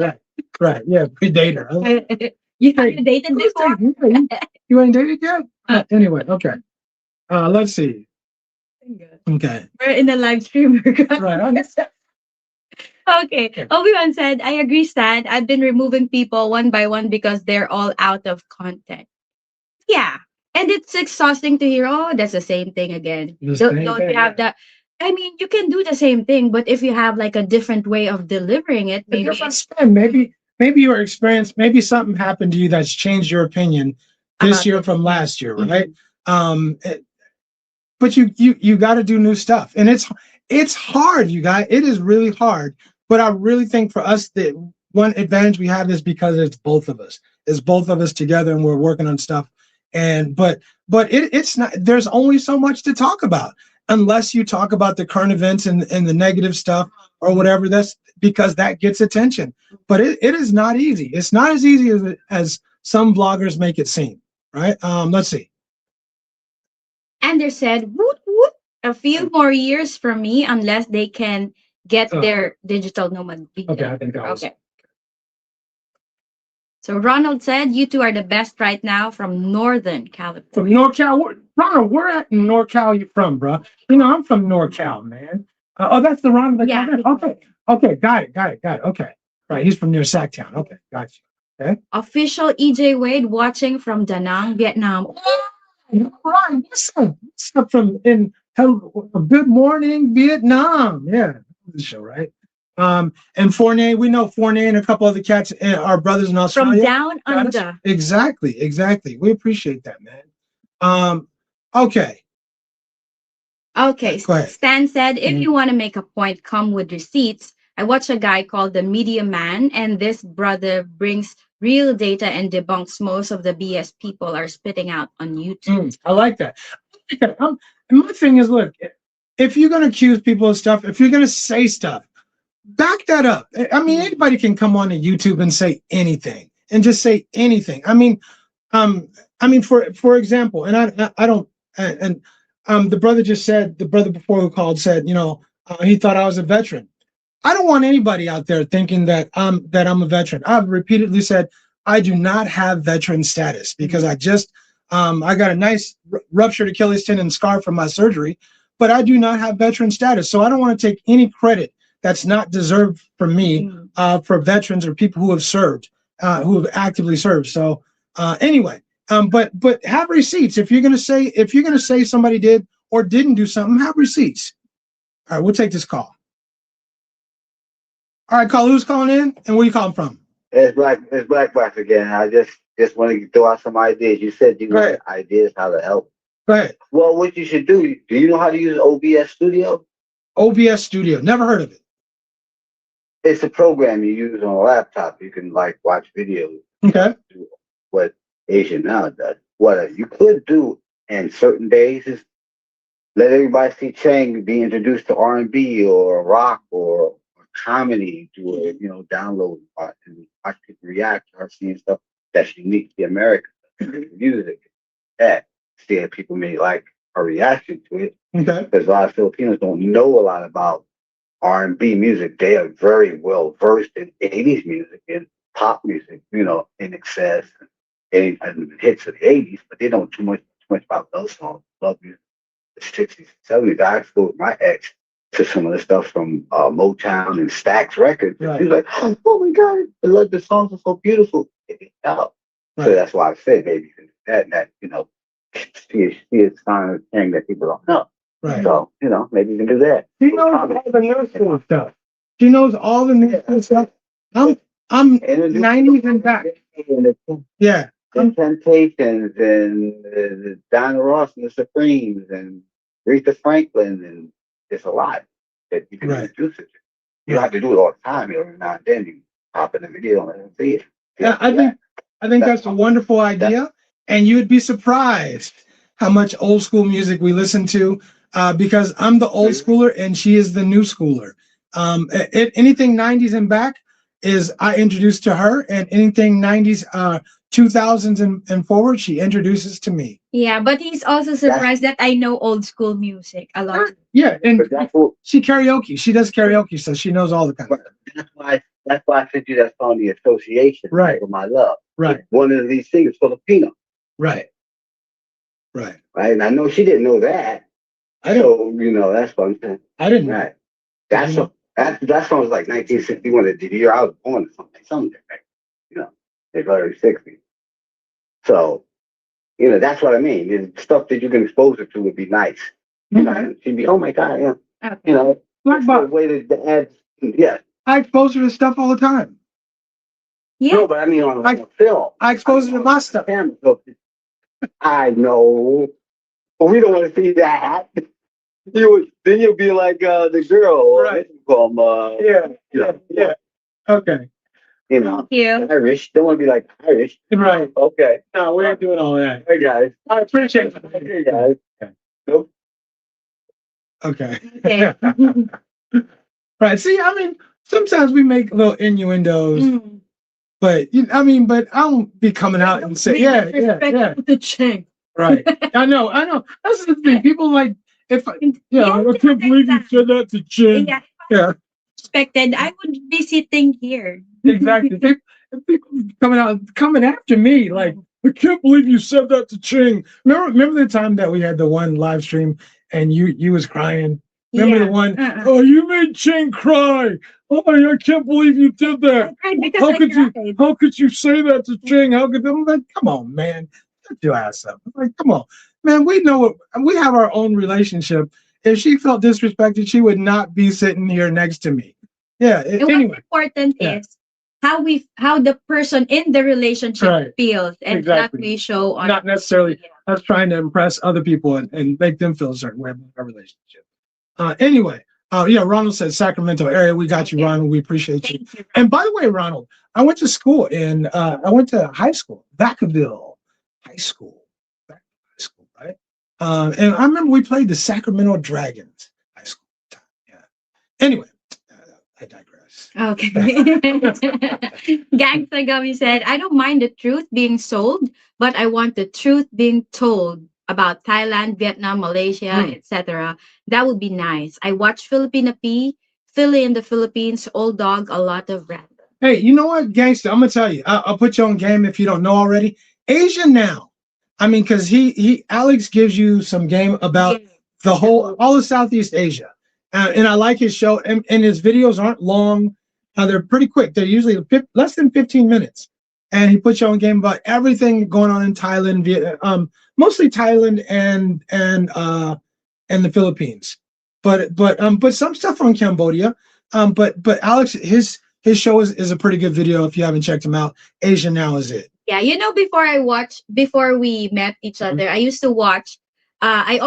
Right. Yeah, Predator. You haven't dated before? You ain't dated yet? Anyway, okay. Let's see. Okay. We're in the live stream. Right. Okay. Obi-Wan said, I agree, Stan. I've been removing people one by one because they're all out of content. Yeah. And it's exhausting to hear, oh, that's the same thing again. Don't you have that? I mean, you can do the same thing, but if you have like a different way of delivering it, maybe your experience, maybe something happened to you that's changed your opinion this year from last year, right? But you got to do new stuff, and it's hard, you guys. It is really hard. But I really think for us, the one advantage we have is because it's both of us. It's both of us together, and we're working on stuff. But it's not. There's only so much to talk about unless you talk about the current events and the negative stuff or whatever. That's because that gets attention. But it is not easy. It's not as easy as some bloggers make it seem. Right? Let's see. Anders said, woot, woot, a few more years from me unless they can get their digital nomad visa. Okay, I think that was... Okay. So Ronald said, you two are the best right now from Northern California. From NorCal? Ronald, where at in NorCal you from, bro? I'm from NorCal, man. That's the Ronald. Yeah. Okay, got it. Okay. Right, he's from near Sacktown. Okay, got you. Okay. Official EJ Wade watching from Da Nang, Vietnam. Right, what's up from Good Morning Vietnam? Yeah, the show, right? And Fournier, we know Fournier and a couple other cats are brothers in Australia. From down under. Exactly. We appreciate that, man. Okay. Okay. Go ahead. Stan said, if you want to make a point, come with receipts. I watch a guy called the Media Man, and this brother brings real data and debunks most of the BS people are spitting out on YouTube. I like that. And my thing is, look, if you're going to accuse people of stuff, if you're going to say stuff, back that up. I mean, anybody can come on to YouTube and say anything and just say anything. I mean, for example, and I don't, and the brother just said, the brother before who called said, he thought I was a veteran. I don't want anybody out there thinking that I'm a veteran. I've repeatedly said I do not have veteran status because I just I got a nice ruptured Achilles tendon scar from my surgery, but I do not have veteran status. So I don't want to take any credit that's not deserved from me for veterans or people who have served, who have actively served. So anyway, but have receipts. If you're gonna say somebody did or didn't do something, have receipts. All right, we'll take this call. All right, call. Who's calling in, and where you calling from? It's Black Box again. I just want to throw out some ideas. You said you got ideas how to help. Go ahead. Well, what you should do you know how to use OBS Studio? OBS Studio, never heard of it. It's a program you use on a laptop. You can watch videos. Okay. What Asia now does. What you could do in certain days is let everybody see Chang be introduced to R&B or rock or comedy, do a download and watch people react to her seeing stuff that's unique to the American music. That still people may like her reaction to it. Okay. Because a lot of Filipinos don't know a lot about R&B music. They are very well versed in 80s music and pop music, in excess and hits of the 80s, but they don't know too much about those songs. Love music, the 60s, 70s. I exposed my ex to some of the stuff from Motown and Stax Records. Right. She's like, oh my God, I love the songs are so beautiful. So that's why I said maybe that see it's kind of thing that people don't know. Right. So, maybe you can do that. She knows all the new school stuff. She knows all the new school stuff. I'm 90s and back. Yeah. The Temptations and Diana Ross and the Supremes and Aretha Franklin, and it's a lot that you can introduce it to. You don't have to do it all the time. Every now and then you pop in the video and see it. Yeah, I think that's a wonderful idea, and you'd be surprised how much old school music we listen to, because I'm the old schooler and she is the new schooler. Anything 90s and back is I introduced to her, and anything 90s, 2000s and forward, she introduces to me. Yeah, but he's also surprised that I know old school music a lot. Yeah, and she karaoke. She does karaoke, so she knows all the kind of stuff. That's why I sent you that song, The Association, right, for my love. Right. One of these singers, Filipino. Right. And I know she didn't know that. So, that's what I'm saying. I didn't know. Right. That song was like 1961, the year I was born or something like that. The early 60s. So, that's what I mean. The stuff that you can expose her to would be nice. She'd be, oh my God, Black way to add, I expose her to stuff all the time. Yeah. No, but I mean on film. I expose her to my stuff. I know. But we don't want to see that. Then you'll be like the girl. Right. Yeah. Okay. Thank you. Irish. Don't want to be like Irish. Right. Okay. No, we ain't doing all that. Hey guys. I appreciate it. Hey guys. Okay. Nope. Okay. Right. See, I mean, sometimes we make little innuendos, but but I don't be coming out and say, yeah. The chain. Right. I know. That's the thing. People like, I can't believe you said that to Jim. Yeah. Expected. I would be sitting here. Exactly. People coming after me, like, I can't believe you said that to Ching. Remember the time that we had the one live stream and you was crying? Remember the one? Oh, you made Ching cry. Oh, I can't believe you did that. How could you say that to Ching? I'm like, come on, man. Shut your ass up. I'm like, come on. Man, we have our own relationship. If she felt disrespected, she would not be sitting here next to me. Yeah. And Anyway. what's important is how the person in the relationship feels, and exactly. not we show on not necessarily us trying to impress other people and make them feel a certain way about our relationship. Anyway, yeah, Ronald said Sacramento area. We got you, Ronald. We appreciate you. And by the way, Ronald, I went to school I went to high school, Vacaville High School. High school, right? And I remember we played the Sacramento Dragons high school. Yeah. Anyway, I digress. Okay. Gangsta Gummy said, I don't mind the truth being sold, but I want the truth being told about Thailand, Vietnam, Malaysia, etc. That would be nice. I watch Filipino P, Philly in the Philippines, Old Dog, a lot of random. Hey, you know what, Gangsta? I'm gonna tell you. I'll put you on game if you don't know already. Asia Now. I mean, because Alex gives you some game about all of Southeast Asia, and I like his show. And his videos aren't long. They're pretty quick. They're usually less than 15 minutes, and he puts you on game about everything going on in Thailand, mostly Thailand and the Philippines, but some stuff on Cambodia. But Alex, his show is a pretty good video if you haven't checked him out. Asia Now is it. Yeah, before we met each other, I used to watch. I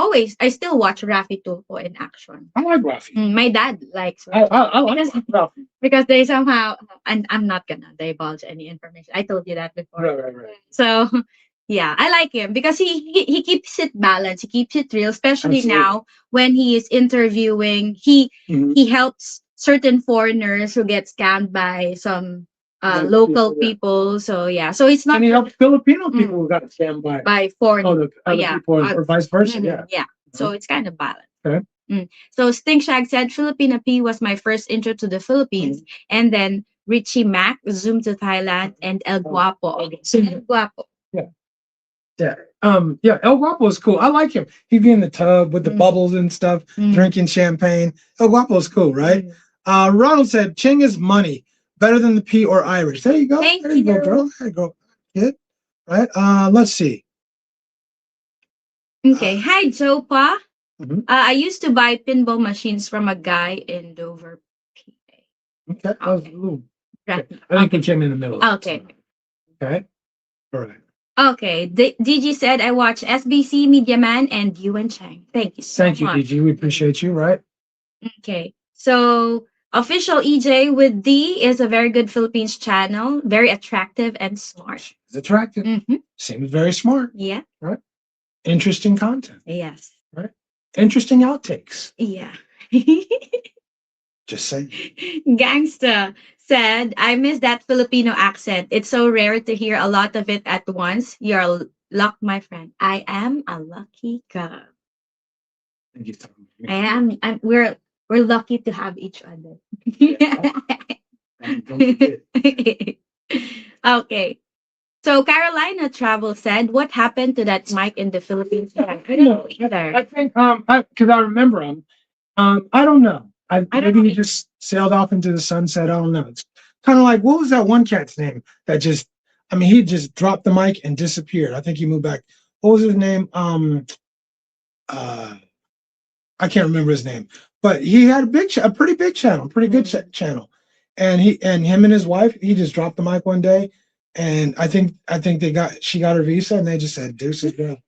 still watch Rafi Tulfo in action. I like Rafi. My dad likes Rafi. I like Rafi because they somehow, and I'm not gonna divulge any information. I told you that before. Right. So, yeah, I like him because he keeps it balanced. He keeps it real, especially now when he is interviewing. He helps certain foreigners who get scammed by some local people. So yeah, so it's not. And he helped Filipino people who got scammed by foreign people or vice versa. Yeah. So it's kind of balanced. Okay. So Stink Shag said Filipino P was my first intro to the Philippines, and then Richie Mac, Zoom to Thailand, and El Guapo. El Guapo. Yeah. El Guapo is cool. I like him. He'd be in the tub with the bubbles and stuff, drinking champagne. El Guapo is cool, right? Ronald said, Ching is money. Better than the P or Irish. There you go. There you go, girl. There you go. Good. Right. Let's see. Okay. Hi, Jopa. I used to buy pinball machines from a guy in Dover, PA. Okay. I think it came in the middle. Okay. Okay. All right. Okay. DG said I watch SBC, Media Man, and Yuan Chang. Thank you so much. Thank you, DG. We appreciate you, right? Okay. So Official EJ with D is a very good Philippines channel. Very attractive and smart. It's attractive. Seems very smart. Yeah. Right. Interesting content. Yes. Right. Interesting outtakes. Yeah. Just saying. Gangsta said, I miss that Filipino accent. It's so rare to hear a lot of it at once. You're luck, my friend. I am a lucky girl. Thank you, Tom. We're lucky to have each other. Okay. So Carolina Travel said, what happened to that mic in the Philippines? I don't know either. I think because I remember him. I don't know. Maybe he just sailed off into the sunset. I don't know. It's kind of like, what was that one cat's name that he just dropped the mic and disappeared. I think he moved back. What was his name? I can't remember his name, but he had a pretty big channel, pretty good channel. And him and his wife, he just dropped the mic one day. And I think she got her visa and they just said, deuces, girl.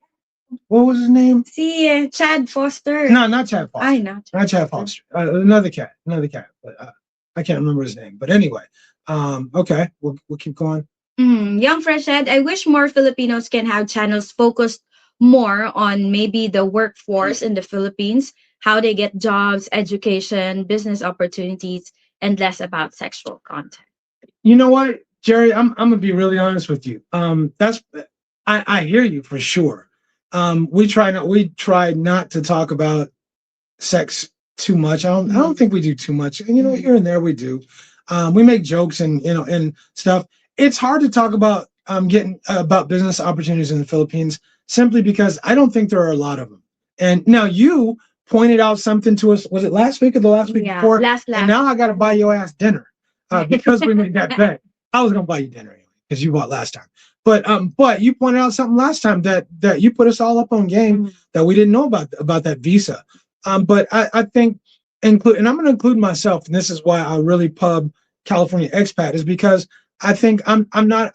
What was his name? See, Chad Foster. No, not Chad Foster. I know. Not Chad Foster. Another cat. But I can't remember his name. But anyway, okay, we'll keep going. Young Fresh said, I wish more Filipinos can have channels focused more on maybe the workforce in the Philippines, how they get jobs, education, business opportunities, and less about sexual content. You know what, Jerry? I'm gonna be really honest with you. I hear you for sure. We try not to talk about sex too much. I don't think we do too much. And here and there we do. We make jokes and stuff. It's hard to talk about getting about business opportunities in the Philippines simply because I don't think there are a lot of them. And now you pointed out something to us. Was it last week or the last week before? Last. And now I got to buy your ass dinner because we made that bet. I was gonna buy you dinner anyway because you bought last time. But you pointed out something last time that you put us all up on game that we didn't know about that visa. But I think include, and I'm going to include myself, and this is why I really pub California expat, is because I think I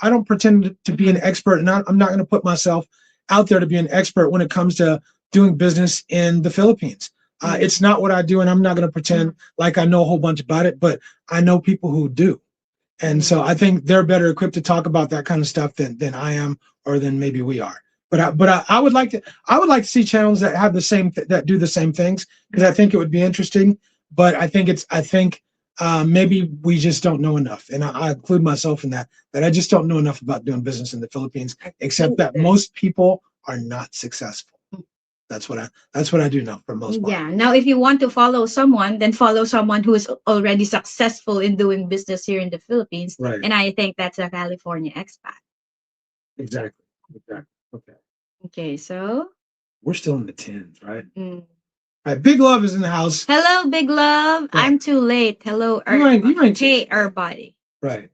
don't pretend to be an expert, and I'm not going to put myself out there to be an expert when it comes to doing business in the Philippines. It's not what I do, and I'm not going to pretend like I know a whole bunch about it, but I know people who do. And so I think they're better equipped to talk about that kind of stuff than I am, or than maybe we are. But I would like to see channels that have the same that do the same things, because I think it would be interesting. But I think maybe we just don't know enough, and I include myself in that I just don't know enough about doing business in the Philippines, except that most people are not successful. That's what I do know for most part. Yeah. Now, if you want to follow someone, then follow someone who is already successful in doing business here in the Philippines. Right. And I think that's a California expat. Exactly. Okay. Okay, so We're still in the 10s, right? Mm. All right. Big Love is in the house. Hello, Big Love. Yeah. I'm too late. Hello, You ain't hey, everybody. Right.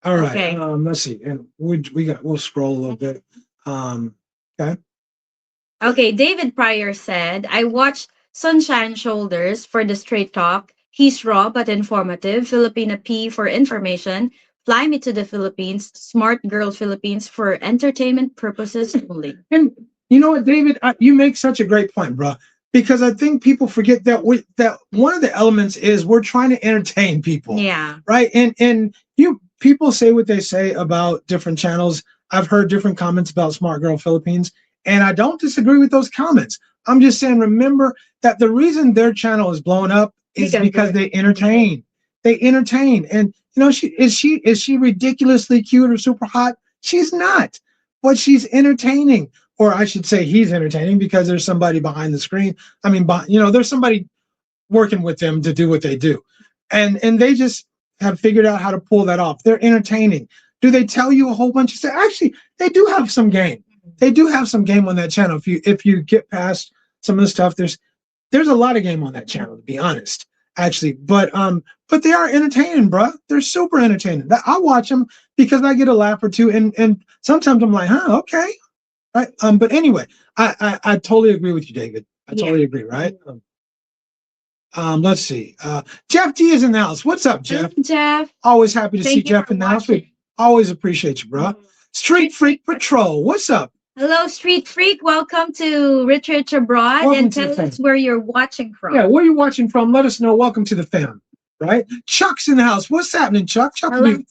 All right. Okay. Let's see. And we'll scroll a little bit. Okay. Okay, David Pryor said, I watched Sunshine Shoulders for the straight talk. He's raw but informative. Filipina P for information. Fly Me to the Philippines. Smart Girl Philippines for entertainment purposes only. And you know what, David, you make such a great point, bro. Because I think people forget that that one of the elements is we're trying to entertain people. Yeah. Right. And people say what they say about different channels. I've heard different comments about Smart Girl Philippines, and I don't disagree with those comments. I'm just saying, remember that the reason their channel is blowing up is because they entertain. They entertain. And you know, is she ridiculously cute or super hot? She's not. But she's entertaining. Or I should say he's entertaining, because there's somebody behind the screen. I mean, there's somebody working with them to do what they do. And they just have figured out how to pull that off. They're entertaining. Do they tell you a whole bunch of stuff? Actually, they do have some game. They do have some game on that channel. If you get past some of the stuff, there's a lot of game on that channel, to be honest, actually. But they are entertaining, bro. They're super entertaining. I watch them because I get a laugh or two, and sometimes I'm like, huh, okay. Right. But anyway, I totally agree with you, David. I totally agree, right? Let's see. Jeff D is in the house. What's up, Jeff? Jeff. Always happy to see Jeff in the house. We always appreciate you, bro. Street Freak Patrol. What's up? Hello, Street Freak. Welcome to Rich Abroad. Welcome and to the tell us where you're watching from. Yeah, where you watching from? Let us know. Welcome to the fam. Right? Chuck's in the house. What's happening, Chuck? Chuck will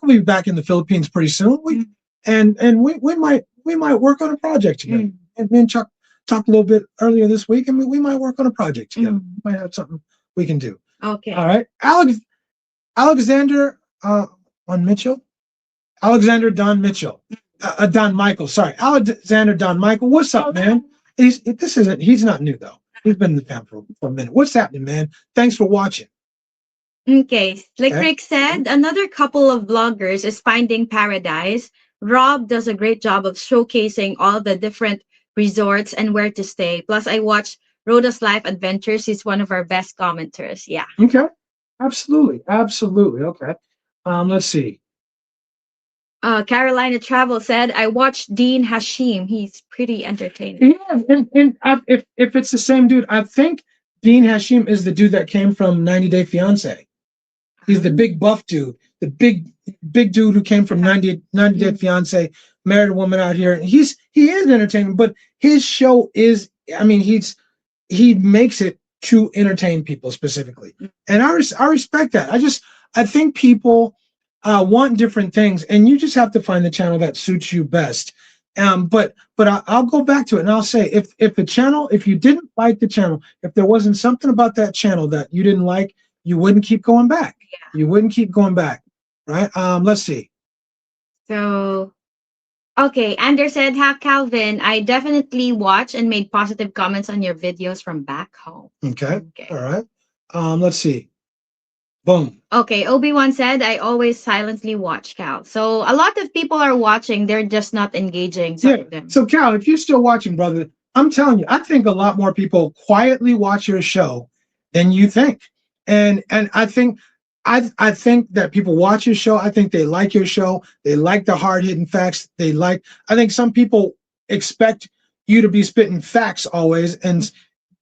be back in the Philippines pretty soon. And we might work on a project together. And me and Chuck talked a little bit earlier this week, and we might work on a project together. We might have something we can do. Okay. All right. Alexander Mitchell. Don Michael. Sorry. Alexander Don Michael. What's up, man? He's not new though. He's been in the fam for a minute. What's happening, man? Thanks for watching. Okay. Like Rick said, another couple of vloggers is finding paradise. Rob does a great job of showcasing all the different resorts and where to stay. Plus, I watch Rhoda's Life Adventures. He's one of our best commenters. Yeah. Okay. Absolutely. Okay. Let's see. Carolina Travel said, I watched Dean Hashim. He's pretty entertaining. Yeah, and if it's the same dude, I think Dean Hashim is the dude that came from 90 Day Fiance. He's the big buff dude, the big dude who came from 90 Day Fiance, married a woman out here. He is entertaining, but his show is, I mean, he makes it to entertain people specifically, and I respect that. I think people want different things, and you just have to find the channel that suits you best. But I'll go back to it, and I'll say, if the channel, if you didn't like the channel, if there wasn't something about that channel that you didn't like, you wouldn't keep going back. Yeah. You wouldn't keep going back, right? Let's see. So, okay, Anders said, "Ha, Calvin, I definitely watch and made positive comments on your videos from back home." Okay. All right. Let's see. Boom. Okay, Obi-Wan said, I always silently watch, Cal. So a lot of people are watching, they're just not engaging. So Cal, if you're still watching, brother, I'm telling you, I think a lot more people quietly watch your show than you think. And I think that people watch your show. I think they like your show. They like the hard-hitting facts. I think some people expect you to be spitting facts always, and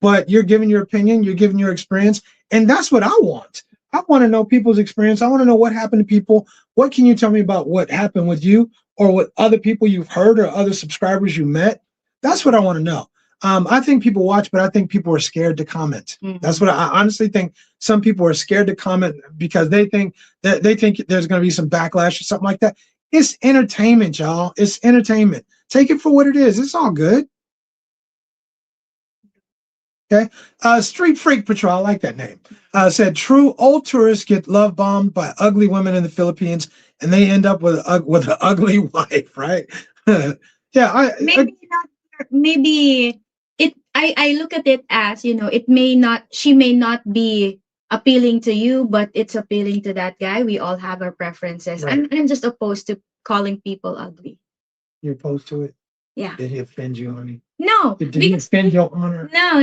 but you're giving your opinion, you're giving your experience, and that's what I want. I want to know people's experience. I want to know what happened to people. What can you tell me about what happened with you or what other people you've heard or other subscribers you met? That's what I want to know. I think people watch, but I think people are scared to comment. That's what I honestly think. Some people are scared to comment because they think there's going to be some backlash or something like that. It's entertainment, y'all. It's entertainment. Take it for what it is. It's all good. Okay. Street Freak Patrol, I like that name. Said true old tourists get love bombed by ugly women in the Philippines, and they end up with an ugly wife, right? Yeah, maybe it. I look at it as, she may not be appealing to you, but it's appealing to that guy. We all have our preferences. Right. I'm just opposed to calling people ugly. You're opposed to it? Yeah. Did he offend you, honey? No. Did he offend your honor? No.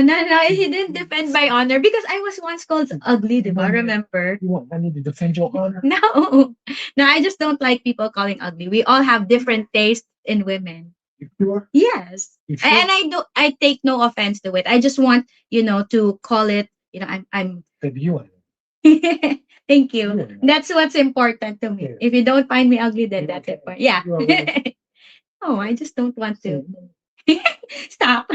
He didn't defend my honor because I was once called ugly, diba? Remember? I need to defend your honor? No. No, I just don't like people calling ugly. We all have different tastes in women. You sure? Yes. You sure? And I take no offense to it. I just want, to call it, I'm Baby, you are. Thank you. That's what's important to me. Yeah. If you don't find me ugly, then that's it. Yeah. You are. Oh, I just don't want to. Stop.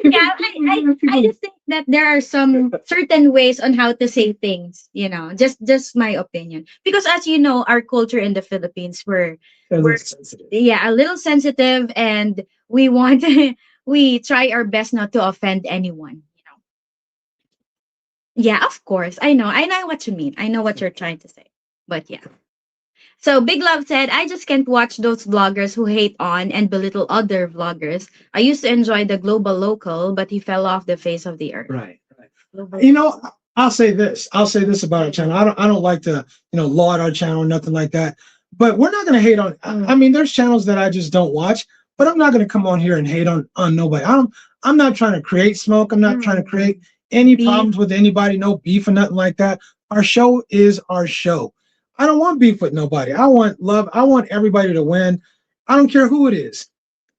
Yeah, I just think that there are some certain ways on how to say things, just my opinion. Because as you know, our culture in the Philippines, we're sensitive. Yeah, a little sensitive, and we want we try our best not to offend anyone. Yeah, of course. I know what you mean. I know what you're trying to say. But yeah. So Big Love said, I just can't watch those vloggers who hate on and belittle other vloggers. I used to enjoy the global local, but he fell off the face of the earth. Right. I'll say this about our channel. I don't like to, laud our channel or nothing like that. But we're not going to hate on. I mean, there's channels that I just don't watch, but I'm not going to come on here and hate on nobody. I'm not trying to create smoke. I'm not trying to create any problems with anybody. No beef or nothing like that. Our show is our show. I don't want beef with nobody. I want love. I want everybody to win. I don't care who it is.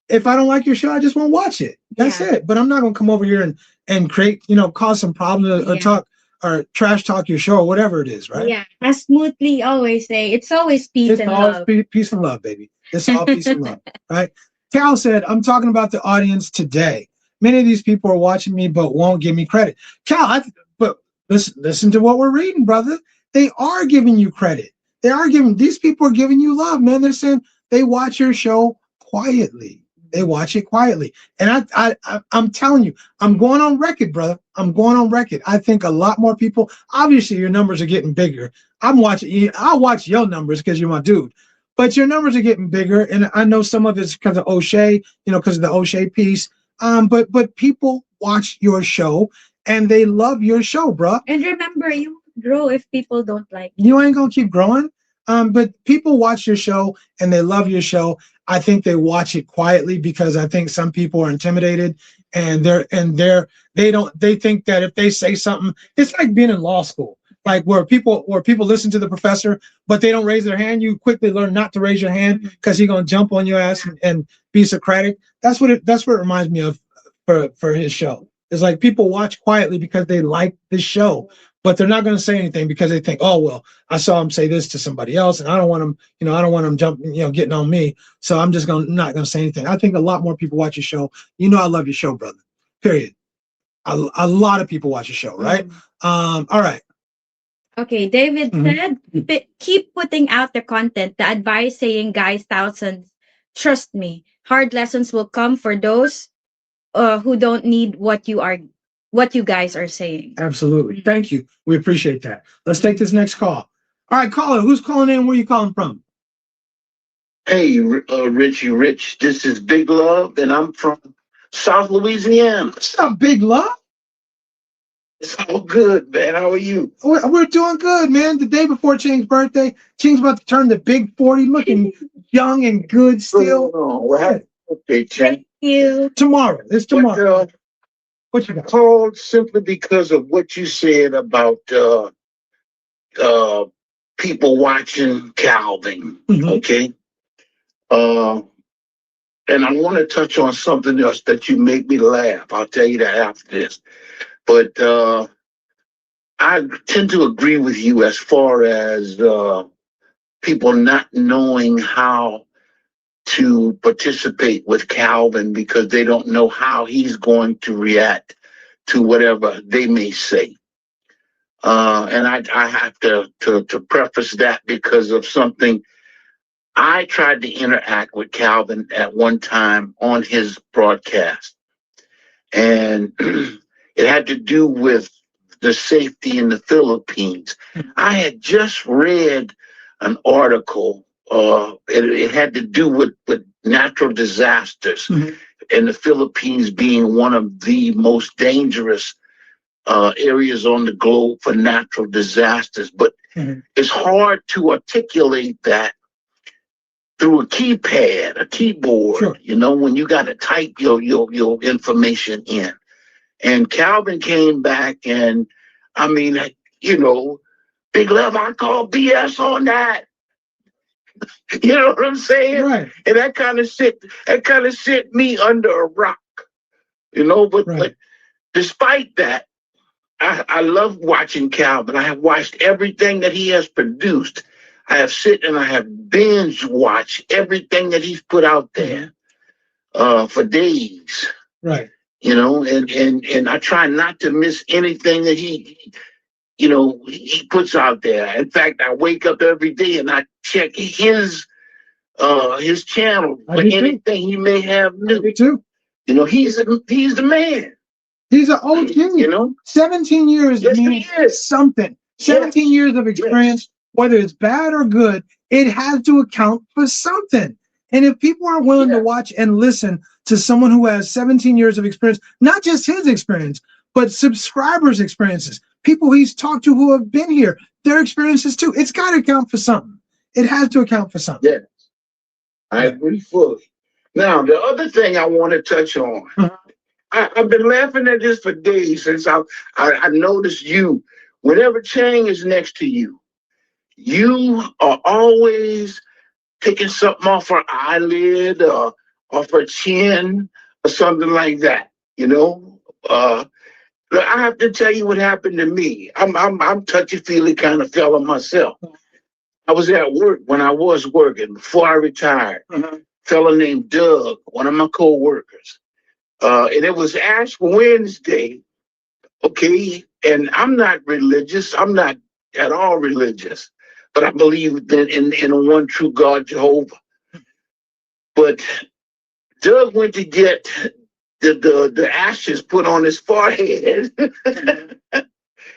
If I don't like your show, I just won't watch it. That's it. But I'm not going to come over here and create, cause some problems or talk or trash talk your show or whatever it is, right? Yeah. As Smoothly always say, it's always peace and love. It's peace and love, baby. It's all peace and love, right? Cal said, I'm talking about the audience today. Many of these people are watching me but won't give me credit. Cal, but listen to what we're reading, brother. They are giving you credit. These people are giving you love, man. They're saying they watch your show quietly. They watch it quietly. And I'm telling you, I'm going on record, brother. I'm going on record. I think a lot more people, obviously your numbers are getting bigger. I'll watch your numbers because you're my dude. But your numbers are getting bigger. And I know some of it's because of O'Shea, because of the O'Shea piece. But people watch your show and they love your show, bro. And remember, you grow if people don't like you. You ain't gonna keep growing. But people watch your show and they love your show. I think they watch it quietly because I think some people are intimidated and they think that if they say something, it's like being in law school, like where people listen to the professor, but they don't raise their hand. You quickly learn not to raise your hand because he's gonna jump on your ass and be Socratic. That's what it reminds me of for his show. It's like people watch quietly because they like the show. But they're not going to say anything because they think, oh, well, I saw him say this to somebody else and I don't want him, jumping, getting on me. So I'm just not going to say anything. I think a lot more people watch your show. I love your show, brother. Period. A lot of people watch your show, right? All right. Okay, David said, keep putting out the content. The advice saying, guys, thousands, trust me, hard lessons will come for those who don't need what you guys are saying. Absolutely. Thank you. We appreciate that. Let's take this next call. All right, caller, who's calling in? Where are you calling from? Hey, Richie Rich, this is Big Love, and I'm from South Louisiana. What's up, Big Love? It's all good, man. How are you? We're doing good, man. The day before Ching's birthday. Ching's about to turn the big 40, looking young and good still. Okay, Ching. You. Tomorrow. It's tomorrow. What you got? Called simply because of what you said about people watching Calvin. Okay. and I want to touch on something else that you make me laugh. I'll tell you that after this. But I tend to agree with you as far as people not knowing how to participate with Calvin because they don't know how he's going to react to whatever they may say. And I have to preface that because of something. I tried to interact with Calvin at one time on his broadcast, and it had to do with the safety in the Philippines. I had just read an article. It had to do with natural disasters in the Philippines being one of the most dangerous areas on the globe for natural disasters. But it's hard to articulate that through a keypad, a keyboard, you know, when you got to type your information in. And Calvin came back and, I mean, you know, Big Love, I call BS on that. You know what I'm saying? Right. And that kind of set me under a rock, you know, but despite that, I love watching Calvin. I have watched everything that he has produced. I have sit and I have binge watched everything that he's put out there for days. Right. You know, and I try not to miss anything that he puts out there. In fact, I wake up every day and I check his channel for anything he may have new. Me too. You know, he's the man. He's an OG. You know, 17 years means something. 17 years of experience, whether it's bad or good, it has to account for something. And if people aren't willing to watch and listen to someone who has 17 years of experience, not just his experience, but subscribers' experiences, people he's talked to who have been here, their experiences too, it's got to account for something. It has to account for something. Yes, I agree fully. Now, the other thing I want to touch on, I've been laughing at this for days since I noticed you. Whenever Chang is next to you, you are always taking something off her eyelid or off her chin or something like that. You know, I have to tell you what happened to me. I'm touchy-feely kind of fella myself. I was at work when I was working before I retired. Fella named Doug, one of my co-workers. And it was Ash Wednesday, okay? And I'm not religious. I'm not at all religious. But I believe that in a one true God, Jehovah. But Doug went to get the ashes put on his forehead.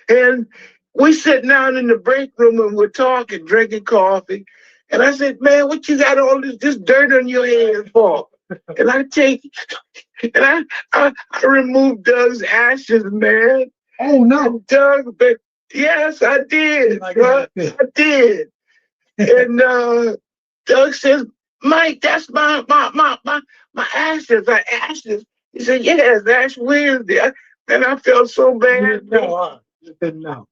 And we sitting down in the break room and we're talking, drinking coffee. And I said, man, what you got all this dirt on your head for? And I removed Doug's ashes, man. Oh no. And Doug, but yes, I did. I did. And Doug says, Mike, that's my ashes. My ashes. He said, yes, Ash Wednesday. And I felt so bad. No, you didn't know.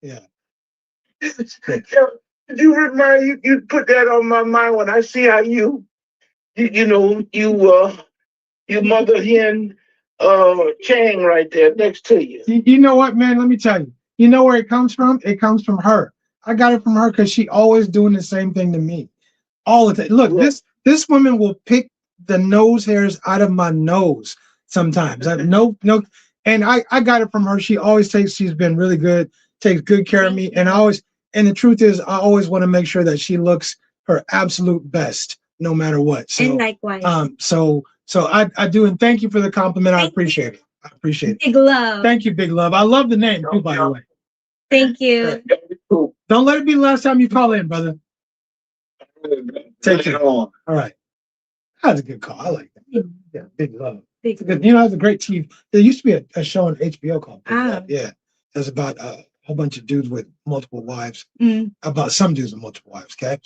Yeah. You remind you put that on my mind when I see how you mother hen Chang right there next to you. You know what, man? Let me tell you. You know where it comes from? It comes from her. I got it from her because she always doing the same thing to me. All the time. Look, this woman will pick the nose hairs out of my nose sometimes. And I got it from her. She's been really good, takes good care of me. And the truth is, I always want to make sure that she looks her absolute best, no matter what. So, and likewise. So I do, and thank you for the compliment. I appreciate it. I appreciate it. Big Love. Thank you, Big Love. I love the name too, by the way. Thank you. Don't let it be the last time you call in, brother. Take it on. All right. That's a good call. I like that. Yeah, Big Love. Big Love. You know, that's a great TV. There used to be a show on HBO called Big Ah. Love. Yeah. It was about a whole bunch of dudes with multiple wives. About some dudes with multiple wives, okay?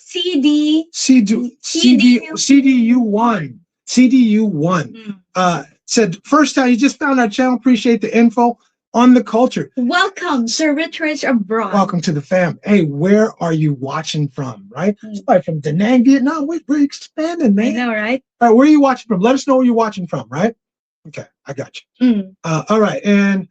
CDU1. Said, first time you just found our channel, appreciate the info. on the culture. Welcome, Sir Rich abroad. Welcome to the fam. Hey, where are you watching from? Right? Somebody from Da Nang, Vietnam. We're expanding, man. I know, right? All right, where are you watching from? Let us know where you're watching from, right? Okay, I got you. All right, and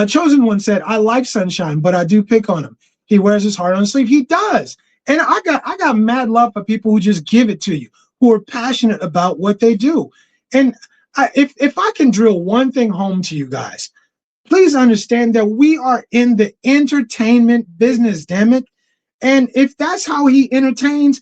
Chosen One said, I like Sunshine, but I do pick on him. He wears his heart on his sleeve. He does. And I got mad love for people who just give it to you, who are passionate about what they do. And if I can drill one thing home to you guys, please understand that we are in the entertainment business, damn it. And if that's how he entertains,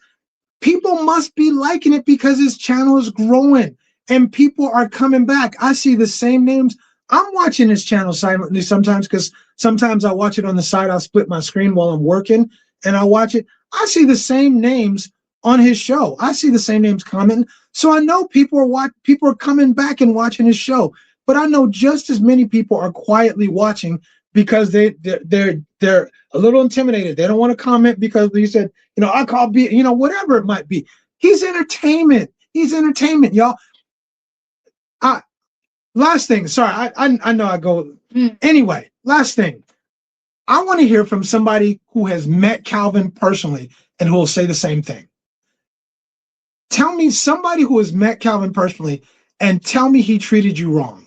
people must be liking it because his channel is growing and people are coming back. I see the same names. I'm watching his channel silently sometimes because sometimes I watch it on the side. I'll split my screen while I'm working and I watch it. I see the same names on his show. I see the same names commenting. So I know people are coming back and watching his show. But I know just as many people are quietly watching because they're a little intimidated. They don't want to comment because he said, I call B, whatever it might be. He's entertainment. He's entertainment, y'all. Last thing, sorry, I know I go. Anyway, last thing. I want to hear from somebody who has met Calvin personally and who will say the same thing. Tell me somebody who has met Calvin personally and tell me he treated you wrong.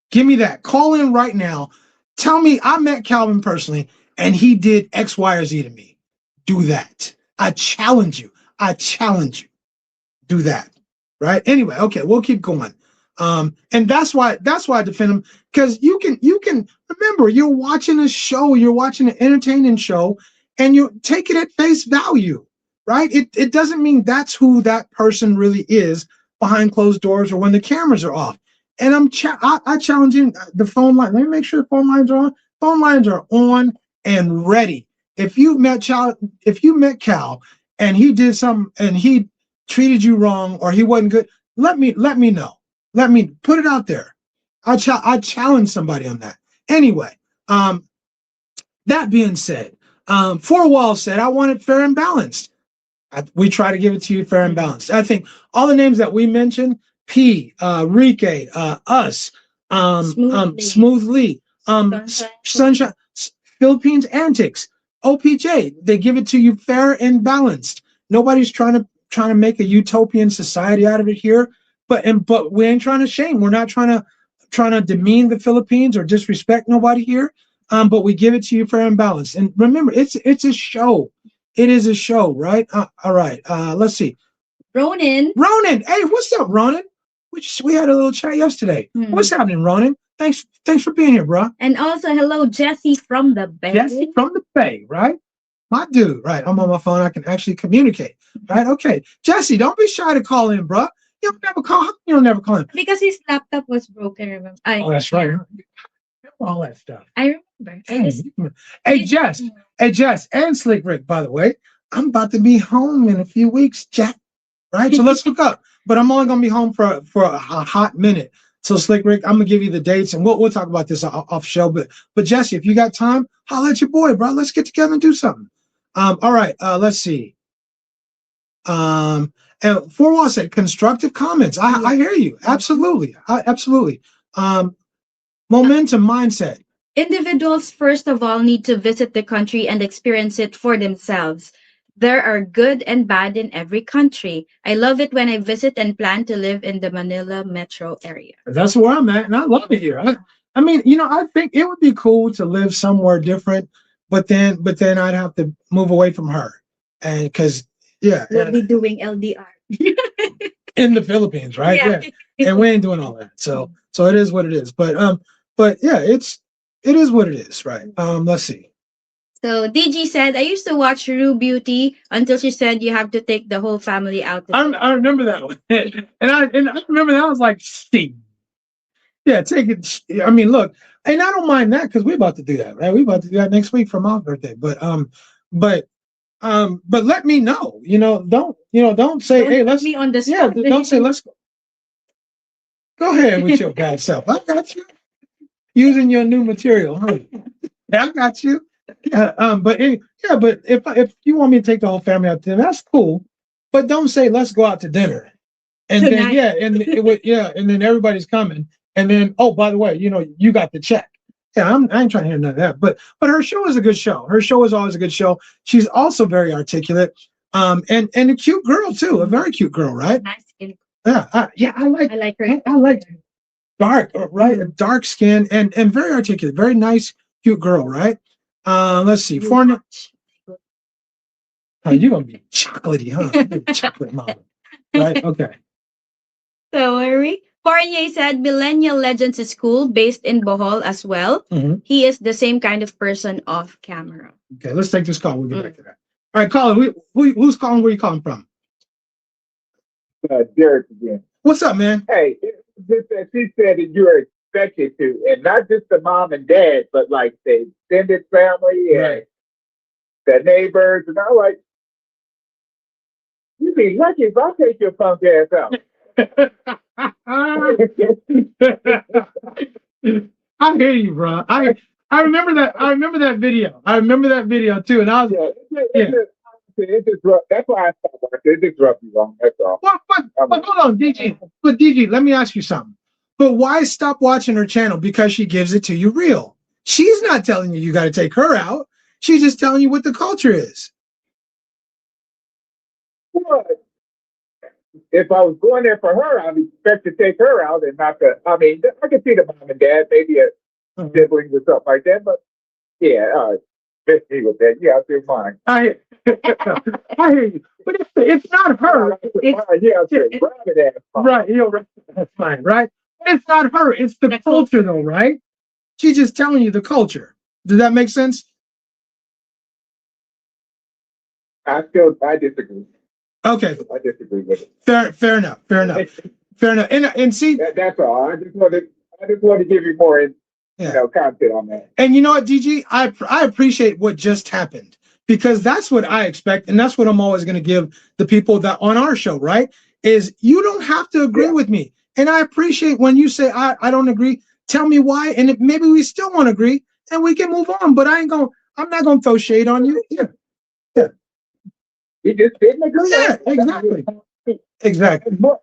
Give me that. Call in right now. Tell me I met Calvin personally and he did X, Y, or Z to me. Do that. I challenge you. I challenge you. Do that. Right? Anyway, okay, we'll keep going. And that's why I defend him, because you can remember, you're watching a show, you're watching an entertaining show, and you take it at face value, right? It doesn't mean that's who that person really is behind closed doors or when the cameras are off. And I challenge you, the phone line. Let me make sure the phone lines are on. Phone lines are on and ready. If you met Cal and he did something and he treated you wrong or he wasn't good, let me know. Let me put it out there. I challenge somebody on that. Anyway, that being said, Four Walls said, I want it fair and balanced. We try to give it to you fair and balanced. I think all the names that we mentioned, P, Rike, us, Smoothly, Sunshine, Philippines Antics, OPJ, they give it to you fair and balanced. Nobody's trying to make a utopian society out of it here, but we ain't trying to shame. We're not trying to demean the Philippines or disrespect nobody here. But we give it to you fair and balanced. And remember, it's a show. It is a show, right? All right. Let's see. Ronan. Hey, what's up, Ronan? We had a little chat yesterday. What's happening, Ronan? Thanks for being here, bro. And also, hello, Jesse from the Bay. Jesse from the Bay, right? My dude, right? I'm on my phone. I can actually communicate, right? Okay, Jesse, don't be shy to call in, bro. You don't never call in. Because his laptop was broken. Remember? Oh, that's right. All that stuff. I remember. Hey, Jess, and Slick Rick. By the way, I'm about to be home in a few weeks, Jack. Right, so let's hook up. But I'm only gonna be home for a hot minute. So Slick Rick, I'm gonna give you the dates, and we'll talk about this off show. But Jesse, if you got time, holla at your boy, bro. Let's get together and do something. All right. Let's see. And Four Walls said constructive comments. I hear you. Absolutely. Absolutely. Momentum mindset. Individuals, first of all, need to visit the country and experience it for themselves. There are good and bad in every country. I love it when I visit and plan to live in the Manila metro area. That's where I'm at, and I love it here. I mean, I think it would be cool to live somewhere different, but then I'd have to move away from her, and because we'll be doing LDR in the Philippines, right? Yeah, and we ain't doing all that. So it is what it is. But yeah, it is what it is, right? Let's see. So DG said, I used to watch Rue Beauty until she said you have to take the whole family out. I remember that one. and I remember that. I was like, Steve. Yeah, take it. I mean, look, and I don't mind that because we're about to do that, right? We're about to do that next week for my birthday. But let me know. Don't say, hey, let's me on the spot. Yeah, don't say let's go. Go ahead with your bad self. I got you. Using your new material, huh? I got you. But if you want me to take the whole family out to dinner, that's cool. But don't say let's go out to dinner, and tonight. Then and then everybody's coming, And then, oh, by the way, you got the check. Yeah, I ain't trying to hear none of that. But her show is a good show. Her show is always a good show. She's also very articulate. And a cute girl too, a very cute girl, right? Nice skin. Yeah, I like her. I like dark, right? Dark skin and very articulate, very nice, cute girl, right? Let's see. Foreign. Oh, you're gonna be chocolatey, huh? Chocolate mama. Right? Okay. So where are we? Fournier said Millennial Legends is cool, based in Bohol as well. Mhm. He is the same kind of person off camera. Okay, let's take this call. We'll get back to that. All right, caller, who's calling? Where you calling from? Derek again. What's up, man? Hey, just that she said that you were expected to, and not just the mom and dad, but like the extended family and the neighbors, and I'm like, you'd be lucky if I take your punk ass out. I hear you, bro. I remember that. I remember that video. I remember that video too, and I was It disrupt. That's why I stopped watching. It disrupts you wrong. That's all. But hold on, DG. But DG, let me ask you something. But why stop watching her channel? Because she gives it to you real. She's not telling you got to take her out. She's just telling you what the culture is. What? If I was going there for her, I'd expect to take her out and not the. I mean, I could see the mom and dad, maybe a sibling or something like that. But yeah, miss me with that. Yeah, I feel fine. I hear you. But it's not her. Right. That's fine, right? But it's not her. It's the culture, though, right? She's just telling you the culture. Does that make sense? I disagree. Okay. I disagree with it. Fair enough. And see, that's all. I just want to give you more, content on that. And you know what, DG, I appreciate what just happened, because that's what I expect, and that's what I'm always going to give the people that on our show, right? Is you don't have to agree with me, and I appreciate when you say I don't agree. Tell me why, and if maybe we still won't agree, and we can move on. But I'm not gonna throw shade on you. Yeah. We just didn't agree. Yeah, exactly.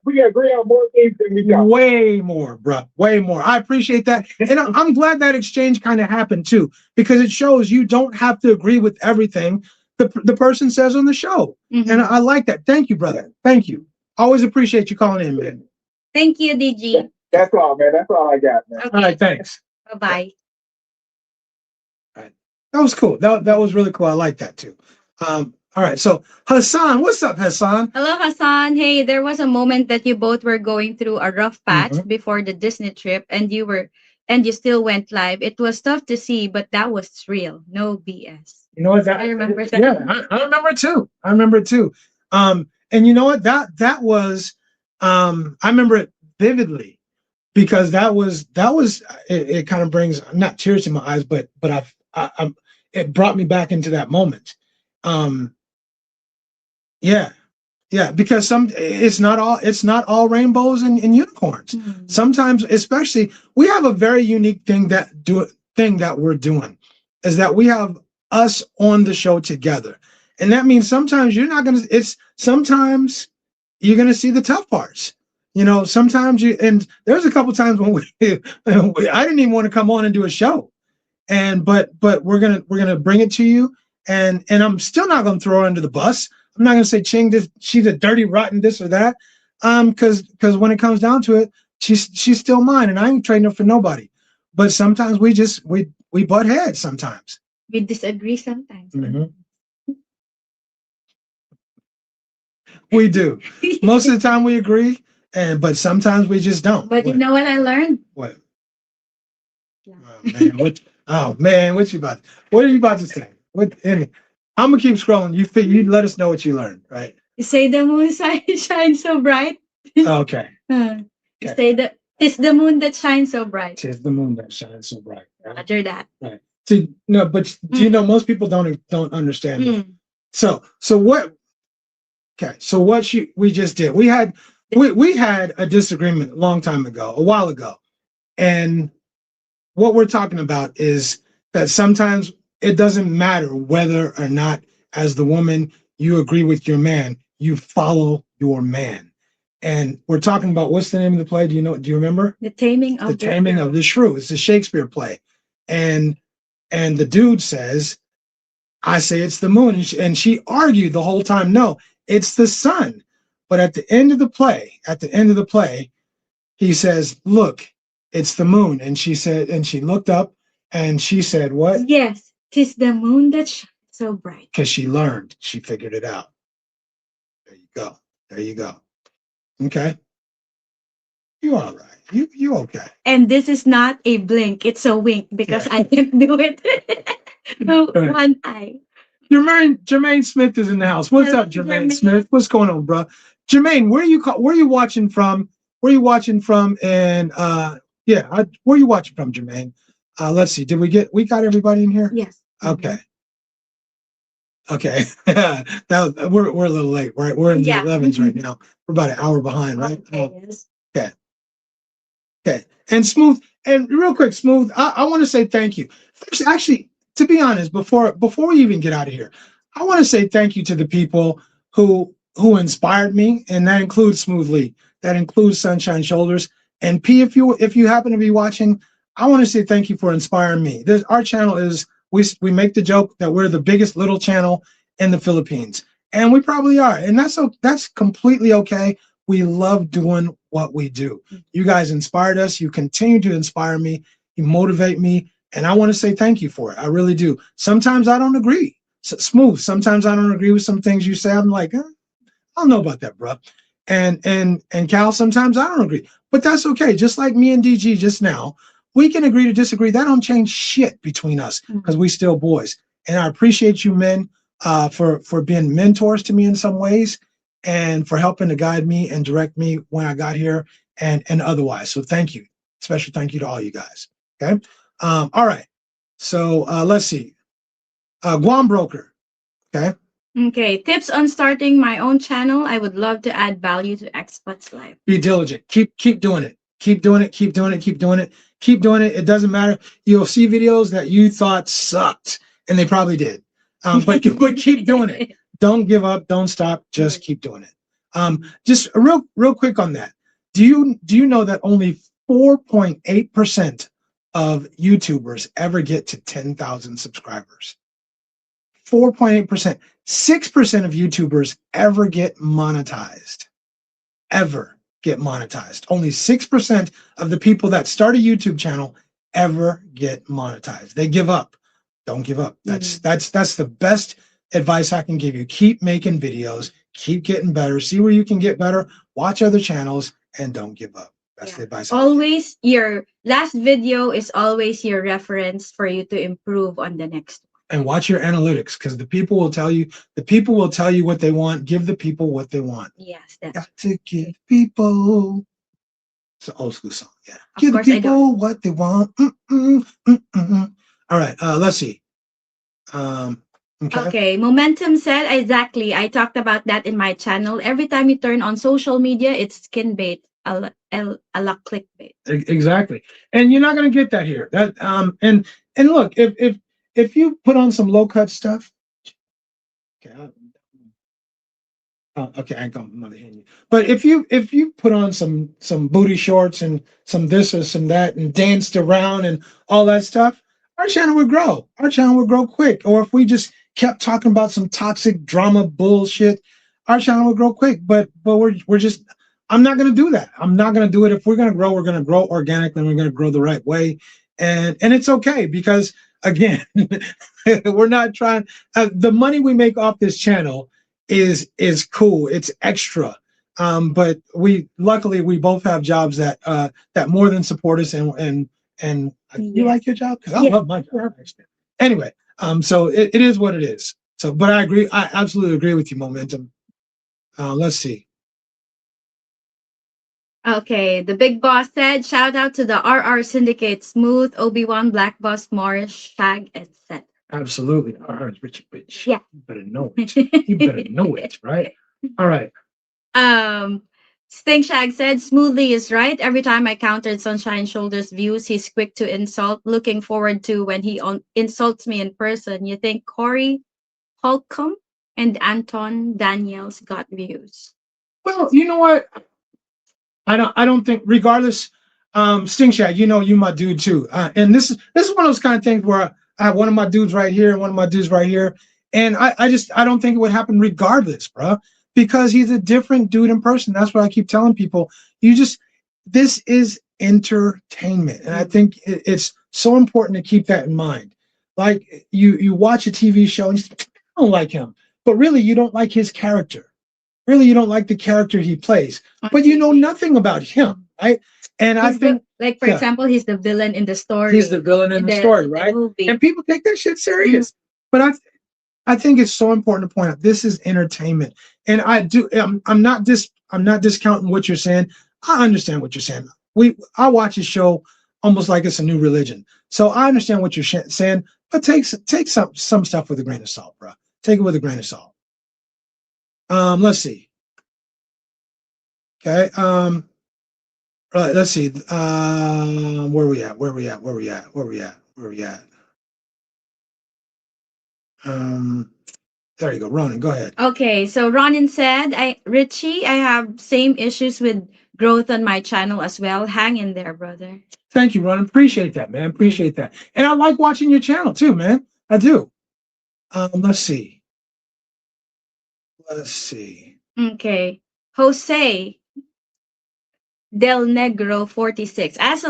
We agree on more things than we don't. Way more, bro. Way more. I appreciate that. And I'm glad that exchange kind of happened too, because it shows you don't have to agree with everything the person says on the show. Mm-hmm. And I like that. Thank you, brother. Thank you. Always appreciate you calling in, man. Thank you, DG. That's all, man. That's all I got, man. Okay. All right, thanks. Bye-bye. All right. That was cool. That was really cool. I like that too. All right, so Hassan, what's up, Hassan? Hello, Hassan. Hey, there was a moment that you both were going through a rough patch before the Disney trip, and you still went live. It was tough to see, but that was real. No BS. You know what? I remember that. Yeah, I remember it too. I remember it too. And you know what? That was I remember it vividly, because that was it kind of brings not tears to my eyes, but it brought me back into that moment. Yeah, because it's not all rainbows and unicorns. Mm-hmm. Sometimes, especially, we have a very unique thing that we're doing, is that we have us on the show together, and that means sometimes sometimes you're gonna see the tough parts. Sometimes and there's a couple times when I didn't even want to come on and do a show, but we're gonna bring it to you, and I'm still not gonna throw her under the bus. I'm not gonna say Ching, she's a dirty, rotten this or that, because when it comes down to it, she's still mine, and I ain't trading her for nobody. But sometimes we butt heads. Sometimes we disagree. Sometimes we do. Most of the time we agree, but sometimes we just don't. But you know what I learned? What? Yeah. Oh man, what are you about to say? I'm gonna keep scrolling. You let us know what you learned, right? You say the moon shines so bright. Okay. You say that it's the moon that shines so bright. It's the moon that shines so bright. Right? Roger that. Right. So, no, but do you know most people don't understand it. So what? Okay. So what we just did, we had a disagreement a long time ago, a while ago, and what we're talking about is that sometimes it doesn't matter whether or not, as the woman, you agree with your man, you follow your man. And we're talking about, what's the name of the play? Do you remember? The Taming of the Taming of the Shrew. It's a Shakespeare play. And the dude says, I say it's the moon. And she argued the whole time, no, it's the sun. But at the end of the play, he says, look, it's the moon. And she said, and she looked up and she said, what? Yes, 'tis the moon that shines so bright. Because she learned, she figured it out. There you go. There you go. Okay. You all right. You okay. And this is not a blink, it's a wink because I can't do it. One eye. Jermaine Smith is in the house. What's up, Jermaine Smith? What's going on, bro? Jermaine, where are you watching from? Where are you watching from? And where are you watching from, Jermaine? Let's see. Did we got everybody in here? Yes. Okay. Okay. We're a little late, right? We're in the 11s right now. We're about an hour behind, right? Okay. Okay. And Smooth, and real quick, Smooth, I want to say thank you. First, actually, to be honest, before we even get out of here, I want to say thank you to the people who inspired me, and that includes Smoothly, that includes Sunshine Shoulders, and P. If you happen to be watching, I want to say thank you for inspiring me. Our channel is, we make the joke that we're the biggest little channel in the Philippines, and we probably are, and that's completely okay. We love doing what we do. You guys inspired us. You continue to inspire me. You motivate me. And I want to say thank you for it. I really do. Sometimes I don't agree. Smooth. Sometimes I don't agree with some things you say. I'm like, I don't know about that, bro. And Cal, sometimes I don't agree. But that's okay. Just like me and DG just now, we can agree to disagree. That don't change shit between us because we still boys. And I appreciate you men for being mentors to me in some ways, and for helping to guide me and direct me when I got here and otherwise. So thank you. Special thank you to all you guys. Okay. All right. So let's see. Guam Broker. Okay. Okay. Tips on starting my own channel. I would love to add value to expats' life. Be diligent. Keep doing it. Keep doing it. Keep doing it. Keep doing it. Keep doing it. It doesn't matter. You'll see videos that you thought sucked, and they probably did. But keep doing it. Don't give up. Don't stop. Just keep doing it. Just real quick on that. Do you know that only 4.8% of YouTubers ever get to 10,000 subscribers? 4.8%. 6% of YouTubers ever get monetized. Ever get monetized. Only 6% of the people that start a YouTube channel ever get monetized. They give up. Don't give up. That's the best advice I can give you. Keep making videos, keep getting better, see where you can get better, watch other channels, and don't give up. That's the advice. Always your last video is always your reference for you to improve on the next one. And watch your analytics, because the people will tell you what they want. Give the people what they want. Yes, that's got to give people. It's an old school song. Yeah. Of Give the course I people what they want. All right. Let's see. Okay. Momentum said exactly. I talked about that in my channel. Every time you turn on social media, it's skin bait, a la clickbait. Exactly. And you're not gonna get that here. That and look, if you put on some low cut stuff, okay. Okay, I ain't gonna hit you. But if you put on some booty shorts and some this or some that and danced around and all that stuff, our channel would grow. Our channel would grow quick. Or if we just kept talking about some toxic drama bullshit, our channel would grow quick. But we're just, I'm not gonna do that. I'm not gonna do it. If we're gonna grow organically, and we're gonna grow the right way. And it's okay, because again, we're not trying. The money we make off this channel is cool. It's extra. But luckily we both have jobs that more than support us, and you like your job? Because I love my job. Anyway, so it is what it is. So, but I agree. I absolutely agree with you, Momentum. Let's see. Okay, the big boss said, shout out to the RR Syndicate, Smooth, Obi-Wan, Black Boss, Morris, Shag, etc. Absolutely. RR is rich, bitch. Yeah. You better know it. You better know it, right? All right. Stink Shag said, Smoothly is right. Every time I countered Sunshine Shoulders views, he's quick to insult. Looking forward to when he insults me in person. You think Corey Holcomb and Anton Daniels got views? Well, you know what? I don't think, regardless, Sting Shag, you know, you my dude too. And this is one of those kind of things where I have one of my dudes right here and one of my dudes right here. And I don't think it would happen regardless, bro, because he's a different dude in person. That's what I keep telling people. This is entertainment. And I think it's so important to keep that in mind. Like you watch a TV show and you say, I don't like him, but really you don't like his character. Really, you don't like the character he plays, but you know nothing about him, right? And I think, like, for example, he's the villain in the story. He's the villain in the story, right? And people take that shit serious. But I think it's so important to point out this is entertainment. And I'm not discounting what you're saying. I understand what you're saying. I watch a show almost like it's a new religion. So I understand what you're saying, but take some stuff with a grain of salt, bro. Take it with a grain of salt. Let's see. Okay. Right, let's see. Where we at? There you go. Ronan, go ahead. Okay, so Ronan said, Richie, I have same issues with growth on my channel as well. Hang in there, brother. Thank you, Ronan. Appreciate that, man. Appreciate that. And I like watching your channel too, man. I do. Let's see. Okay. Jose Del Negro 46. As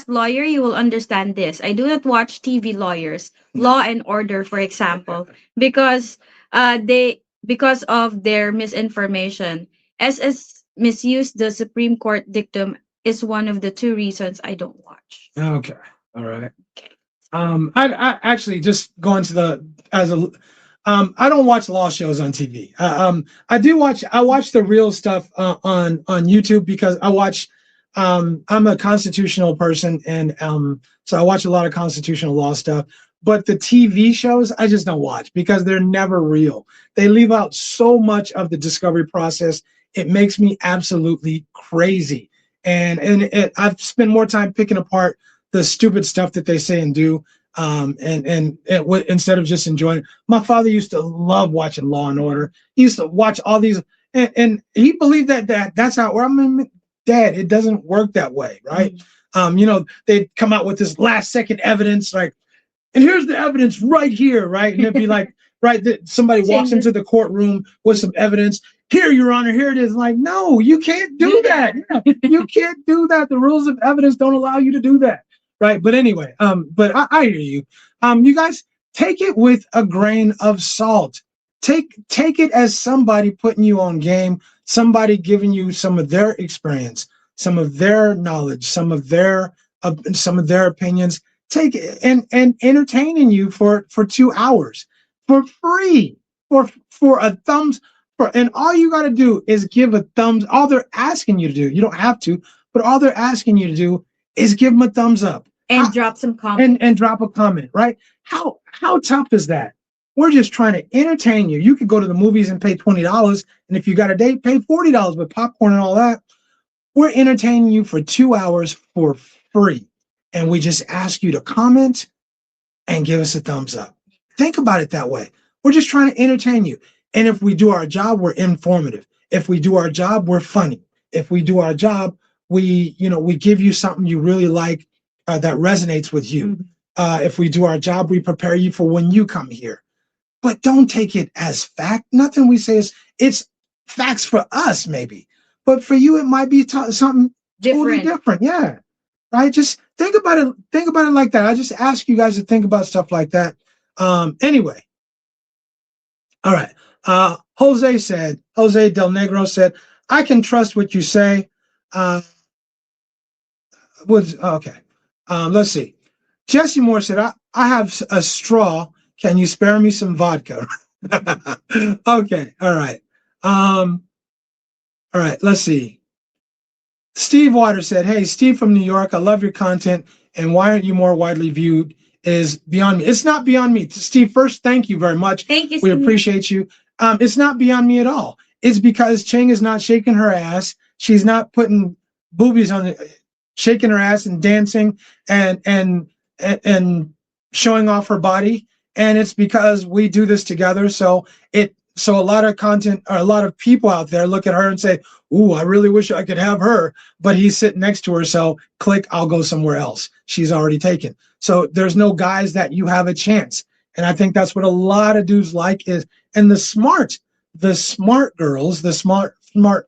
lawyer, you will understand this. I do not watch TV lawyers, Law and Order, for example, because of their misinformation. SS misused the Supreme Court dictum is one of the two reasons I don't watch. Okay. All right. Okay. I actually just going to I don't watch law shows on TV. I watch the real stuff on YouTube because I'm a constitutional person, and so I watch a lot of constitutional law stuff. But the TV shows I just don't watch because they're never real. They leave out so much of the discovery process. It makes me absolutely crazy. And I've spent more time picking apart the stupid stuff that they say and do. Instead of just enjoying it. My father used to love watching Law and Order. He used to watch all these, and he believed that's how. I mean, Dad, it doesn't work that way, right? Mm-hmm. They'd come out with this last second evidence, like, and here's the evidence right here, right? And it'd be like, right, that somebody walks into the courtroom with some evidence. Here, Your Honor, here it is. Like, no, you can't do that. You can't do that. The rules of evidence don't allow you to do that. Right. But anyway, but I hear you. You guys take it with a grain of salt. Take it as somebody putting you on game, somebody giving you some of their experience, some of their knowledge, some of their opinions. Take it and entertaining you for 2 hours for free, for a thumbs for, and all you got to do is give a thumbs. All they're asking you to do, you don't have to, but all they're asking you to do is give them a thumbs up and drop some comment and drop a comment, right? How tough is that? We're just trying to entertain you. You could go to the movies and pay $20, and if you got a date, pay $40 with popcorn and all that. We're entertaining you for 2 hours for free, and we just ask you to comment and give us a thumbs up. Think about it that way. We're just trying to entertain you, and if we do our job, we're informative. If we do our job, we're funny. If we do our job, we give you something you really like that resonates with you. If we do our job, we prepare you for when you come here. But don't take it as fact. Nothing we say it's facts for us, maybe. But for you, it might be something totally different. Yeah. Right? Just think about it. Think about it like that. I just ask you guys to think about stuff like that. Anyway. All right. Jose Del Negro said, I can trust what you say. Okay. Let's see. Jesse Moore said, I have a straw. Can you spare me some vodka? Okay. All right. All right. Let's see. Steve Waters said, hey, Steve from New York, I love your content. And why aren't you more widely viewed is beyond me. It's not beyond me. Steve, first, thank you very much. Thank you, Steve. We appreciate you. It's not beyond me at all. It's because Ching is not shaking her ass. She's not putting boobies on it, shaking her ass and dancing and showing off her body. And it's because we do this together. So so a lot of content or a lot of people out there look at her and say, "Ooh, I really wish I could have her," but he's sitting next to her, so click, I'll go somewhere else. She's already taken. So there's no guys that you have a chance. And I think that's what a lot of dudes like is, and the smart girls, the smart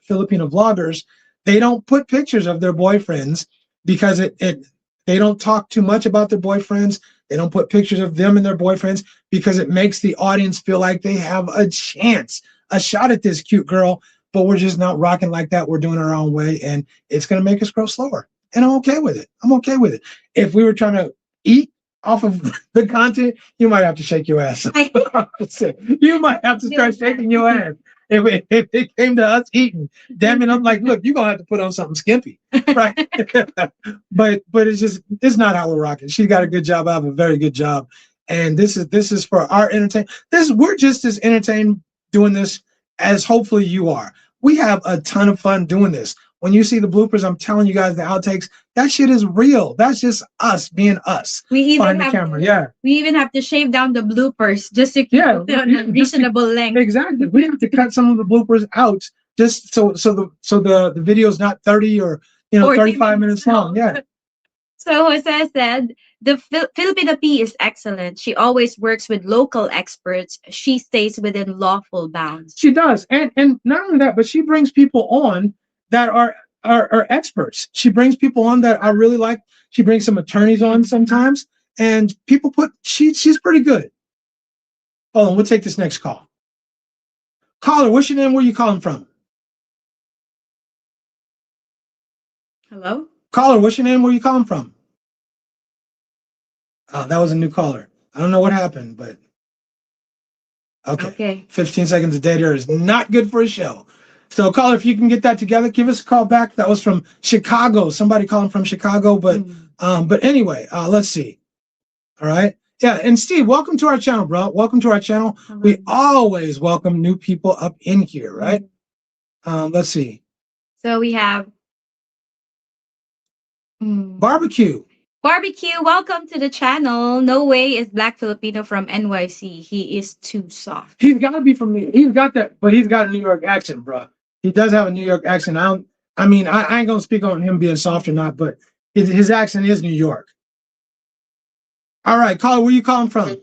Filipino vloggers, they don't put pictures of their boyfriends because they don't talk too much about their boyfriends. They don't put pictures of them and their boyfriends because it makes the audience feel like they have a chance, a shot at this cute girl, but we're just not rocking like that. We're doing it our own way, and it's going to make us grow slower. And I'm okay with it. I'm okay with it. If we were trying to eat off of the content, you might have to shake your ass. You might have to start shaking your ass. If it came to us eating, damn it, I'm like, look, you're gonna have to put on something skimpy, right? but it's not how we're rocking. She got a good job. I have a very good job, and this is for our entertainment. We're just as entertained doing this as hopefully you are. We have a ton of fun doing this. When you see the bloopers, I'm telling you guys the outtakes, that shit is real. That's just us being us. We even have the camera. We even have to shave down the bloopers just to keep it on a reasonable length. Exactly. We have to cut some of the bloopers out just so the video is not 30 or 35 minutes long. Yeah. So Jose said the Filipino P is excellent. She always works with local experts. She stays within lawful bounds. She does, and not only that, but she brings people on that are experts. She brings people on that I really like. She brings some attorneys on sometimes, and people she's pretty good. Hold on, we'll take this next call. Caller, what's your name? Where are you calling from? Hello? Caller, what's your name? Where are you calling from? Oh, that was a new caller. I don't know what happened, but okay. 15 seconds of dead air is not good for a show. So, caller, if you can get that together, give us a call back. That was from Chicago. Somebody calling from Chicago, but anyway, let's see. All right. Yeah, and Steve, welcome to our channel, bro. Welcome to our channel. Hello. We always welcome new people up in here, right? Let's see. So we have Barbecue. Barbecue, welcome to the channel. No way is Black Filipino from NYC. He is too soft. He's got to be from New. He's got that, but he's got a New York accent, bro. He does have a New York accent. I ain't gonna speak on him being soft or not, but his accent is New York. All right, caller, where you calling from?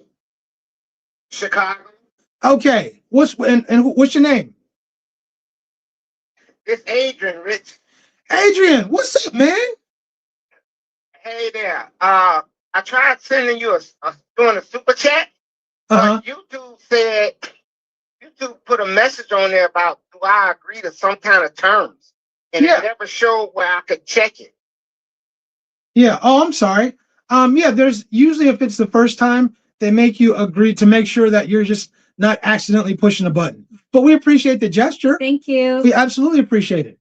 Chicago. Okay, what's your name? It's Adrian, Rich. Adrian, what's up, man? Hey there. I tried sending you doing a super chat. YouTube said YouTube put a message on there about do I agree to some kind of terms, and it never showed where I could check it. Yeah. Oh, I'm sorry. Yeah. There's usually if it's the first time they make you agree to make sure that you're just not accidentally pushing a button. But we appreciate the gesture. Thank you. We absolutely appreciate it.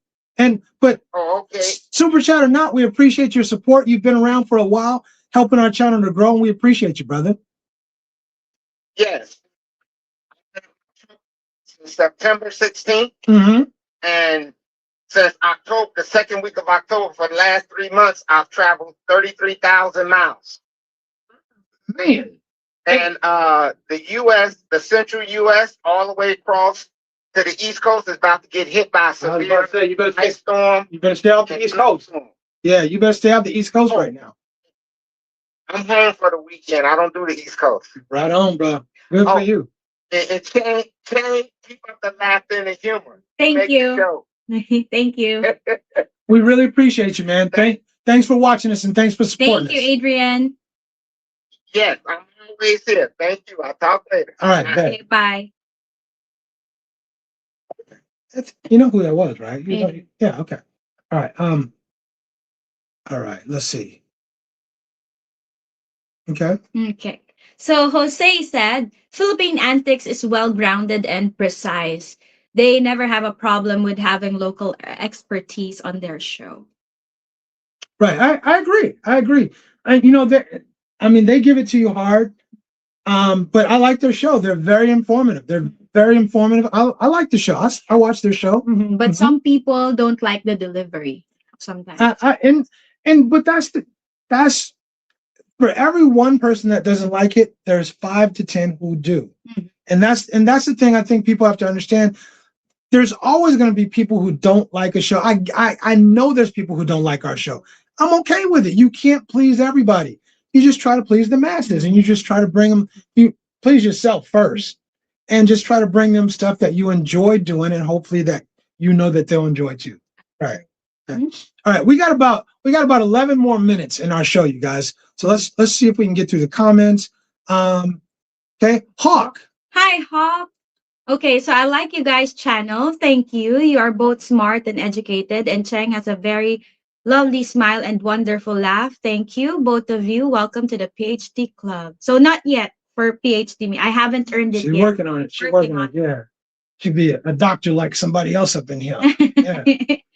Super chat or not, we appreciate your support. You've been around for a while, helping our channel to grow, and we appreciate you, brother. Yes. Since September 16th, and since October, the second week of October, for the last 3 months, I've traveled 33,000 miles. Man. And the U.S., the central U.S., all the way across to the East Coast is about to get hit by a severe ice storm. You better stay off the East Coast. Yeah, you better stay off the East Coast right now. I'm home for the weekend. I don't do the East Coast. Right on, bro. Good for you. And keep up the laughter and the humor. Thank you. Thank you. We really appreciate you, man. Thanks for watching us and thanks for supporting us. Thank you, Adrian. Yes, I'm always here. Thank you. I'll talk later. All right. Okay, bye. You know who that was, right? Yeah, okay. All right. All right, let's see. Okay. So Jose said Philippine Antics is well grounded and precise. They never have a problem with having local expertise on their show. Right. I agree. And they give it to you hard. But I like their show. They're very informative. I like the show. I watch their show. But some people don't like the delivery sometimes. But that's for every one person that doesn't like it, there's 5 to 10 who do. And that's the thing I think people have to understand. There's always going to be people who don't like a show. I know there's people who don't like our show. I'm okay with it. You can't please everybody. You just try to please the masses, and you just try to bring them. You please yourself first, and just try to bring them stuff that you enjoy doing, and hopefully that you know that they'll enjoy too. All right. Okay. All right. We got about 11 more minutes in our show, you guys. So let's see if we can get through the comments. Okay, Hawk. Hi, Hawk. Okay, so I like you guys' channel. Thank you. You are both smart and educated, and Cheng has a very lovely smile and wonderful laugh. Thank you, both of you. Welcome to the PhD Club. So not yet for PhD me. I haven't earned it She's yet. working on it. She's working on it. Yeah. She'd be a doctor like somebody else up in here. Yeah.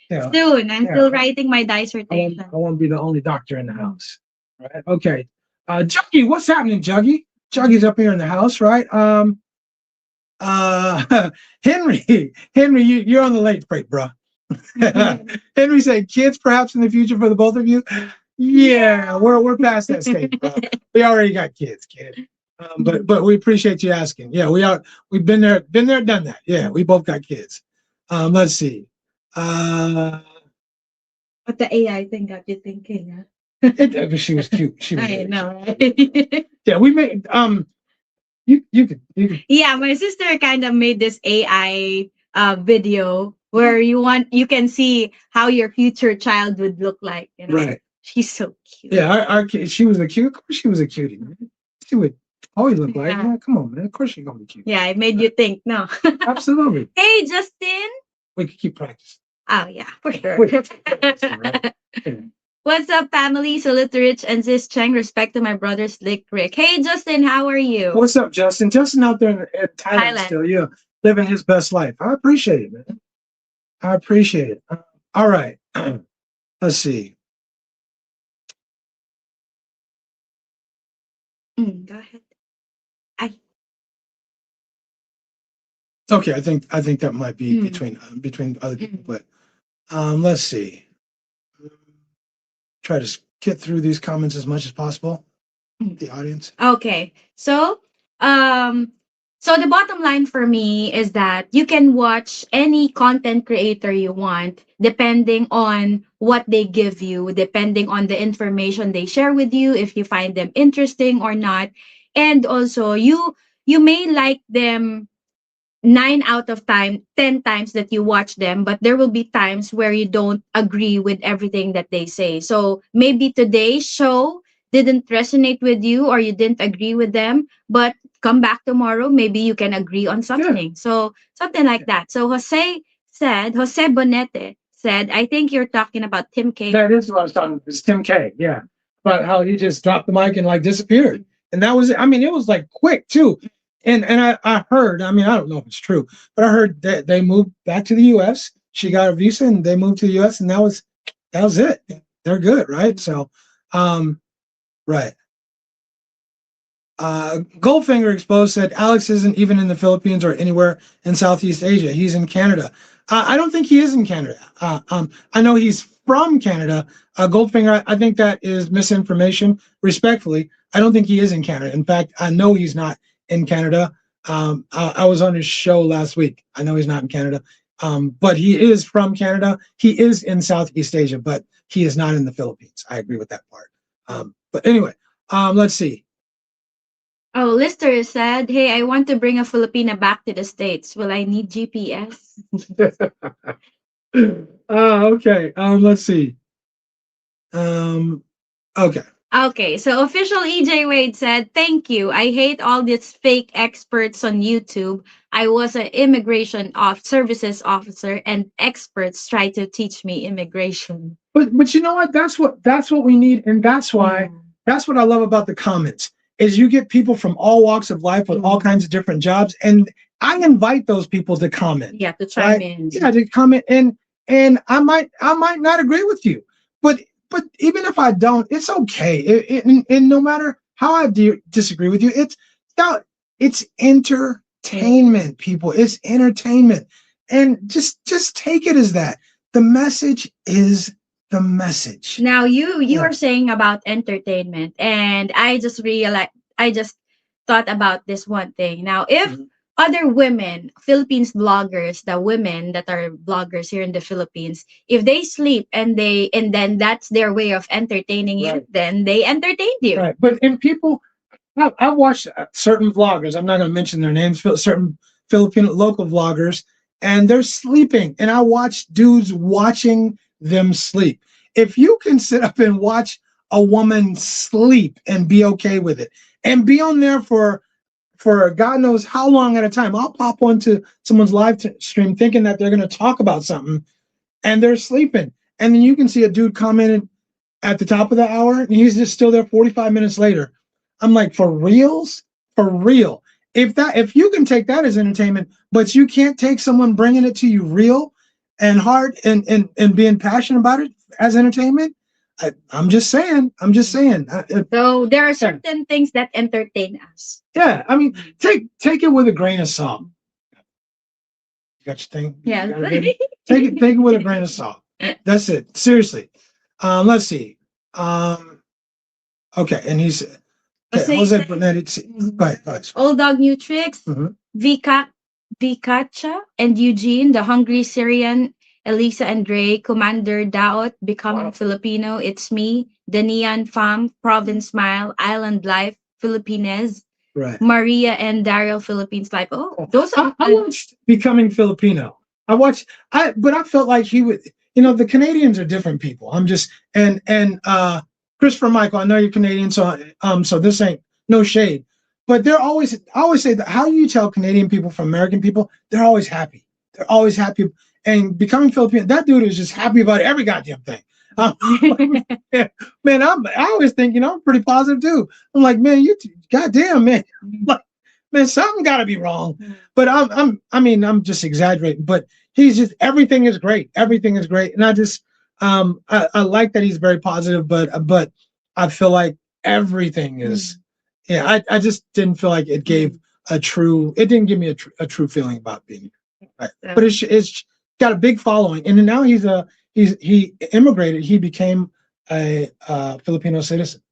Yeah. Soon. I'm still writing my dissertation. I won't be the only doctor in the house. Right. Okay. Juggy, what's happening, Juggy? Juggy's up here in the house, right? Henry, you're on the late break, bro. Henry said, kids perhaps in the future for the both of you. Yeah, we're past that stage, bro. We already got kids, kid. But we appreciate you asking. Yeah, we've been there, done that. Yeah, we both got kids. Let's see. What the AI thing got you thinking? She was cute. She was I know. Yeah, we made you could. Yeah, my sister kind of made this AI video where you can see how your future child would look like. You know? Right. She's so cute. Yeah, our kid, she was a cute. Of course, she was a cutie. Man. She would always look like. Yeah, come on, man. Of course, she's gonna be cute. Yeah, it made you think. No. Absolutely. Hey, Justin. We could keep practicing. Oh yeah, for sure. What's up, family? Salute to Rich and Sis Cheng. Respect to my brother Slick Rick. Hey, Justin, how are you? What's up, Justin? Justin out there in Thailand still, yeah, living his best life. I appreciate it, man. I appreciate it. All right. Let's see. Go ahead. Okay, I think that might be between other people, but let's see. Try to get through these comments as much as possible. The audience. Okay, so the bottom line for me is that you can watch any content creator you want, depending on what they give you, depending on the information they share with you, if you find them interesting or not, and also you may like them 10 times that you watch them, but there will be times where you don't agree with everything that they say. So maybe today's show didn't resonate with you or you didn't agree with them, but come back tomorrow, maybe you can agree on something. Yeah. So something like that. So Jose Bonete said, I think you're talking about Tim K. That is what I was talking about. It's Tim K. Yeah. About how he just dropped the mic and like disappeared. And that was, I mean, it was like quick too. And I heard, I mean, I don't know if it's true, but I heard that they moved back to the US. She got a visa and they moved to the US, and that was it. They're good, right? So right. Goldfinger Exposed said Alex isn't even in the Philippines or anywhere in Southeast Asia. He's in Canada. I don't think he is in Canada. I know he's from Canada. Goldfinger, I think that is misinformation. Respectfully, I don't think he is in Canada. In fact, I know he's not in Canada. I was on his show last week. I know he's not in Canada, but he is from Canada. He is in Southeast Asia, but he is not in the Philippines. I agree with that part. But anyway, let's see. Oh, Lister said, hey, I want to bring a Filipina back to the States. Will I need GPS? Okay. Let's see. Okay. Okay, so official EJ Wade said, thank you. I hate all these fake experts on YouTube. I was an immigration services officer and experts try to teach me immigration. But you know what? That's what we need. And that's why, that's what I love about the comments is you get people from all walks of life with all kinds of different jobs. And I invite those people to comment. Yeah, to chime in. Yeah, to comment. And I might not agree with you, but even if I don't, it's okay. And no matter how I disagree with you, it's entertainment, people. It's entertainment, and just take it as that. The message is the message. Now you are saying about entertainment, and I just thought about this one thing. Now, if other women, Philippines bloggers, the women that are bloggers here in the Philippines, if they sleep and then that's their way of entertaining you, then they entertain you. Right. But and people, I watched certain vloggers. I'm not going to mention their names. Certain Filipino local vloggers, and they're sleeping, and I watch dudes watching them sleep. If you can sit up and watch a woman sleep and be okay with it, and be on there for God knows how long at a time, I'll pop onto someone's live stream thinking that they're going to talk about something, and they're sleeping, and then you can see a dude commented at the top of the hour, and he's just still there 45 minutes later. I'm like, for reals? For real. If you can take that as entertainment, but you can't take someone bringing it to you real and hard and being passionate about it as entertainment, I'm just saying. So there are certain things that entertain us. Yeah, I mean, take it with a grain of salt. You got your thing? Yeah. Take it with a grain of salt. That's it. Seriously. Let's see. Okay, and he's Jose Burnett. Go ahead. Old Dog Nutrix, Vikacha, and Eugene, the Hungry Syrian, Elisa and Dre, Commander Daot, Becoming Filipino, It's Me, The Neon Fam, Province Smile, Island Life, Filipines, Right. Maria and Daryl, Philippines Life. Oh, those are. I watched Becoming Filipino. but I felt like he would. The Canadians are different people. I'm just and Christopher Michael, I know you're Canadian, so this ain't no shade. But I always say that how you tell Canadian people from American people, they're always happy. They're always happy. And Becoming Filipino, that dude is just happy about every goddamn thing. Man, I always think, I'm pretty positive too. I'm like, man, goddamn, man. Like, man, something got to be wrong. But I'm just exaggerating. But he's just, everything is great. Everything is great. And I just, I like that he's very positive, but I feel like everything is, I just didn't feel like it gave it didn't give me a true feeling about being here. Right. But it's got a big following. And now he immigrated. He became a Filipino citizen.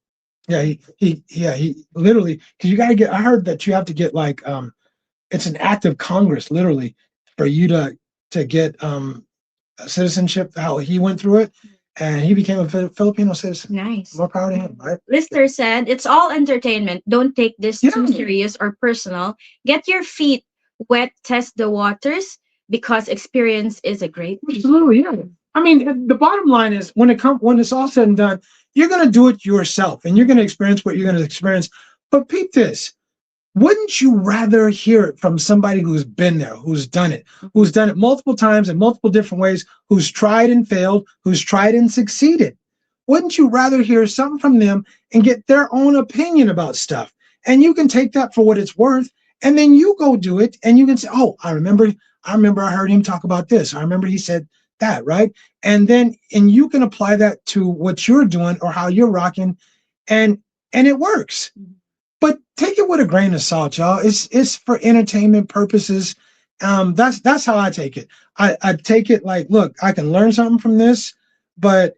Yeah, he literally, because you got to I heard that you have to get like, it's an act of Congress, literally, for you to get citizenship, how he went through it, and he became a Filipino citizen. Nice. More power to him, right? Lister said, it's all entertainment. Don't take this too serious or personal. Get your feet wet, test the waters, because experience is a great teacher. Absolutely, yeah. I mean, the bottom line is when it's all said and done, you're going to do it yourself, and you're going to experience what you're going to experience. But peep this. Wouldn't you rather hear it from somebody who's been there, who's done it multiple times in multiple different ways, who's tried and failed, who's tried and succeeded? Wouldn't you rather hear something from them and get their own opinion about stuff? And you can take that for what it's worth, and then you go do it, and you can say, oh, I remember I heard him talk about this. I remember he said that, right? And you can apply that to what you're doing or how you're rocking, and it works. But take it with a grain of salt, y'all. It's for entertainment purposes. That's how I take it. I take it like, look, I can learn something from this, but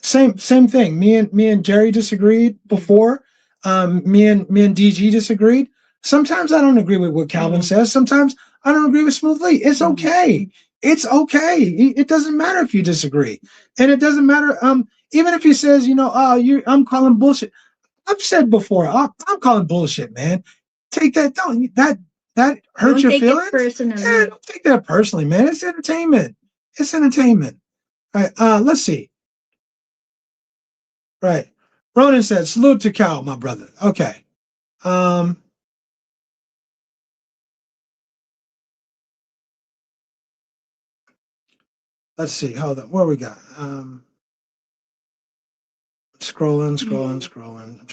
same thing. Me and Jerry disagreed before. Me and DG disagreed. Sometimes I don't agree with what Calvin says. Sometimes I don't agree with Smooth Lee. It's okay. It's okay. It doesn't matter if you disagree, and it doesn't matter. Even if he says, I'm calling bullshit. I've said before, I'm calling bullshit, man. Take that down. That hurts your feelings. Yeah, don't take that personally, man. It's entertainment. It's entertainment. All right. Let's see. Right. Ronan said, salute to Cal, my brother. Okay. Let's see. Hold on. Where we got? Scrolling.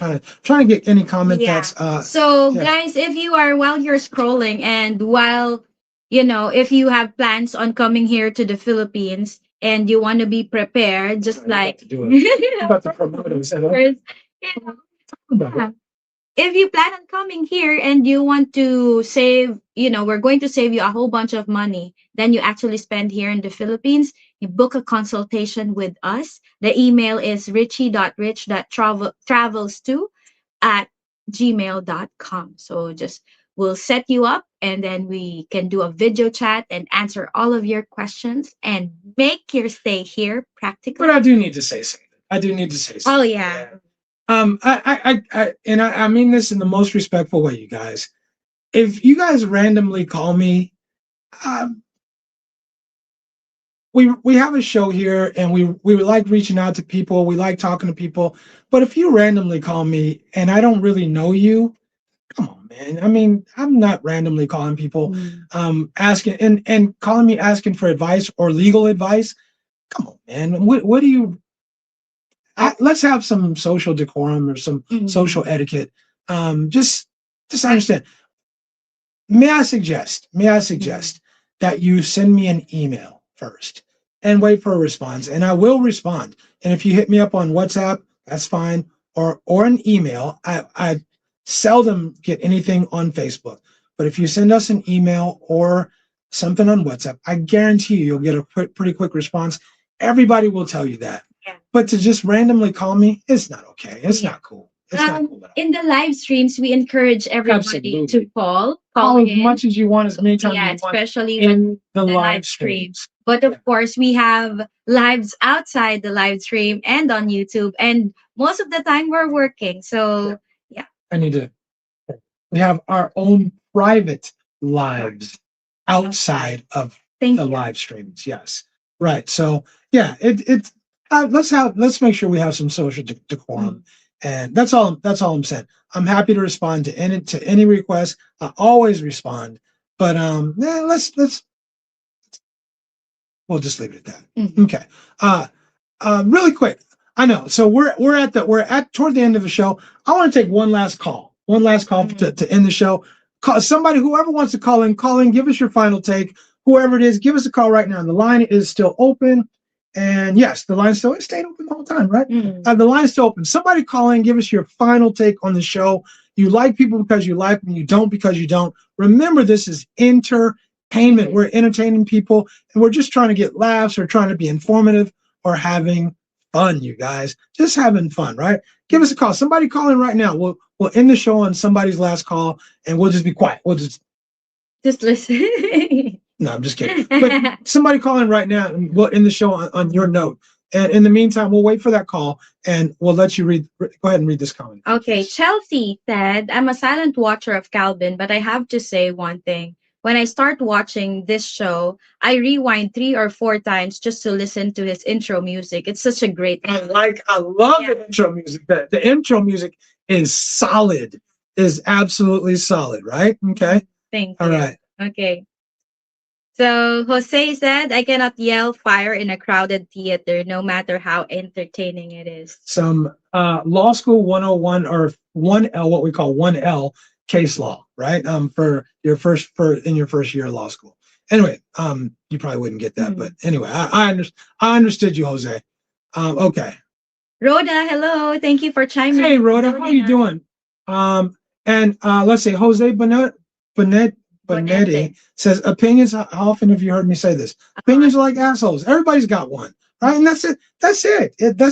I'm trying to get any comment that's guys, if you are, while you're scrolling and while if you have plans on coming here to the Philippines and you want to be prepared, just like about to promote if you plan on coming here and you want to save, we're going to save you a whole bunch of money, then you actually spend here in the Philippines, you book a consultation with us. The email is richie.rich.travels2@gmail.com. So just we'll set you up, and then we can do a video chat and answer all of your questions and make your stay here practical. But I do need to say something. Oh yeah. I mean this in the most respectful way, you guys. If you guys randomly call me, we have a show here, and we like reaching out to people. We like talking to people. But if you randomly call me and I don't really know you, come on, man. I mean, I'm not randomly calling people, asking and calling me asking for advice or legal advice. Come on, man. What do you? Let's have some social decorum or some social etiquette. Just understand. May I suggest that you send me an email first and wait for a response, and I will respond. And if you hit me up on WhatsApp, that's fine, or an email. I seldom get anything on Facebook, but if you send us an email or something on WhatsApp, I guarantee you'll get a pretty quick response. Everybody will tell you that. Yeah. But to just randomly call me, it's not okay. It's not cool. It's not cool at all. In the live streams, we encourage everybody to call as much as you want, as many times as you want. Especially in the live streams. But of course, we have lives outside the live stream and on YouTube, and most of the time we're working. So yeah. We have our own private lives outside of the live streams. Yes. Right. So yeah, let's make sure we have some social decorum. And that's all I'm saying. I'm happy to respond to any request. I always respond. But we'll just leave it at that. Okay. Really quick. I know. So we're at toward the end of the show. I want to take one last call to end the show. Call somebody, whoever wants to call in, give us your final take. Whoever it is, give us a call right now. The line is still open. And yes, the line it stayed open the whole time, right? The line's still open. Somebody call in, give us your final take on the show. You like people because you like them, you don't because you don't. Remember, this is entertainment. We're entertaining people, and we're just trying to get laughs or trying to be informative or having fun, you guys. Just having fun, right? Give us a call. Somebody call in right now. We'll end the show on somebody's last call, and we'll just be quiet. We'll just listen. No, I'm just kidding. But somebody call in right now, and we'll end the show on your note. And in the meantime, we'll wait for that call, and we'll let you go ahead and read this comment. Okay. Chelsea said, I'm a silent watcher of Calvin, but I have to say one thing. When I start watching this show, I rewind 3 or 4 times just to listen to his intro music. It's such a great I love the intro music. The intro music is solid, is absolutely solid, right? Okay. Thank you. All right. Okay. So Jose said, I cannot yell fire in a crowded theater, no matter how entertaining it is. Some law school 101 or 1L, what we call 1L case law, right? For your first year of law school. Anyway, you probably wouldn't get that, but anyway, I understood you, Jose. Okay. Rhoda, hello. Thank you for chiming in. Hey, Rhoda, how are you doing? And let's see, Jose Bonetti says, opinions, how often have you heard me say this? Opinions are like assholes. Everybody's got one, right? And that's it. That's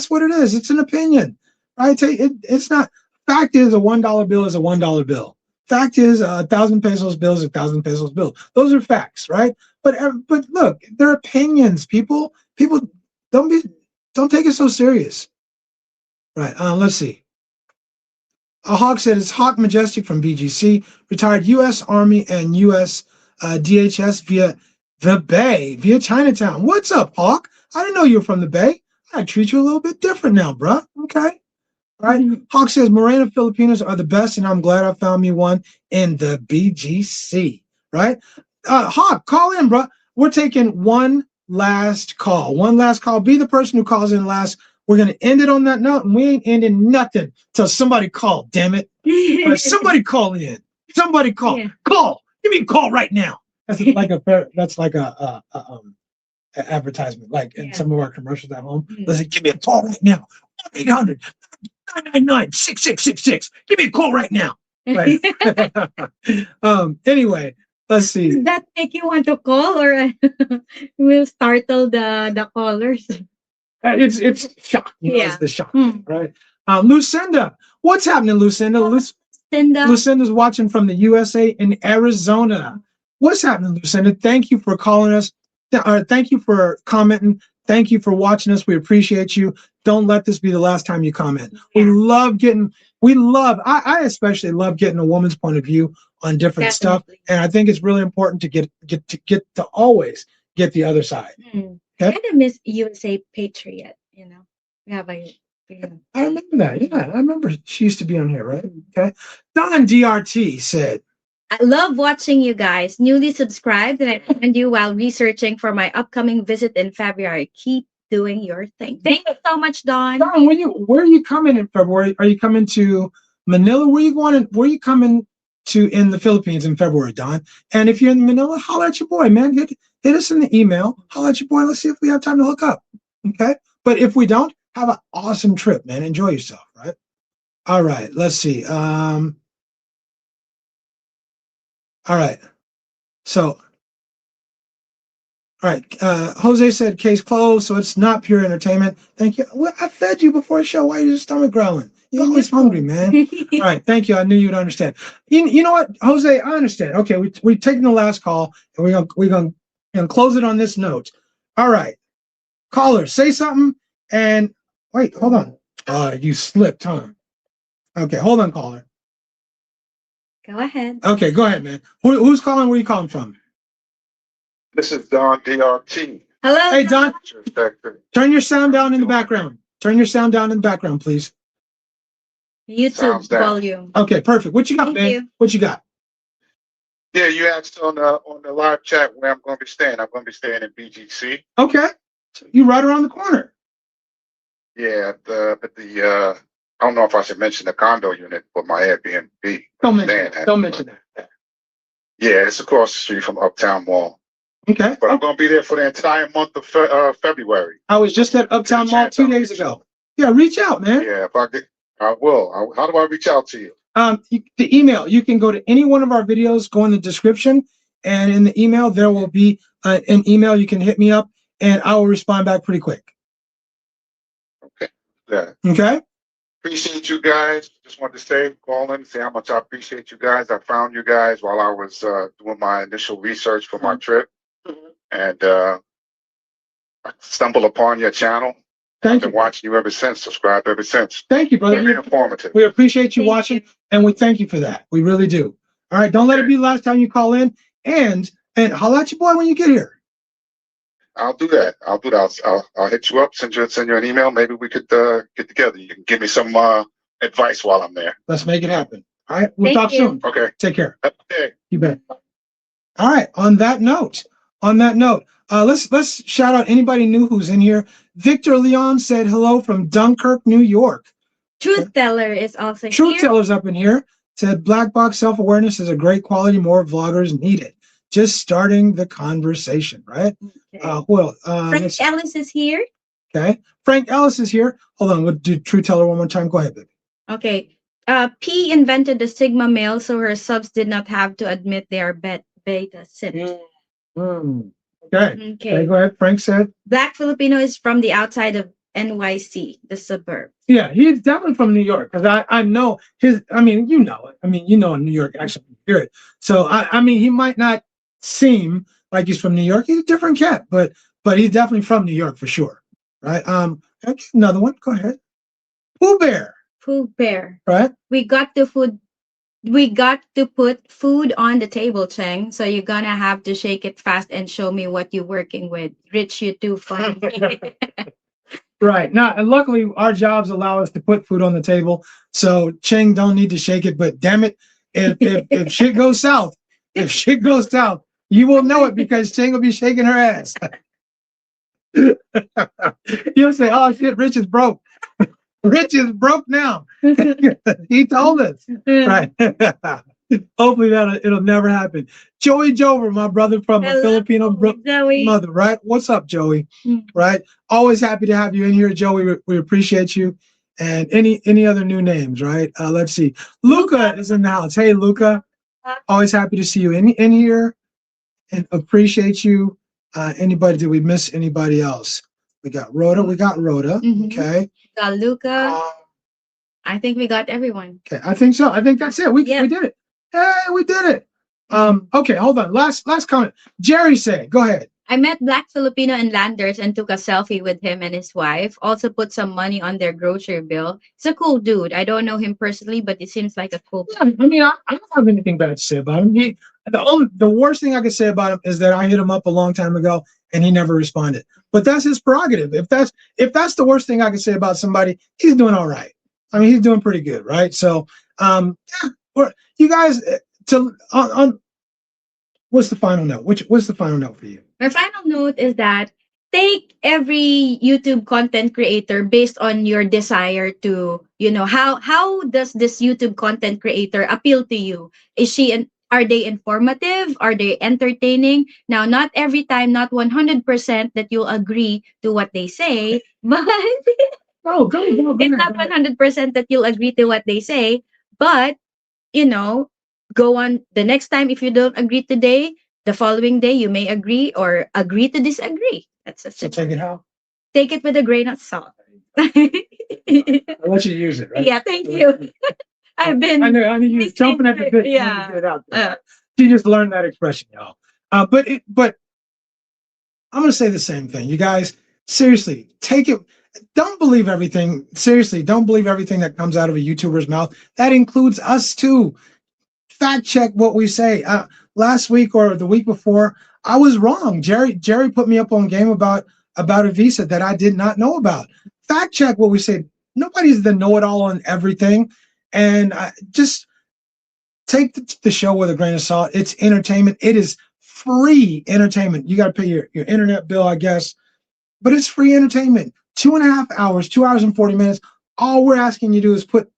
what it is. It's an opinion, right? It's not. Fact is, a $1 bill is a $1 bill. Fact is, 1,000 pesos bill is 1,000 pesos bill. Those are facts, right? But look, they're opinions. People don't take it so serious, right? Let's see. Hawk said it's Hawk Majestic from BGC, retired U.S. Army and U.S. DHS via the Bay, via Chinatown. What's up, Hawk? I didn't know you were from the Bay. I treat you a little bit different now, bruh. Okay. All right. Hawk says Morena Filipinos are the best, and I'm glad I found me one in the BGC. Right? Hawk, call in, bruh. We're taking one last call. Be the person who calls in last. We're going to end it on that note, and we ain't ending nothing till somebody call, damn it. Right, somebody call in. Somebody call. Yeah. Call. Give me a call right now. That's like a advertisement, like in some of our commercials at home. Listen, give me a call right now. 800-999-6666. Give me a call right now. Right. Anyway, let's see. Does that make you want to call, or will startle the callers? It's shock. It's the shock, right? Lucinda, what's happening, Lucinda? Lucinda. Lucinda's watching from the USA in Arizona. What's happening, Lucinda? Thank you for calling us. Thank you for commenting. Thank you for watching us. We appreciate you. Don't let this be the last time you comment. Yeah. I especially love getting a woman's point of view on different stuff. And I think it's really important to get to always get the other side. Okay? Kind of miss USA Patriot, you know. We have a I remember that. Yeah, I remember she used to be on here, right? Okay. Don DRT said, I love watching you guys. Newly subscribed, and I found you while researching for my upcoming visit in February. Keep doing your thing. Thank you so much, Don. Don, where are you coming in February? Are you coming to Manila? Where are you coming to in the Philippines in February, Don? And if you're in Manila, holler at your boy, man. Hit us in the email. Holler at your boy. Let's see if we have time to hook up. Okay. But if we don't, have an awesome trip, man. Enjoy yourself, right? All right. Let's see. All right. So, all right. Jose said case closed, so it's not pure entertainment. Thank you. Well, I fed you before the show. Why are your stomach growling? You're always hungry, man. All right. Thank you. I knew you'd understand. You know what, Jose? I understand. Okay. We're taking the last call, and we're gonna close it on this note. All right. Caller, say something. And wait, hold on. You slipped, huh? Okay. Hold on, caller. Go ahead. Okay, go ahead, man. Who's calling? Where are you calling from? This is Don DRT. Hello. Hey, Don. Turn your sound down in the background. Turn your sound down in the background, please. YouTube volume. Okay, perfect. What you got, man? What you got? Yeah, you asked on the live chat where I'm going to be staying. I'm going to be staying in BGC. Okay, so you right around the corner. Yeah, at the I don't know if I should mention the condo unit, but my Airbnb. Don't mention that. Yeah, it's across the street from Uptown Mall. Okay. But I'm going to be there for the entire month of February. I was just at Uptown Mall 2 days ago. Yeah, reach out, man. Yeah, I will. How do I reach out to you? The email. You can go to any one of our videos, go in the description, and in the email, there will be an email. You can hit me up, and I will respond back pretty quick. Okay. Yeah. Okay. Appreciate you guys. Just wanted to call in, say how much I appreciate you guys. I found you guys while I was doing my initial research for my trip. And I stumbled upon your channel. I've been watching you ever since, subscribed ever since. Thank you, brother. Very informative. We appreciate you watching, and we thank you for that. We really do. All right, don't let it be the last time you call in, and holla at your boy when you get here. I'll do that. I'll hit you up, send you an email. Maybe we could get together. You can give me some advice while I'm there. Let's make it happen. All right, we'll talk soon. Okay. Take care. Okay. You bet. All right. On that note, let's shout out anybody new who's in here. Victor Leon said hello from Dunkirk, New York. Truth Teller is also here. Truth Teller's up in here. Said Black Box Self-Awareness is a great quality. More vloggers needed. Just starting the conversation, right? Okay. Frank Ellis is here. Okay. Frank Ellis is here. Hold on. We'll do Truth Teller one more time. Go ahead, baby. Okay. P invented the Sigma male, so her subs did not have to admit they are beta simps. Okay. Go ahead. Frank said Black Filipino is from the outside of NYC, the suburb. Yeah, he's definitely from New York because I know his. I mean, you know it. I mean, you know, in New York actually hear it. So I mean, he might not seem like he's from New York. He's a different cat, but he's definitely from New York for sure, right? Another one. Go ahead. Pooh Bear. Pooh Bear. Right. We got to put food on the table, Cheng. So you're gonna have to shake it fast and show me what you're working with. Rich, you too funny. Right. Now, and luckily, our jobs allow us to put food on the table, so Cheng don't need to shake it. But damn it, if shit goes south, you will know it because Cheng will be shaking her ass. You'll say, "Oh shit, Rich is broke. Rich is broke now." He told us, right? Hopefully it'll never happen. Joey Jover, my brother from a Filipino mother, right? What's up, Joey? Right? Always happy to have you in here, Joey. We appreciate you. And any other new names, right? Let's see. Luca is in the house. Hey, Luca. Always happy to see you in here and appreciate you. Anybody, did we miss anybody else? We got Rhoda. Okay. Got Luca. I think we got everyone. Okay, I think so. I think that's it. We did it. Hey, we did it. Okay, hold on. Last comment. Jerry said, go ahead. I met Black Filipino in Landers and took a selfie with him and his wife. Also put some money on their grocery bill. He's a cool dude. I don't know him personally, but he seems like a cool Yeah, I mean, I don't have anything bad to say about him. The worst thing I could say about him is that I hit him up a long time ago and he never responded. But that's his prerogative. If that's the worst thing I could say about somebody, he's doing all right. I mean, he's doing pretty good, right? So, yeah, you guys, what's the final note? What's the final note for you? My final note is that take every YouTube content creator based on your desire to, how does this YouTube content creator appeal to you? Are they informative? Are they entertaining? Now, not every time, not 100% that you'll agree to what they say, but go it's not 100% that you'll agree to what they say, but go on the next time. If you don't agree today, the following day you may agree or agree to disagree. That's so take it how? Take it with a grain of salt. I'll let you use it, right? Yeah, thank you. I knew you jumping at the bit. Yeah. To get it out there. You just learned that expression, y'all. But I'm gonna say the same thing. You guys, seriously, take it. Don't believe everything. Seriously, don't believe everything that comes out of a YouTuber's mouth. That includes us too. Fact check what we say. Last week or the week before, I was wrong. Jerry put me up on game about a visa that I did not know about. Fact check what we say. Nobody's the know-it-all on everything, and just take the show with a grain of salt. It's entertainment. It is free entertainment. You got to pay your internet bill, I guess, but it's free entertainment. 2.5 hours, 2 hours and 40 minutes. All we're asking you to do is put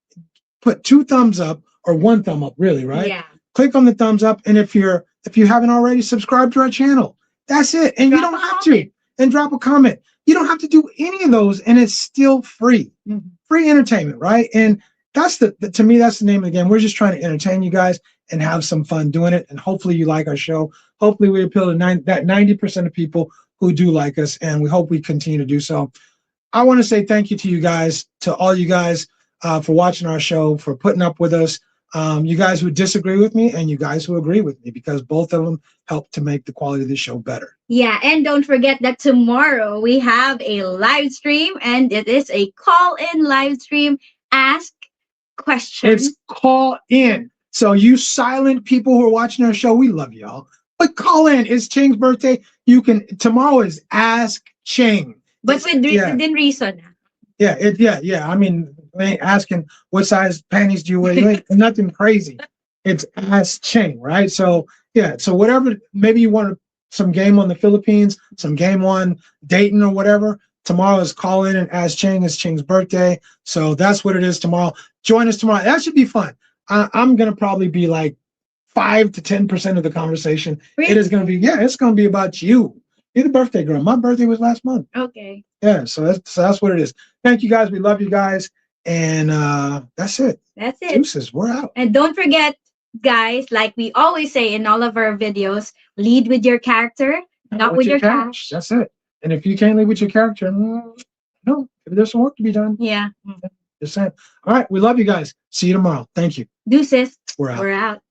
2 thumbs up or 1 thumb up, really, right? Yeah. Click on the thumbs up, and if you haven't already, subscribe to our channel. That's it. And you don't have to. And drop a comment. You don't have to do any of those, and it's still free. Mm-hmm. Free entertainment, right? And that's to me, that's the name of the game. We're just trying to entertain you guys and have some fun doing it. And hopefully you like our show. Hopefully we appeal to that 90% of people who do like us, and we hope we continue to do so. I want to say thank you to you guys, to all you guys for watching our show, for putting up with us. You guys who disagree with me and you guys who agree with me, because both of them help to make the quality of the show better. Yeah, and don't forget that tomorrow we have a live stream, and it is a call-in live stream. Ask questions. It's call in. So you silent people who are watching our show, we love y'all. But call in. It's Ching's birthday. Tomorrow is Ask Ching. But within reason. Yeah. I mean, they ain't asking what size panties do you wear. You ain't nothing crazy. It's Ask Ching, right? So yeah. So whatever, maybe you want some game on the Philippines, some game on Dayton or whatever. Tomorrow is call in and Ask Ching. It's Ching's birthday. So that's what it is tomorrow. Join us tomorrow. That should be fun. I'm gonna probably be like 5 to 10% of the conversation. Really? It is gonna be, it's gonna be about you. You're the birthday girl. My birthday was last month. Okay. Yeah, so that's what it is. Thank you guys. We love you guys. And that's it. That's it. Deuces, we're out. And don't forget, guys, like we always say in all of our videos, lead with your character, not with your cash. That's it. And if you can't lead with your character, no, there's some work to be done. Yeah. Just saying. All right, we love you guys. See you tomorrow. Thank you. Deuces. We're out. We're out.